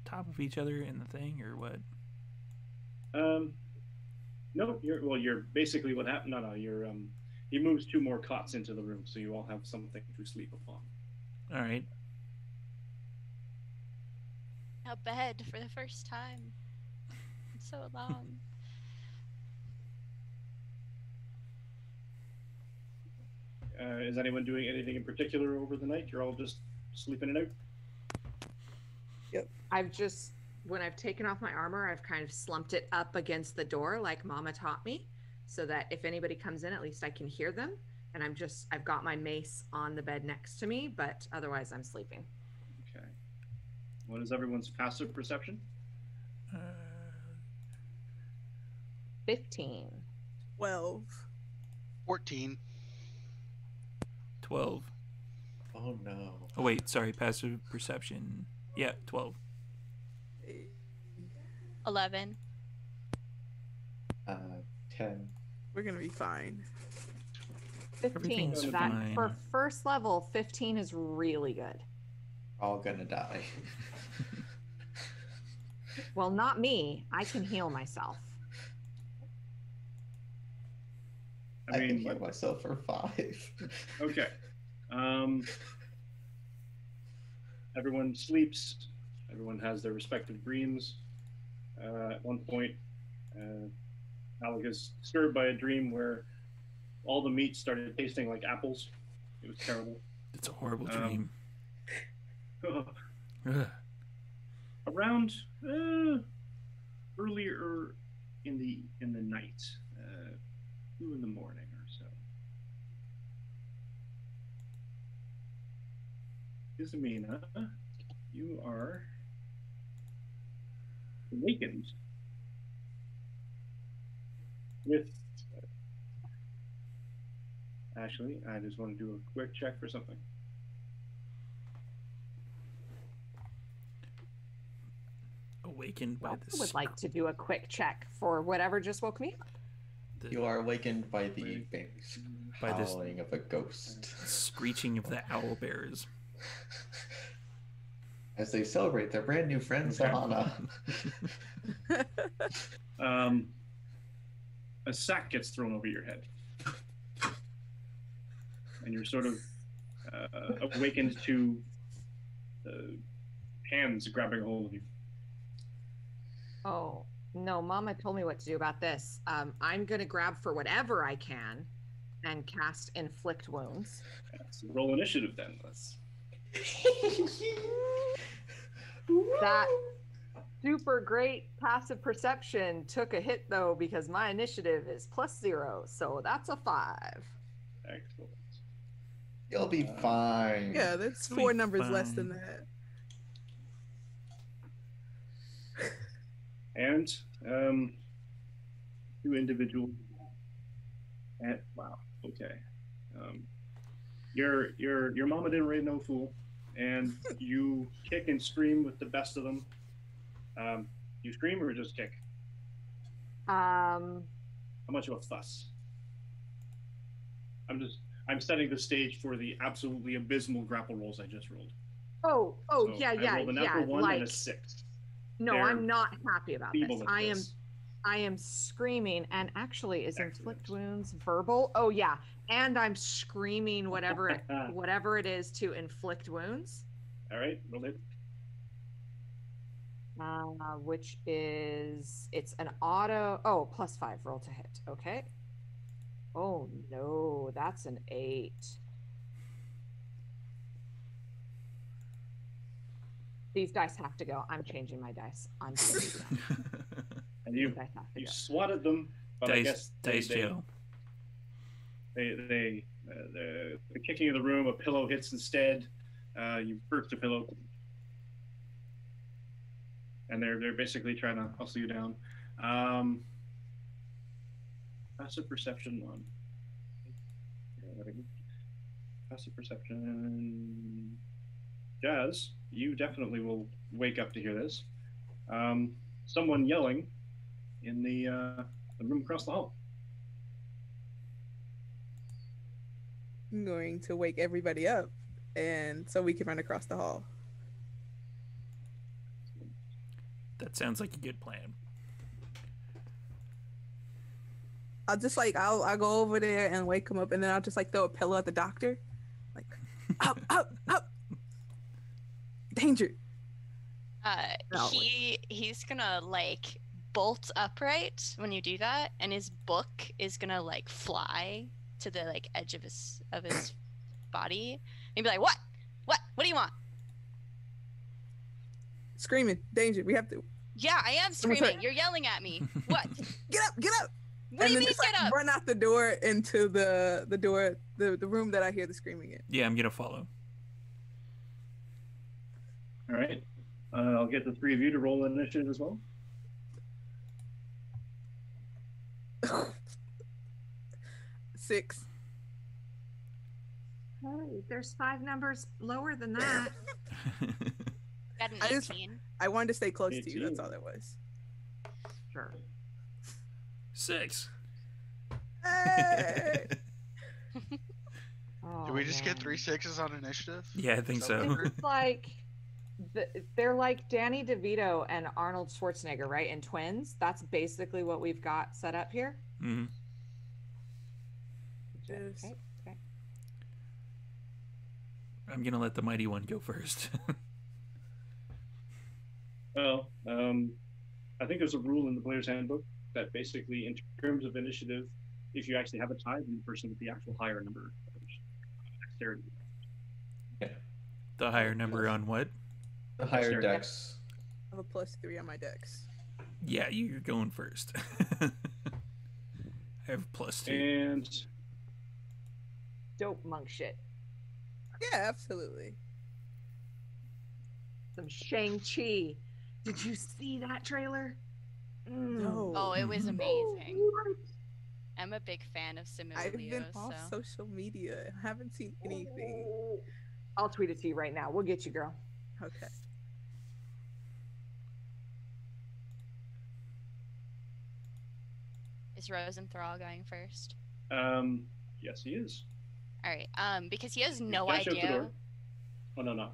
S1: top of each other in the thing, or what?
S2: No, you're basically what happened. No, you're he moves 2 more cots into the room, so you all have something to sleep upon.
S1: All right.
S4: A bed for the first time in so long.
S2: Is anyone doing anything in particular over the night? You're all just sleeping it out?
S6: I've just when I've taken off my armor, I've kind of slumped it up against the door like Mama taught me, so that if anybody comes in, at least I can hear them. And I've got my mace on the bed next to me, but otherwise I'm sleeping.
S2: Okay. What is everyone's passive perception?
S6: 15.
S7: 12.
S5: 14.
S1: 12.
S3: Oh no.
S1: Oh wait, sorry, passive perception. Yeah, 12.
S4: 11.
S3: 10.
S7: We're gonna be fine.
S6: 15.
S1: Everything's
S6: That
S1: fine.
S6: for first level, 15 is really good.
S3: All gonna die.
S6: Well, not me. I can heal myself.
S2: I
S3: can
S2: mean,
S3: heal myself for 5.
S2: okay. Everyone sleeps. Everyone has their respective dreams. At one point, Malik is disturbed by a dream where all the meat started tasting like apples. It was terrible.
S1: It's a horrible dream. Ugh.
S2: Around earlier in the night, 2 in the morning or so. Ismina, you are awakened with. Actually, I just want to do a quick check for something.
S1: Awakened by
S6: I
S1: the
S6: would like to do a quick check for whatever just woke me up.
S3: You are awakened by the
S1: By this-
S3: howling of a ghost.
S1: screeching of the owl bears.
S3: As they celebrate their brand new friend,
S2: Okay.
S3: Sahana.
S2: A sack gets thrown over your head, and you're sort of awakened to hands grabbing a hold of you.
S6: Oh, no, Mama told me what to do about this. I'm going to grab for whatever I can and cast Inflict Wounds.
S2: So roll initiative then. Let's.
S6: That super great passive perception took a hit, though, because my initiative is +0, so that's a 5.
S2: Excellent.
S3: You'll be fine.
S7: Yeah, that's
S1: It'll be
S7: 4 numbers less than
S1: fine.
S7: that.
S2: And 2 individuals. And wow, okay. Your mama didn't raise no fool, and you kick and scream with the best of them. You scream or just kick? How much of a fuss? I'm setting the stage for the absolutely abysmal grapple rolls I just rolled.
S6: Oh,
S2: So
S6: yeah,
S2: I rolled a natural 1
S6: like,
S2: and a 6.
S6: no,
S2: They're
S6: I'm not happy about this.
S2: Feeble at this.
S6: I am screaming, and actually, is
S2: Excellent.
S6: Inflict Wounds verbal? Oh, yeah, and I'm screaming whatever it is to inflict wounds,
S2: All right, roll it.
S6: which is, it's an auto, +5, roll to hit, okay. Oh, no, that's an 8. These dice have to go. I'm changing my dice. I'm changing them.
S2: And
S6: These
S2: you
S6: dice have to
S2: you
S6: go.
S2: swatted them, but I guess
S1: Dice jail.
S2: the kicking of the room, a pillow hits instead. You burst a pillow, and they're basically trying to hustle you down. Passive perception 1. Passive perception. Jazz, you definitely will wake up to hear this. Someone yelling in the room across the hall.
S7: I'm going to wake everybody up, and so we can run across the hall.
S1: That sounds like a good plan.
S7: I'll go over there and wake him up, and then I'll just like throw a pillow at the doctor, like up, up, up, danger. No.
S4: He's gonna like bolt upright when you do that, and his book is gonna like fly to the like edge of his body, and he'd be like, "What do you want?"
S7: Screaming, danger. We have
S4: Yeah, I am
S7: Someone
S4: screaming.
S7: say-
S4: You're yelling at me. What?
S7: Get up! Get up!
S4: What do you mean
S7: just,
S4: get up?
S7: run out the door into the door, the room that I hear the screaming in.
S1: Yeah, I'm gonna follow.
S2: All right. I'll get the three of you to roll initiative as well.
S7: 6.
S6: Hey, there's 5 numbers lower than that.
S4: Got an
S7: I just-
S4: 18.
S7: I wanted to stay close to you.
S2: 18.
S7: That's all that was.
S6: Sure.
S1: 6.
S7: Hey!
S6: Oh,
S5: Do we just get
S6: man.
S5: 3 6s on initiative?
S1: Yeah, I think
S5: Is that
S1: so.
S5: what we're-
S6: It's like they're like Danny DeVito and Arnold Schwarzenegger, right? And twins. That's basically what we've got set up here.
S1: Mhm.
S7: Just-
S6: Okay. Okay.
S1: I'm gonna let the mighty one go first.
S2: Well, I think there's a rule in the player's handbook that basically, in terms of initiative, if you actually have a tie, then the person with the actual higher number of dexterity.
S1: The higher number on what?
S3: The higher
S2: Dexterity.
S3: dex.
S7: I have a +3 on my dex.
S1: Yeah, you're going first. I have +2.
S2: And
S6: Dope monk shit.
S7: Yeah, absolutely.
S6: Some Shang-Chi. Did you see that trailer?
S7: No.
S4: Oh, it was
S1: Mhm.
S4: amazing. I'm a big fan of
S7: I've
S4: Simu
S7: been
S4: Leo,
S7: off
S4: so
S7: social media and haven't seen anything.
S6: I'll tweet it to you right now. We'll get you, girl.
S7: Okay.
S4: is Rosenthal going first?
S2: yes, he is.
S4: All right. Because he has
S2: You
S4: no
S2: dash out the
S4: idea.
S2: door. Oh no, no.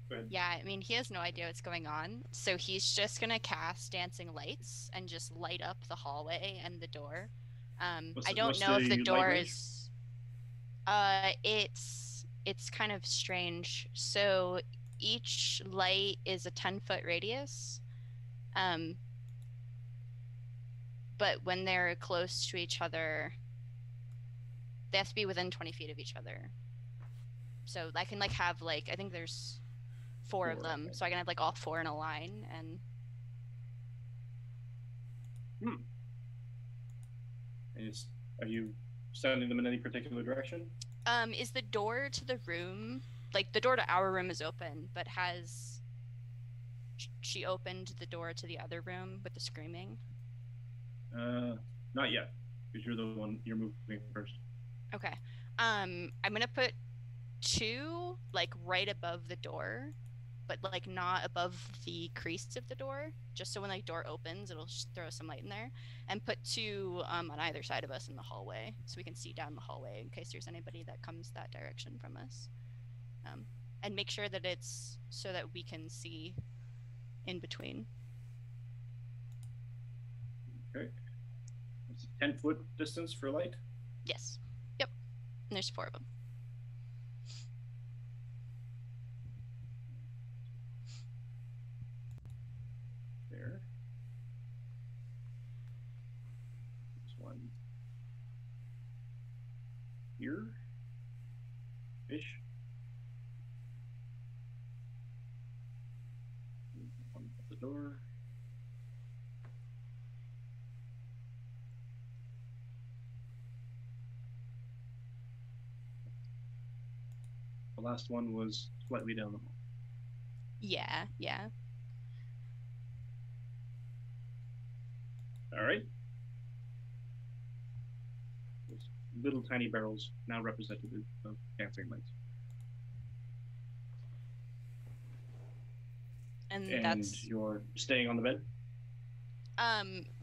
S2: Go ahead.
S4: Yeah, I mean, he has no idea what's going on. So he's just gonna cast dancing lights and just light up the hallway and the door.
S2: What's
S4: I
S2: the-
S4: don't
S2: what's
S4: know if
S2: the
S4: the
S2: light
S4: door
S2: range?
S4: is. It's kind of strange. So each light is a 10-foot radius. But when they're close to each other, they have to be within 20 feet of each other. So I can have I think there's four of
S2: Four,
S4: them,
S2: okay.
S4: so I can have all 4 in a line. And
S2: Are you sending them in any particular direction?
S4: is the door to the room, the door to our room is open, but has she opened the door to the other room with the screaming?
S2: Not yet, because you're moving first.
S4: Okay. I'm gonna put 2 right above the door, but not above the crease of the door, just so when the door opens, it'll throw some light in there, and put 2 on either side of us in the hallway, so we can see down the hallway in case there's anybody that comes that direction from us, and make sure that it's so that we can see in between.
S2: Okay. It's a 10-foot distance for light.
S4: Yes. Yep. And there's 4 of them.
S2: There. This one here. Fish. One at the door. The last one was slightly down the hall.
S4: Yeah. Yeah.
S2: All right. Those little tiny barrels now representative of dancing lights.
S4: And
S2: And
S4: that's
S2: you're staying on the bed?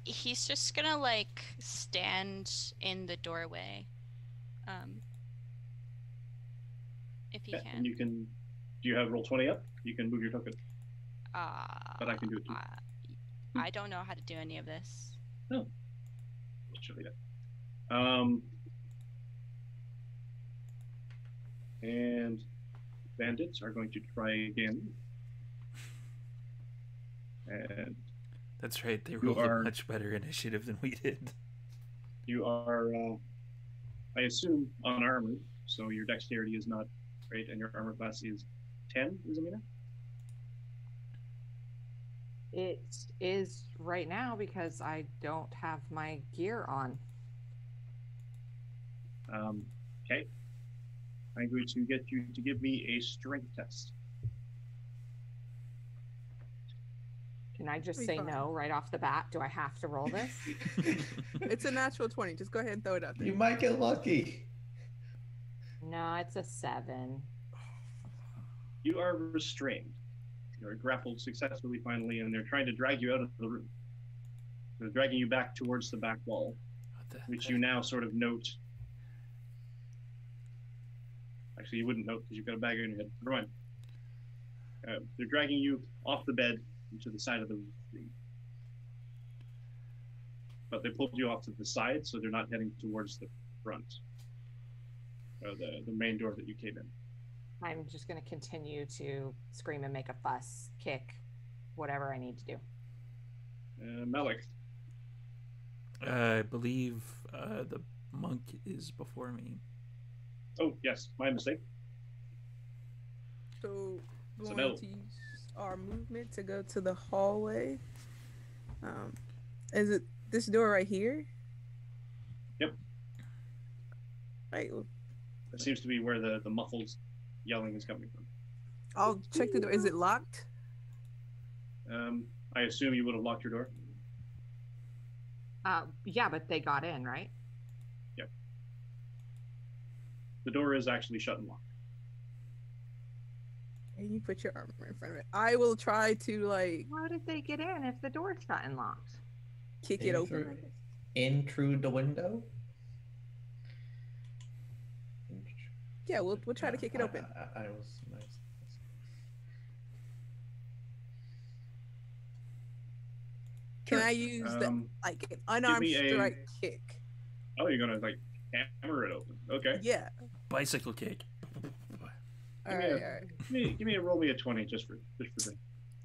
S4: he's just gonna stand in the doorway, if he
S2: Yeah,
S4: can.
S2: and you can. Do you have roll 20 up? You can move your token. But I can do it too.
S4: I don't know how to do any of this.
S2: Let's show you that. And bandits are going to try again. And
S1: That's right. They rolled
S2: are-
S1: a much better initiative than we did.
S2: you are, I assume, unarmored, so your dexterity is not great, and your armor class is 10, is Amina?
S6: It is right now because I don't have my gear on.
S2: Okay. I'm going to get you to give me a strength test.
S6: Can I just
S7: Be
S6: say
S7: fine.
S6: no right off the bat? Do I have to roll this?
S7: It's a natural 20. Just go ahead and throw it out there.
S3: You might get lucky.
S6: No, it's a 7.
S2: You are restrained. You're grappled successfully finally, and they're trying to drag you out of the room. They're dragging you back towards the back wall, which you now sort of note. Actually, you wouldn't note because you've got a bag on your head. Never mind. They're dragging you off the bed into the side of the room. But they pulled you off to the side, so they're not heading towards the front. The main door that you came in.
S6: I'm just going to continue to scream and make a fuss, kick, whatever I need to do.
S2: Malik.
S1: I believe the monk is before me.
S2: Oh, yes, my mistake.
S7: So we're
S2: So
S7: going
S2: no.
S7: to use our movement to go to the hallway. Is it this door right here?
S2: Yep.
S7: Right. Well,
S2: That seems to be where the muffled yelling is coming from.
S7: I'll check the door. Is it locked?
S2: I assume you would have locked your door.
S6: Yeah, but they got in, right?
S2: Yep. The door is actually shut and locked.
S7: And you put your armor in front of it. I will try to
S6: How did they get in if the door's shut and locked?
S7: kick it open. I guess.
S3: In through the window.
S7: Yeah, we'll try to kick it open.
S3: I was nice.
S7: Can I use the
S2: Um,
S7: an unarmed
S2: me a-
S7: strike kick?
S2: Oh, you're gonna hammer it open. Okay.
S7: Yeah.
S1: Bicycle kick.
S7: All
S2: me
S7: right.
S2: a-
S7: All right.
S2: Give me a roll me a 20 just for the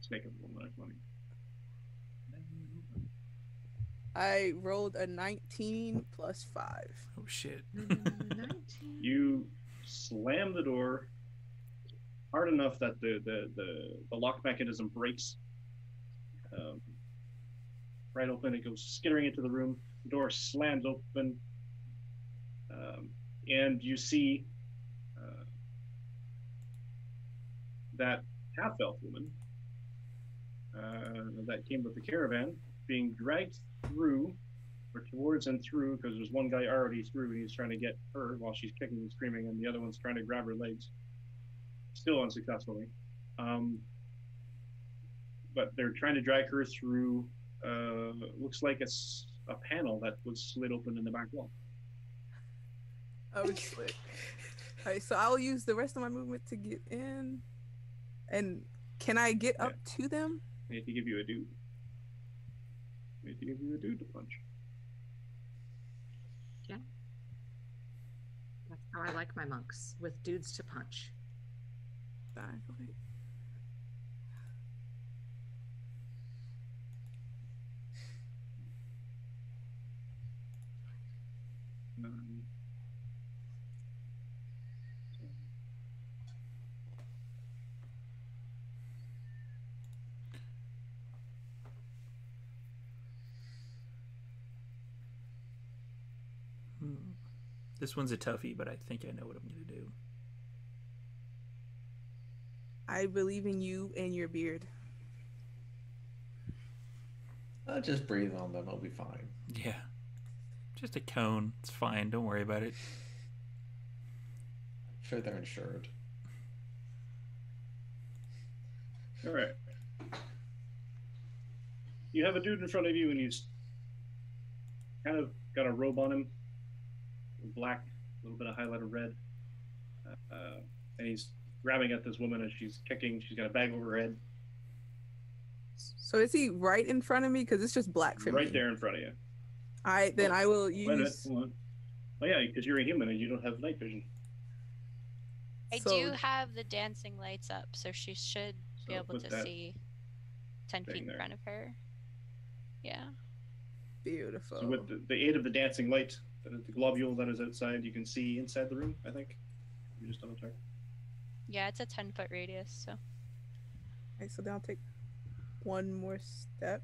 S2: sake of rolling a 20.
S7: I rolled a 19 plus 5.
S1: Oh shit.
S6: 19.
S2: You slam the door hard enough that the lock mechanism breaks right open. It goes skittering into the room. The door slams open, and you see that half-elf woman that came with the caravan being dragged through or towards and through, because there's one guy already through and he's trying to get her while she's kicking and screaming, and the other one's trying to grab her legs, still unsuccessfully. But they're trying to drag her through looks like it's a panel that was slid open in the back wall.
S7: Oh, it's slick. All right, so I'll use the rest of my movement to get in. And can I get up to them?
S2: I need to give you a dude. I need to give you a dude to punch.
S6: That's how I like my monks, with dudes to punch.
S7: Exactly.
S2: Um,
S1: This one's a toughie, but I think I know what I'm gonna do.
S7: I believe in you and your beard.
S3: I'll just breathe on them. I'll be fine.
S1: Yeah. Just a cone. It's fine. Don't worry about it.
S3: I'm sure they're insured.
S2: all right. You have a dude in front of you, and he's kind of got a robe on him, black, a little bit of highlighter red, and he's grabbing at this woman as she's kicking. She's got a bag over her head,
S7: So is he right in front of me? Because it's just black for me.
S2: right there in front of you.
S7: All right, then I will
S2: Wait a minute,
S7: use.
S2: hold on. Oh yeah, because you're a human and you don't have night vision.
S4: I
S7: So-
S4: do have the dancing lights up, so she should be
S2: So
S4: able
S2: put
S4: to
S2: that
S4: see 10
S2: thing
S4: feet in
S2: there.
S4: front of her. Yeah.
S7: Beautiful.
S2: So with the aid of the dancing light, the globule that is outside, you can see inside the room, I think. You just double check.
S4: Yeah, it's a 10-foot radius, so.
S7: Okay, so then I'll take one more step,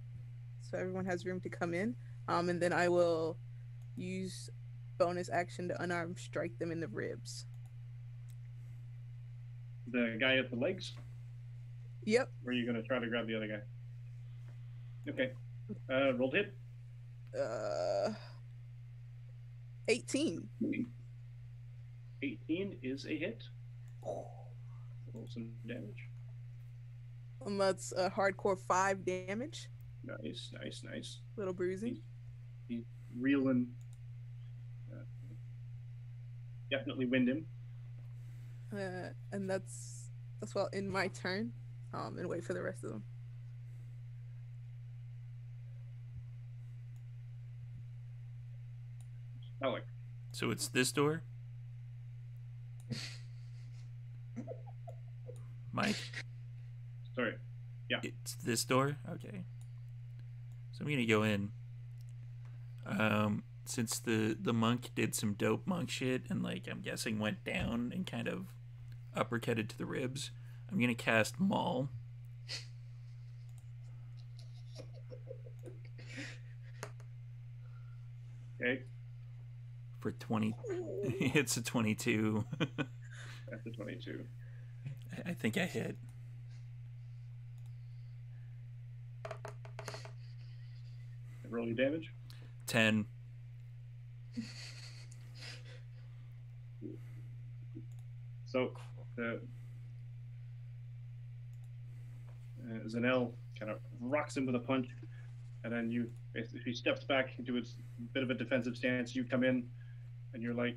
S7: so everyone has room to come in. And then I will use bonus action to unarmed strike them in the ribs.
S2: The guy at the legs?
S7: Yep.
S2: Or are you going to try to grab the other guy? Okay. Roll to hit.
S7: 18.
S2: 18 is a hit. Roll some damage.
S7: That's a hardcore 5 damage.
S2: Nice, nice, nice.
S7: Little bruising.
S2: He's reeling. Definitely wind him.
S7: And that's well in my turn. And wait for the rest of them.
S2: Malik.
S1: So it's this door? Mike?
S2: Sorry. Yeah.
S1: It's this door? Okay. So I'm gonna go in. Since the monk did some dope monk shit and, like, I'm guessing went down and kind of uppercutted to the ribs, I'm gonna cast Maul.
S2: Okay.
S1: For 20. It's a 22.
S2: That's a 22.
S1: I think I hit.
S2: Roll your damage.
S1: 10.
S2: So, Zanel kind of rocks him with a punch, and then he steps back into a bit of a defensive stance. You come in, and you're like,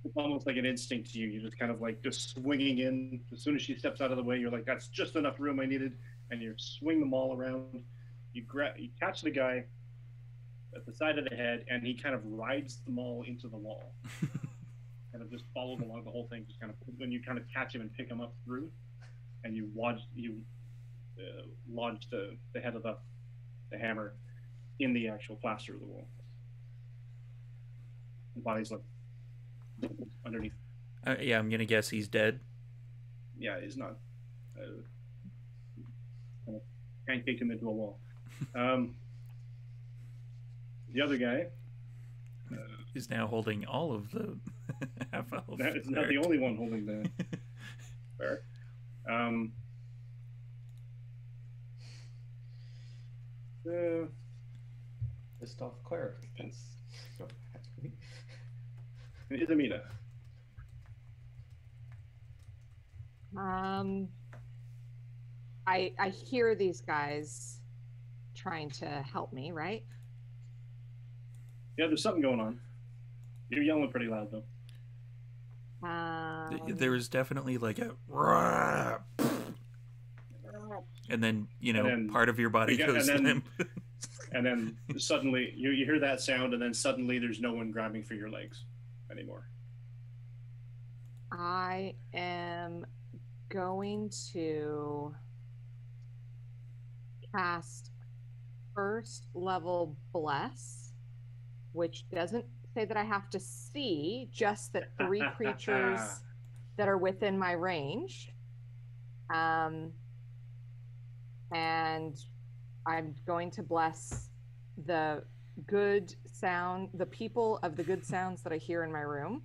S2: it's almost like an instinct to you. You're just kind of like just swinging in. As soon as she steps out of the way, you're like, that's just enough room I needed, and you swing them all around. You catch the guy at the side of the head, and he kind of rides them all into the wall. Kind of just followed along the whole thing. Just kind of when you kind of catch him and pick him up through, and you lodge the head of the hammer in the actual plaster of the wall. The body's like underneath.
S1: Yeah, I'm gonna guess he's dead.
S2: Yeah, he's not. Kind of pancaked him into a wall. The other guy
S1: is now holding all of the half elf.
S2: That is not the only one holding the bear.
S3: Pissed off cleric.
S2: It's Amina.
S6: I hear these guys trying to help me, right?
S2: Yeah, there's something going on. You're yelling pretty loud though.
S1: There was definitely like a "Rah!" And then, part of your body goes limp.
S2: And then suddenly you hear that sound, and then suddenly there's no one grabbing for your legs anymore.
S6: I am going to cast first level bless, which doesn't say that I have to see, just that 3 creatures that are within my range. And I'm going to bless the good sound, the people of the good sounds that I hear in my room.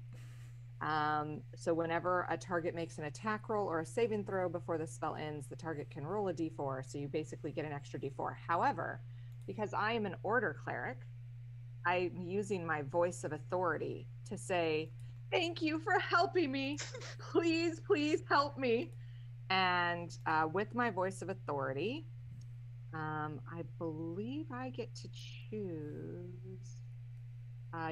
S6: So whenever a target makes an attack roll or a saving throw before the spell ends, the target can roll a d4. So you basically get an extra d4. However, because I am an order cleric, I'm using my voice of authority to say, thank you for helping me. Please, please help me. And with my voice of authority, I believe I get to choose.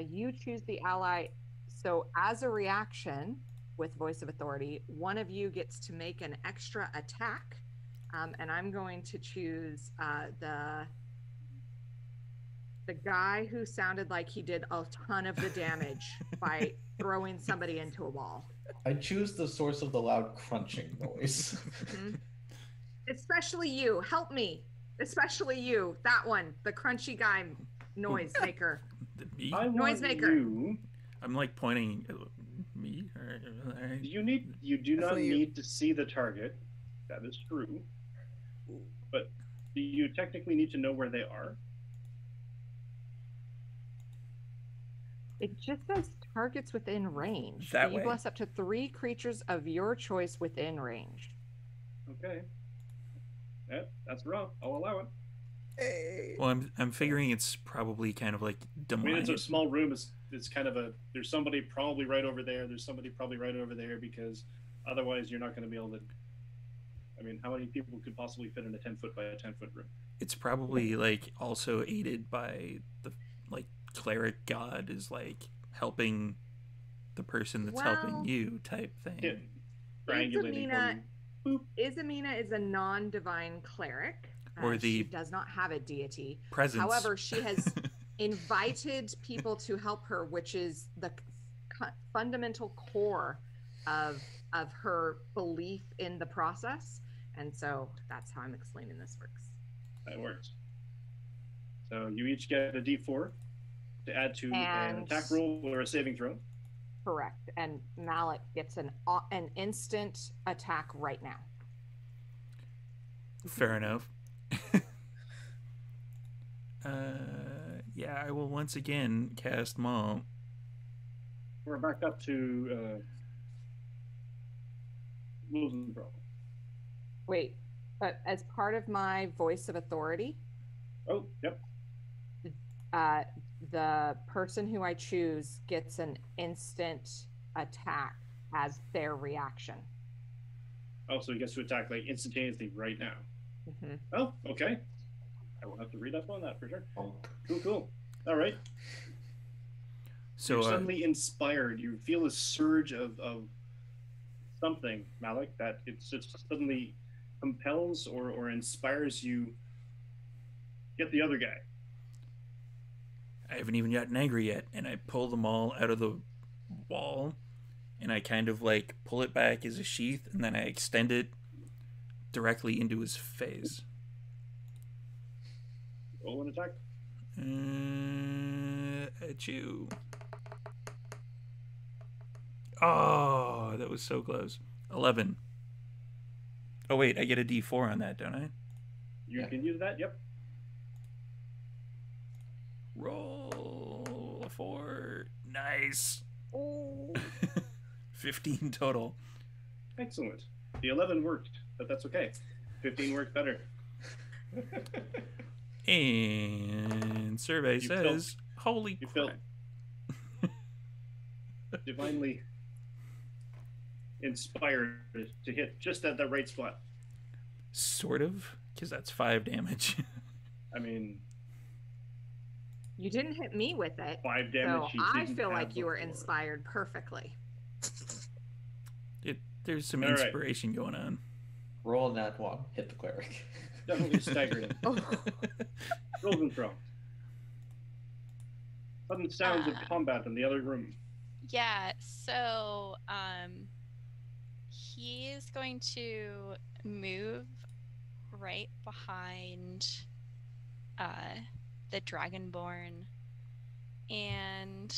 S6: You choose the ally. So as a reaction with voice of authority, one of you gets to make an extra attack. And I'm going to choose the guy who sounded like he did a ton of the damage by throwing somebody into a wall.
S3: I choose the source of the loud crunching noise.
S6: Mm-hmm. Especially you. Help me. Especially you. That one. The crunchy guy noise maker. Noise maker.
S1: I'm like pointing at me.
S2: You do not need to see the target. That is true. But Do you technically need to know where they are?
S6: It just says targets within range.
S1: That
S6: You
S1: way.
S6: bless up to 3 creatures of your choice within range.
S2: Okay. Yeah, that's rough. I'll allow it.
S7: Hey.
S1: Well, I'm figuring it's probably kind of like
S2: I mean, it's a
S1: demonic.
S2: small room. It's kind of a. There's somebody probably right over there. There's somebody probably right over there because otherwise you're not going to be able to. I mean, how many people could possibly fit in a 10-foot by a 10-foot room?
S1: It's probably like also aided by the like cleric god is like helping the person that's helping
S6: Well,
S1: you type thing.
S2: Yeah. Triangulating.
S6: Isamina,
S2: Boop.
S6: Isamina is a non-divine cleric.
S1: Or
S6: she
S1: the
S6: does not have a deity.
S1: Presence.
S6: However, she has invited people to help her, which is the fundamental core of her belief in the process. And so that's how I'm explaining this works.
S2: That works. So you each get a D4 to add to an
S6: And-
S2: attack roll or a saving throw.
S6: Correct. And Malik gets an instant attack right now.
S1: Fair enough. Yeah, I will once again cast Maul.
S2: We're back up to rules and throw.
S6: Wait, but as part of my voice of authority,
S2: Oh, yep.
S6: the person who I choose gets an instant attack as their reaction.
S2: Oh, so he gets to attack like instantaneously right now.
S6: Mm-hmm.
S2: Oh, okay. I will have to read up on that for sure.
S3: Bonk.
S2: Cool. All right.
S1: So
S2: You're suddenly inspired. You feel a surge of something, Malik, that it just suddenly compels or inspires you. Get the other guy.
S1: I haven't even gotten angry yet, and I pull them all out of the wall, and I kind of like pull it back as a sheath, and then I extend it directly into his face.
S2: Roll an attack.
S1: At you. Oh, that was so close. 11. Oh wait, I get a D4 on that, don't I?
S2: You
S3: Yeah.
S2: can use that. Yep.
S1: Roll a 4. Nice.
S6: Oh.
S1: 15 total.
S2: Excellent. The 11 worked, but that's okay. 15 worked better.
S1: And survey
S2: You
S1: says, holy
S2: you felt
S1: crap.
S2: divinely inspired to hit just at the right spot.
S1: Sort of, because that's 5 damage.
S2: I mean,
S6: You didn't hit me with it.
S2: 5 damage.
S6: So
S2: he
S6: I
S2: didn't
S6: feel
S2: have
S6: like you were
S2: before.
S6: inspired perfectly.
S1: There's some
S2: All right.
S1: inspiration going on.
S3: Roll that one. Hit the cleric.
S2: Definitely staggered him.
S7: Oh,
S2: Rolls and throw. Sudden sounds of combat in the other room.
S4: Yeah, so he is going to move right behind the Dragonborn, and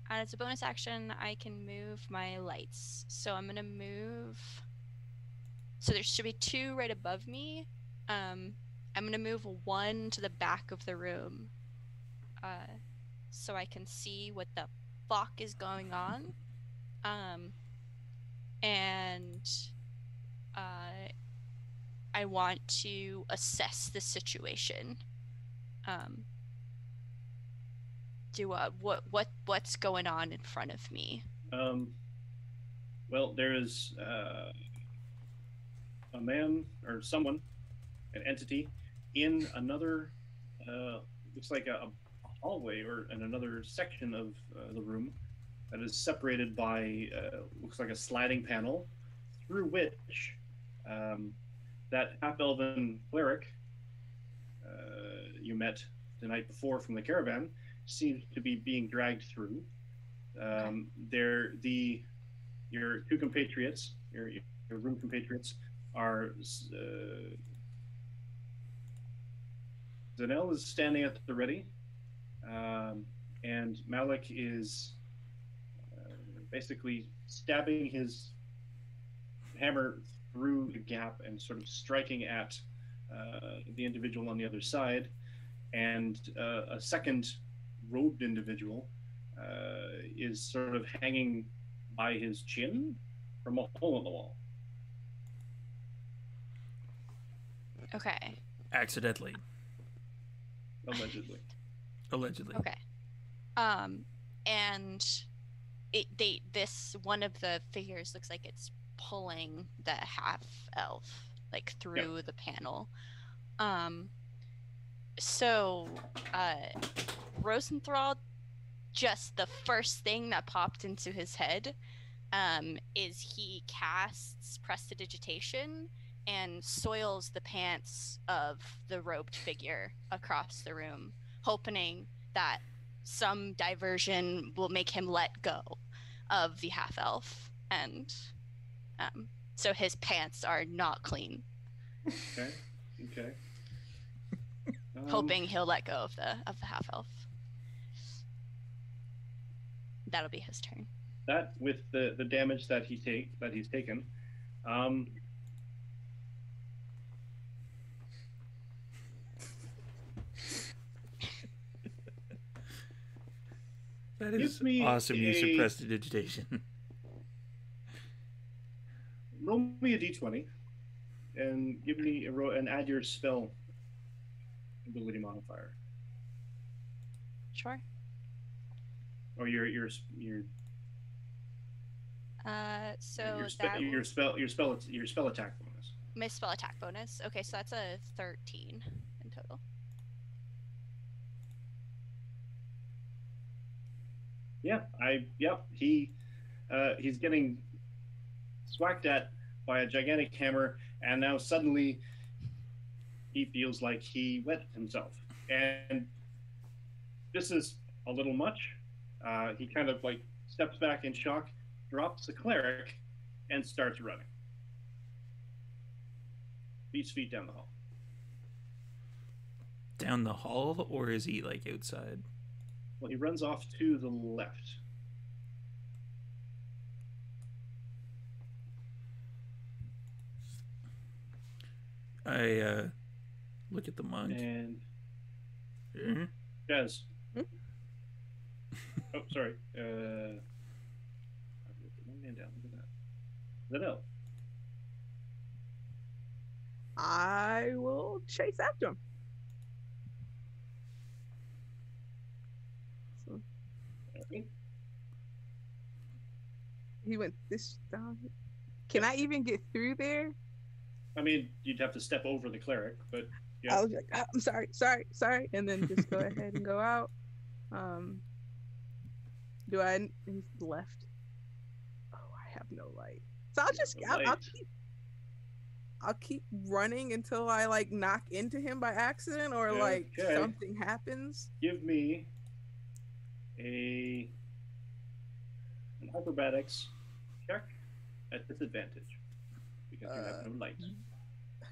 S4: as a bonus action I can move my lights. So I'm gonna move, so there should be 2 right above me. I'm gonna move 1 to the back of the room, so I can see what the fuck is going on. And I want to assess the situation. What's going on in front of me?
S2: Well, there is a man or someone, an entity, in another, looks like a hallway or in another section of the room that is separated by, looks like a sliding panel, through which that half-elven cleric you met the night before from the caravan seems to be being dragged through. Your 2 compatriots, your room compatriots, are Zanel is standing at the ready, and Malik is basically stabbing his hammer through the gap and sort of striking at the individual on the other side, and a second robed individual is sort of hanging by his chin from a hole in the wall.
S4: Okay.
S1: Accidentally.
S2: Allegedly.
S1: Allegedly.
S4: Okay. And this one of the figures looks like it's pulling the half elf like through the panel. So Rosenthal, just the first thing that popped into his head is he casts prestidigitation and soils the pants of the robed figure across the room, hoping that some diversion will make him let go of the half elf, and so his pants are not clean.
S2: Okay.
S4: Hoping he'll let go of the half elf. That'll be his turn.
S2: That with the damage that he's taken.
S1: That is
S2: me
S1: awesome use of prestidigitation.
S2: Roll me a d20 and give me and add your spell ability modifier.
S4: Sure.
S2: Or your
S4: So
S2: your spell attack bonus.
S4: My spell attack bonus. Okay, so that's a 13 in total.
S2: He's getting swacked at by a gigantic hammer, and now suddenly he feels like he wet himself, and this is a little much. He kind of like steps back in shock, drops the cleric, and starts running. Beats feet down the hall.
S1: Down the hall, or is he like outside?
S2: Well, he runs off to the left.
S1: I look at the monk.
S2: And
S1: Mm-hmm.
S2: Jazz.
S7: Hmm?
S2: Oh, sorry. One man down. Look at that. Zanel.
S7: I will chase after him. So he went this down. Can I even get through there?
S2: I mean, you'd have to step over the cleric, but yeah.
S7: I was like, "Ah, I'm sorry, and then just go ahead and go out. Do I? He's left. Oh, I have no light. So I'll keep running until I like knock into him by accident or like
S2: Okay.
S7: something happens.
S2: Give me an acrobatics check at disadvantage because you have no light.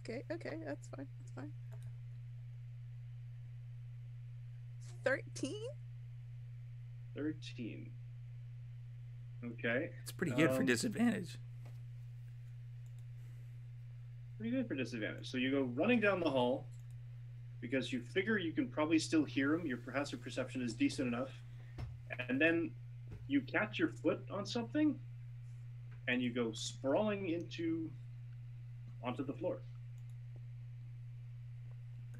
S7: Okay, that's fine. 13?
S2: 13. Okay.
S1: It's pretty good for disadvantage.
S2: Pretty good for disadvantage. So you go running down the hall because you figure you can probably still hear him. Your passive perception is decent enough. And then you catch your foot on something and you go sprawling onto the floor.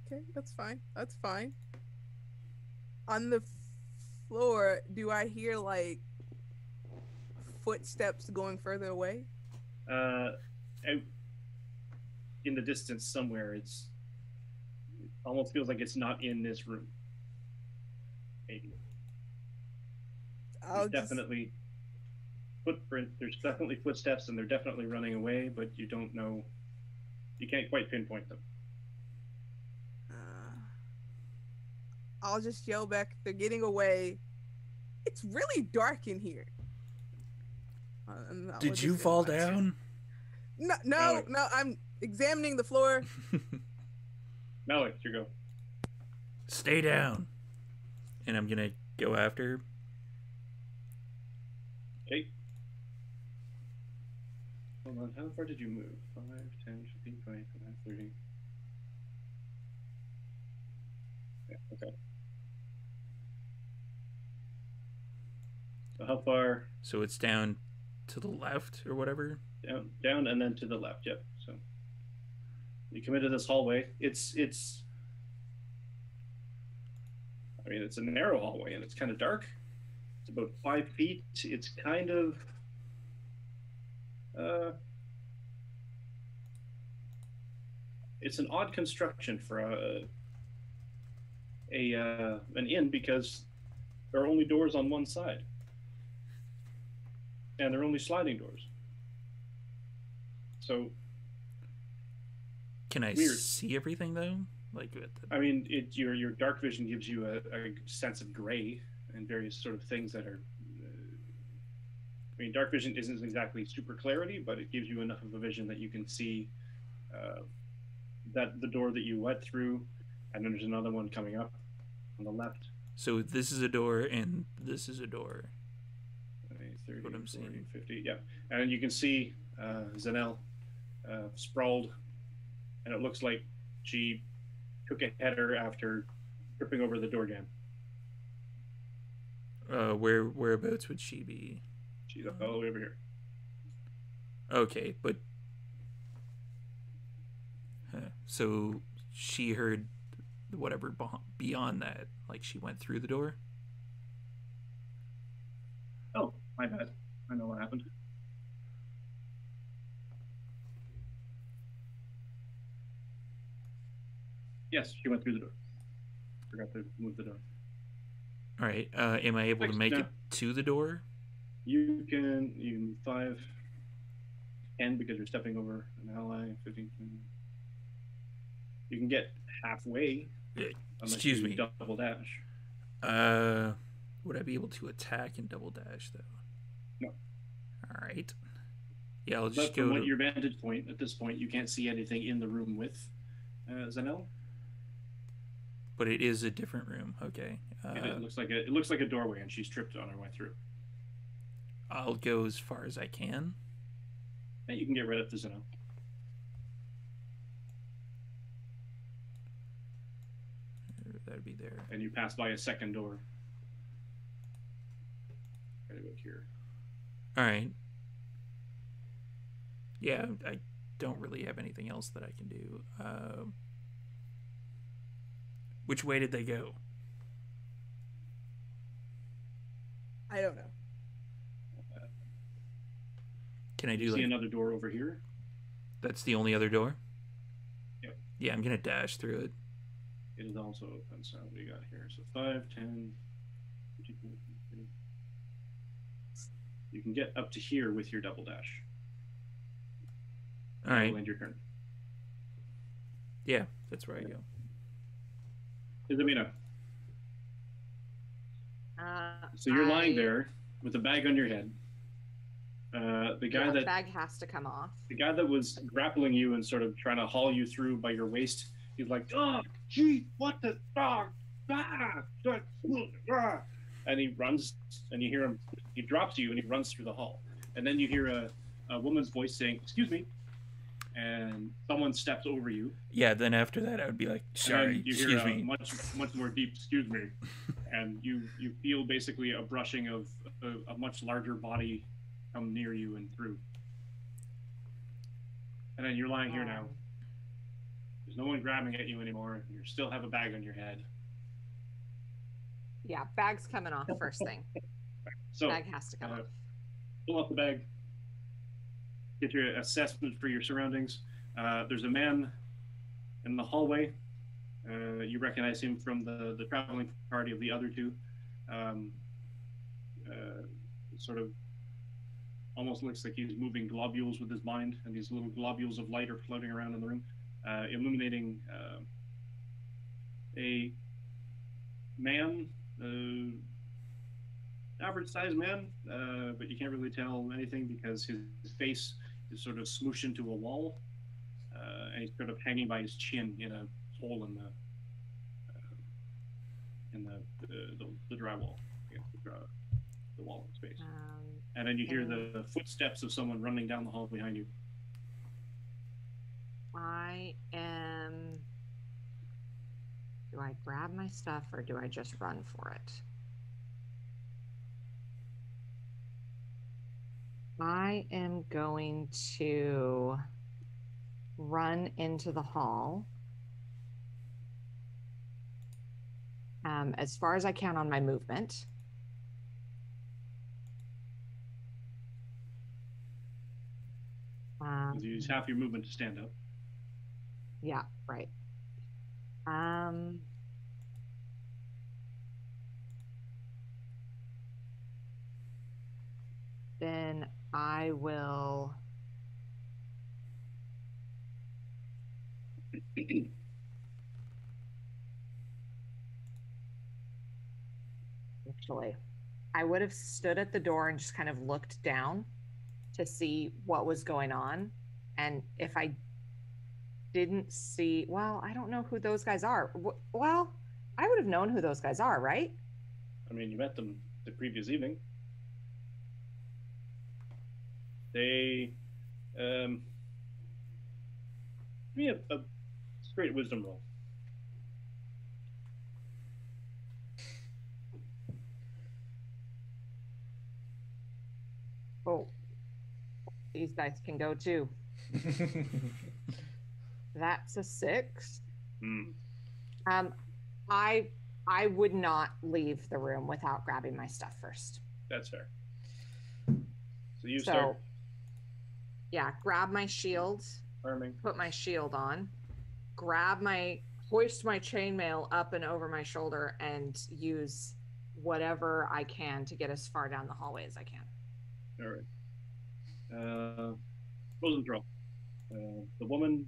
S7: Okay, that's fine. On the floor, do I hear like footsteps going further away?
S2: Out in the distance somewhere, it almost feels like it's not in this room. Maybe. There's definitely footsteps, and they're definitely running away, but you don't know. You can't quite pinpoint them.
S7: I'll just yell back, they're getting away. It's really dark in here.
S1: Did you fall down?
S7: No, I'm examining the floor.
S2: Malik, you go.
S1: Stay down. And I'm gonna go after.
S2: Okay. Hold on, how far did you move? 5, 10, 15, 20, 25, 30. Yeah, okay. So how far?
S1: So it's down to the left or whatever?
S2: Down, and then to the left, yep. So you come into this hallway. It's I mean, it's a narrow hallway, and it's kind of dark. It's about 5 feet. It's kind of it's an odd construction for an inn, because there are only doors on one side, and they're only sliding doors. So
S1: can I
S2: weird.
S1: see everything though? Like,
S2: I mean, your dark vision gives you a sense of gray and various sort of things that are. I mean, dark vision isn't exactly super clarity, but it gives you enough of a vision that you can see that the door that you went through, and then there's another one coming up on the left.
S1: So this is a door, and this is a door.
S2: 30,
S1: what I'm
S2: 40,
S1: seeing.
S2: 50, yeah. And then you can see Zanel sprawled, and it looks like she took a header after tripping over the door jam.
S1: Whereabouts would she be?
S2: She's all the way over here.
S1: Okay, but so she heard whatever beyond that, like she went through the door.
S2: Oh, my bad. I know what happened. Yes, she went through the door. Forgot to move the door.
S1: All right. Am I able to make it to the door?
S2: You can 5, 10 because you're stepping over an ally. 15, 20. You can get halfway.
S1: Excuse me.
S2: Double dash.
S1: Would I be able to attack and double dash though?
S2: No.
S1: All right. Yeah, I'll just
S2: but
S1: go.
S2: From your vantage point, at this point, you can't see anything in the room with Zanel.
S1: But it is a different room. Okay.
S2: It looks like a doorway, and she's tripped on her way through.
S1: I'll go as far as I can.
S2: And you can get right up to Zanel.
S1: That'd be there.
S2: And you pass by a second door. Gotta go here.
S1: All right. Yeah, I don't really have anything else that I can do. Which way did they go?
S7: I don't know.
S1: Can I do
S2: see another door over here?
S1: That's the only other door?
S2: Yep.
S1: Yeah, I'm gonna dash through it.
S2: It is also open, so what do you got here? So 5, 10, 15, 20. You can get up to here with your double dash.
S1: All right.
S2: End your turn.
S1: Yeah, that's where I go.
S2: Isabina. So you're lying there with a bag on your head. The guy
S6: the bag has to come off.
S2: The guy that was grappling you and sort of trying to haul you through by your waist, he's like, "Oh, gee, what the dog?" And he runs, and you hear him. He drops you, and he runs through the hall. And then you hear a woman's voice saying, "Excuse me," and someone steps over you.
S1: Yeah. Then after that, I would be like, "Sorry,
S2: you
S1: excuse
S2: hear
S1: me."
S2: Much more deep, "Excuse me," and you feel basically a brushing of a much larger body come near you and through. And then you're lying here now. There's no one grabbing at you anymore. You still have a bag on your head.
S6: Yeah, bag's coming off first thing.
S2: So
S6: bag has to come off.
S2: Pull up the bag. Get your assessment for your surroundings. There's a man in the hallway. You recognize him from the traveling party of the other two. Sort of almost looks like he's moving globules with his mind, and these little globules of light are floating around in the room, illuminating a man, average-sized man, but you can't really tell anything because his face is sort of smooshed into a wall, and he's sort of hanging by his chin in a hole in the drywall, against the wall of space. And then you hear the footsteps of someone running down the hall behind you.
S6: Do I grab my stuff or do I just run for it? I am going to run into the hall as far as I can on my movement.
S2: You use half your movement to stand up.
S6: Yeah, right. Then I will actually, I would have stood at the door and just kind of looked down to see what was going on. And if I didn't see, well, I don't know who those guys are. Well, I would have known who those guys are, right?
S2: I mean, you met them the previous evening. They, give me a straight wisdom roll.
S6: Oh, these dice can go too. That's a 6. I would not leave the room without grabbing my stuff first.
S2: That's fair. So you start.
S6: Yeah, grab my shield.
S2: Arming.
S6: Put my shield on. Hoist my chainmail up and over my shoulder and use whatever I can to get as far down the hallway as I can.
S2: All right. Wisdom throw. The woman,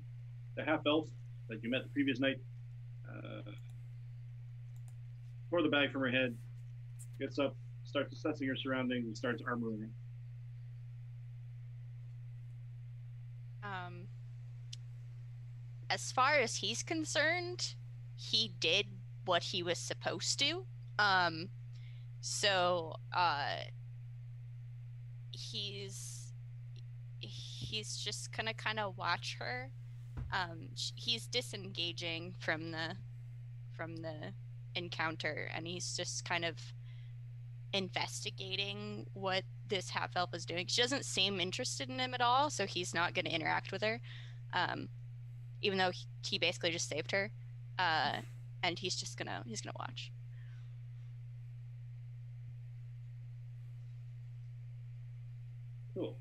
S2: the half-elf that you met the previous night, tore the bag from her head, gets up, starts assessing her surroundings, and starts armoring her.
S4: As far as he's concerned, he did what he was supposed to. He's just gonna kind of watch her. He's disengaging from the encounter, and he's just kind of investigating what this half-elf is doing. She doesn't seem interested in him at all, so he's not going to interact with her, even though he basically just saved her, and he's gonna watch.
S2: Cool.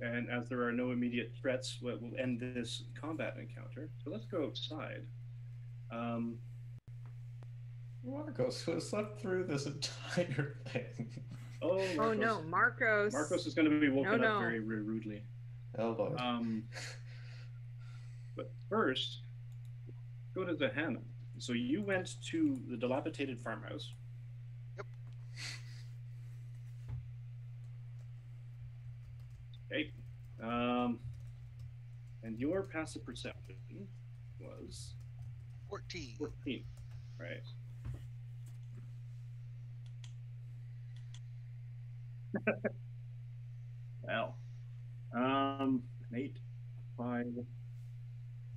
S2: And as there are no immediate threats, we'll end this combat encounter. So let's go outside.
S3: Marcos, who has slept through this entire thing.
S2: Oh, Marcos.
S6: No, Marcos.
S2: Marcos is going to be woken up very rudely.
S3: Oh, boy.
S2: But first, go to Hannah. So you went to the dilapidated farmhouse.
S5: Yep.
S2: Okay. And your passive perception was
S5: 14.
S2: 14. Right. Well, an 8, 5,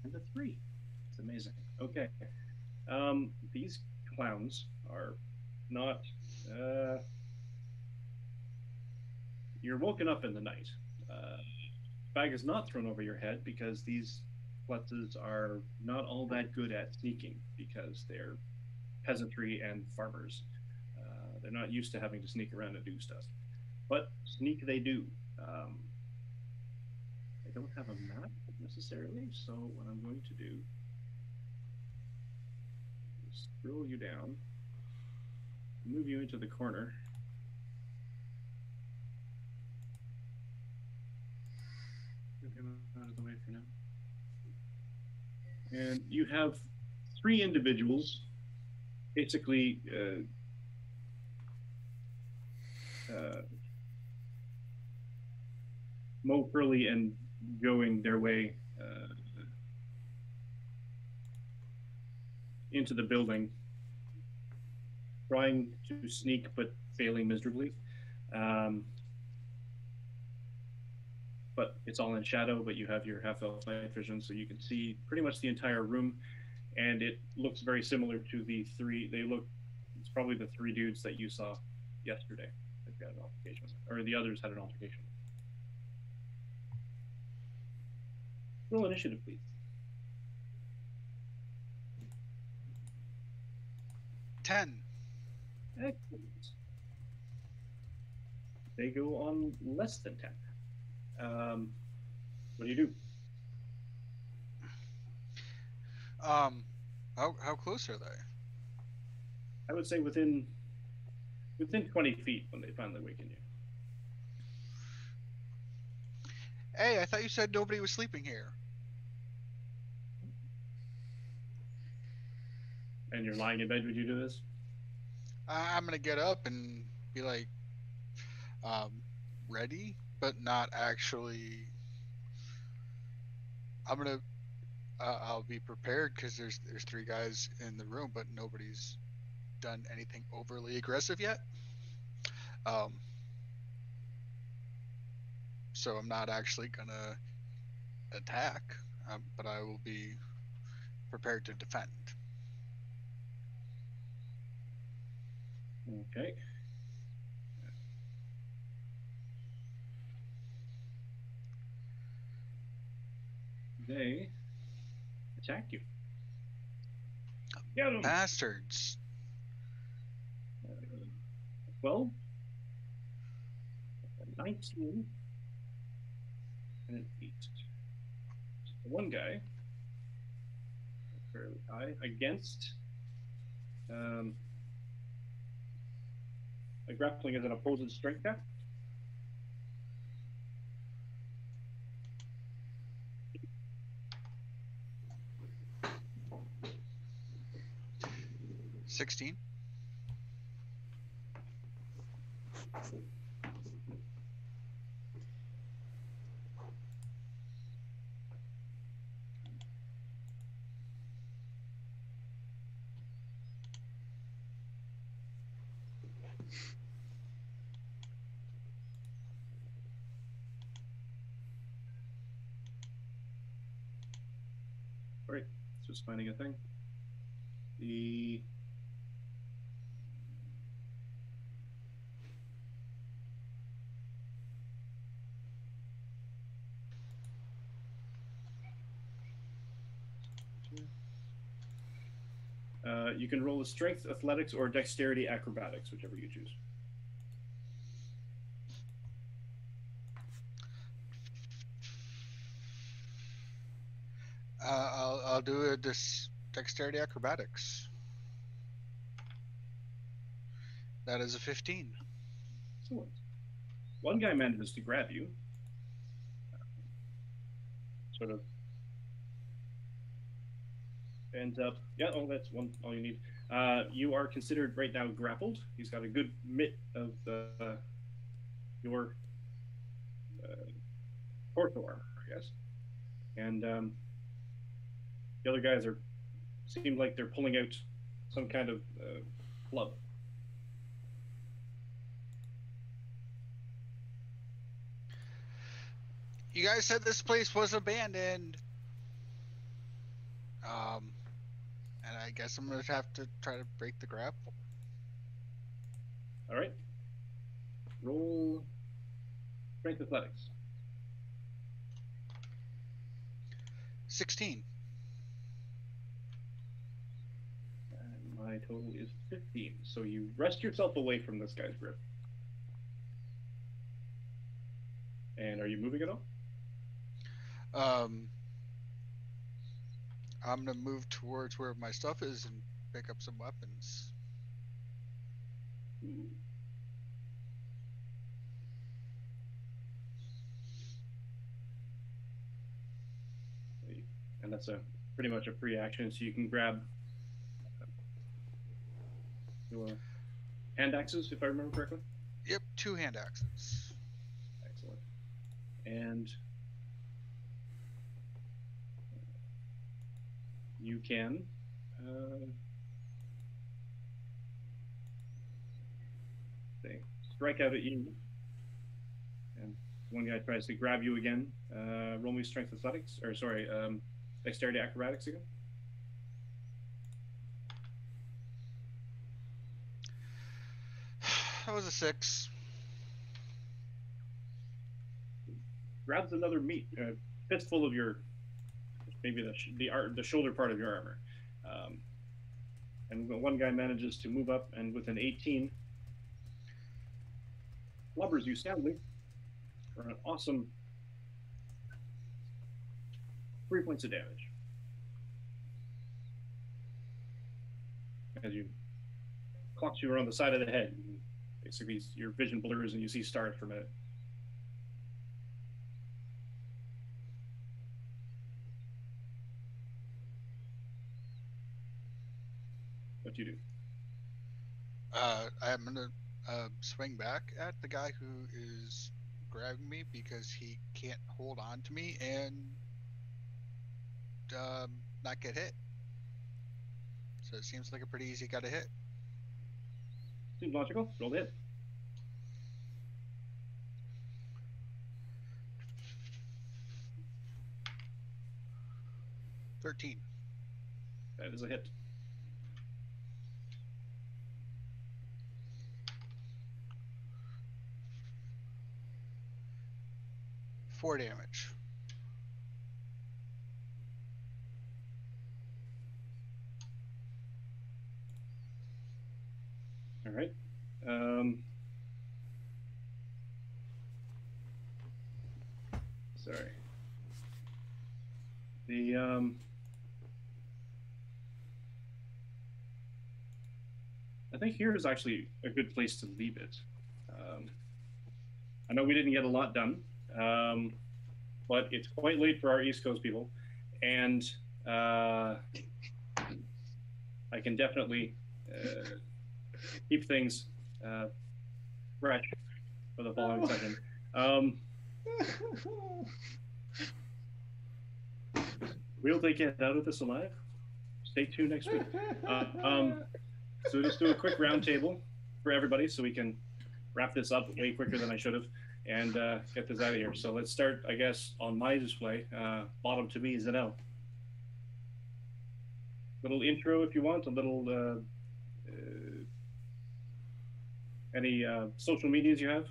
S2: and a 3. It's amazing. Okay. These clowns are not. You're woken up in the night. Bag is not thrown over your head because these Klutzes are not all that good at sneaking because they're peasantry and farmers. They're not used to having to sneak around and do stuff. But sneak they do. I don't have a map necessarily, so what I'm going to do is scroll you down, move you into the corner. Get him out of the way for now. And you have 3 individuals basically Mo Curly and going their way into the building, trying to sneak but failing miserably. but it's all in shadow, but you have your half-elf night vision, so you can see pretty much the entire room, and it looks very similar to the three, it's probably the three dudes that you saw yesterday that got an altercation, or the others had an altercation. Roll initiative, please.
S5: 10.
S2: Excellent. They go on less than 10. What do you do?
S5: How close are they?
S2: I would say within 20 feet when they finally waken you.
S5: Hey, I thought you said nobody was sleeping here.
S2: And you're lying in bed when you do this?
S5: I'm gonna get up and be like, ready, but not actually. I'll be prepared because there's three guys in the room, but nobody's done anything overly aggressive yet. So I'm not actually gonna attack, but I will be prepared to defend.
S2: Okay. They attack you. Get them!
S5: Bastards.
S2: 12, 19, and an 8. The one guy, fairly high, against a grappling as an opposing strength test.
S5: $16.
S2: All right, just finding a thing. The you can roll a strength, athletics, or dexterity, acrobatics, whichever you choose.
S5: I'll do a dexterity acrobatics. That is a 15.
S2: Excellent. One guy manages to grab you, sort of ends up. Yeah, oh, that's all you need. You are considered right now grappled. He's got a good mitt of your torso armor, I guess. And the other guys seem like they're pulling out some kind of club.
S5: You guys said this place was abandoned. And I guess I'm gonna have to try to break the grapple.
S2: All right. Roll strength athletics.
S5: 16.
S2: And my total is 15. So you wrest yourself away from this guy's grip. And are you moving at all?
S5: I'm gonna move towards where my stuff is and pick up some weapons.
S2: Ooh. And that's pretty much a free action, so you can grab your hand axes, if I remember correctly.
S5: Yep, 2 hand axes.
S2: Excellent. And you can strike out at you and one guy tries to grab you again. Roll me strength athletics, or sorry, dexterity acrobatics again.
S5: That was a 6.
S2: Grabs another fistful of your, maybe the shoulder part of your armor. And one guy manages to move up, and with an 18, blubbers you soundly for an awesome 3 points of damage. As you clocks you around the side of the head. Basically, your vision blurs and you see stars for a minute. What do you do?
S5: I'm gonna swing back at the guy who is grabbing me because he can't hold on to me and not get hit. So it seems like a pretty easy guy to hit.
S2: Seems logical. Roll the hit.
S5: 13.
S2: That is a hit.
S5: Four damage.
S2: All right. Sorry. I think here is actually a good place to leave it. I know we didn't get a lot done, but it's quite late for our East Coast people, and I can definitely keep things fresh for the following session. Will they get out of this alive? Stay tuned next week. So just do a quick roundtable for everybody so we can wrap this up way quicker than I should have and get this out of here. So let's start, I guess, on my display. Bottom to me, Zanel. Little intro if you want, a little, any social medias you have?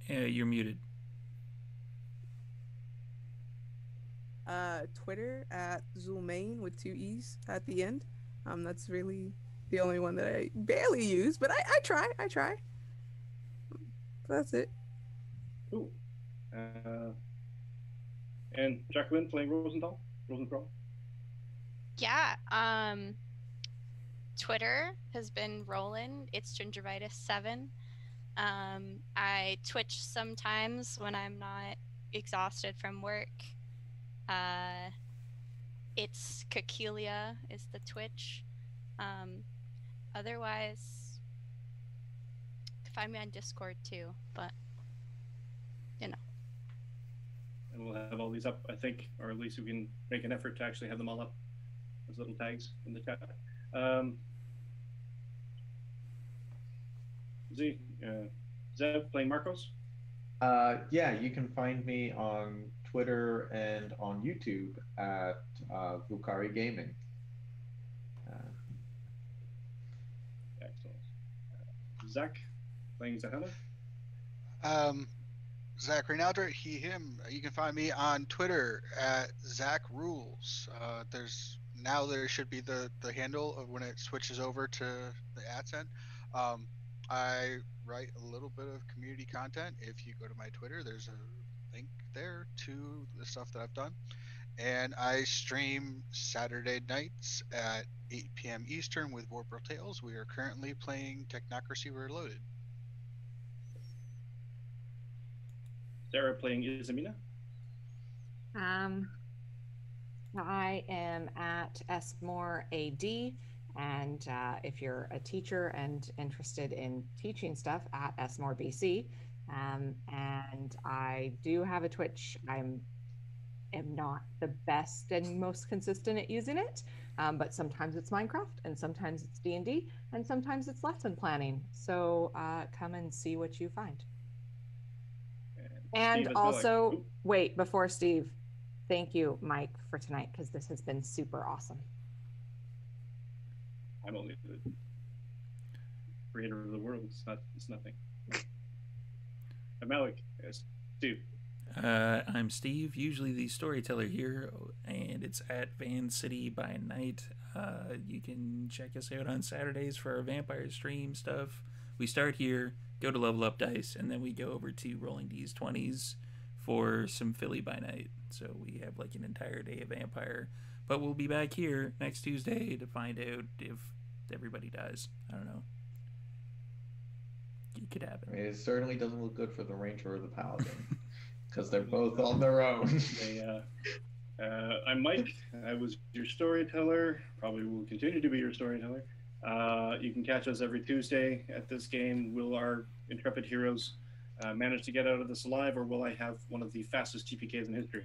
S1: You're muted.
S7: Twitter at Zulmain with 2 E's at the end. That's really the only one that I barely use, but I try. That's it.
S2: Cool. And Jacqueline playing Rosenthal?
S4: Yeah. Twitter has been rolling. It's Gingivitis7. I Twitch sometimes when I'm not exhausted from work. It's Kakelia is the Twitch. Otherwise, find me on Discord too, but you know.
S2: And we'll have all these up, I think, or at least we can make an effort to actually have them all up as little tags in the chat. Zev playing Marcos?
S3: Yeah, you can find me on Twitter and on YouTube at Vukari Gaming.
S2: Excellent. Zach playing Zahana?
S5: Zach Reynalder, he, him. You can find me on Twitter at Zach Rules. There should be the handle of when it switches over to the @. I write a little bit of community content. If you go to my Twitter, there's a link there to the stuff that I've done. And I stream Saturday nights at 8 p.m. Eastern with Vorpal Tales. We are currently playing Technocracy Reloaded.
S2: Sarah playing Izamina?
S6: I am at SMoreAD, and if you're a teacher and interested in teaching stuff, at SMoreBC. And I do have a Twitch. am not the best and most consistent at using it, but sometimes it's Minecraft, and sometimes it's D&D, and sometimes it's lesson planning. So come and see what you find. And
S2: Steve as well.
S6: also,
S2: Oop.
S6: wait, before Steve, thank you, Mike, for tonight, because this has been super awesome.
S2: I'm only the creator of the world. It's nothing. I'm Malik. Yes, Steve.
S1: I'm Steve, usually the storyteller here, and it's at Van City by Night. You can check us out on Saturdays for our vampire stream stuff. We start here, go to Level Up Dice, and then we go over to Rolling D's 20s for some Philly by Night. So we have like an entire day of vampire. But we'll be back here next Tuesday to find out if everybody dies. I don't know. It could happen.
S3: I mean, it certainly doesn't look good for the Ranger or the Paladin. Because they're both on their own.
S2: I'm Mike. I was your storyteller. Probably will continue to be your storyteller. You can catch us every Tuesday at this game. Will our intrepid heroes manage to get out of this alive, or will I have one of the fastest TPKs in history?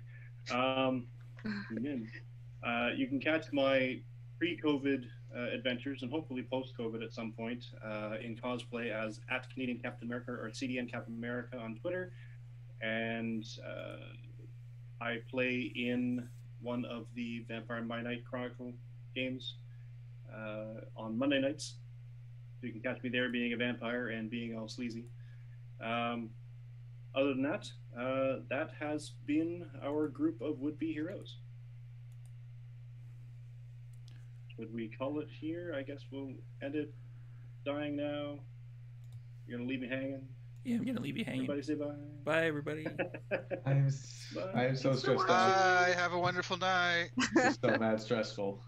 S2: You can catch my pre-COVID adventures, and hopefully post-COVID at some point, in cosplay as at Canadian Captain America or CDN Captain America on Twitter. And I play in one of the Vampire by Night Chronicle games on Monday nights. So you can catch me there being a vampire and being all sleazy. Other than that, that has been our group of would-be heroes. Should we call it here? I guess we'll end it. Dying now. You're going to leave me hanging?
S1: Yeah, I'm going to leave you hanging.
S2: Everybody say bye.
S1: Bye, everybody.
S3: I'm so stressed out.
S5: Bye. Have a wonderful night.
S3: This is so mad stressful.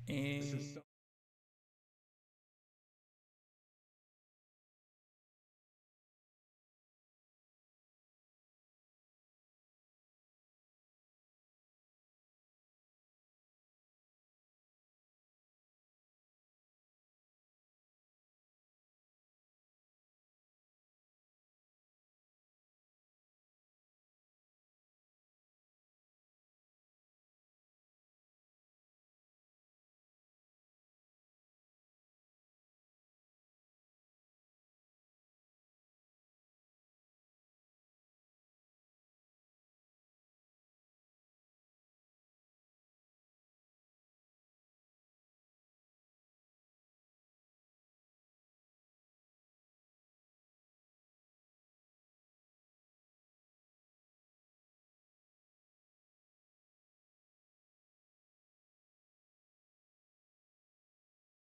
S1: And...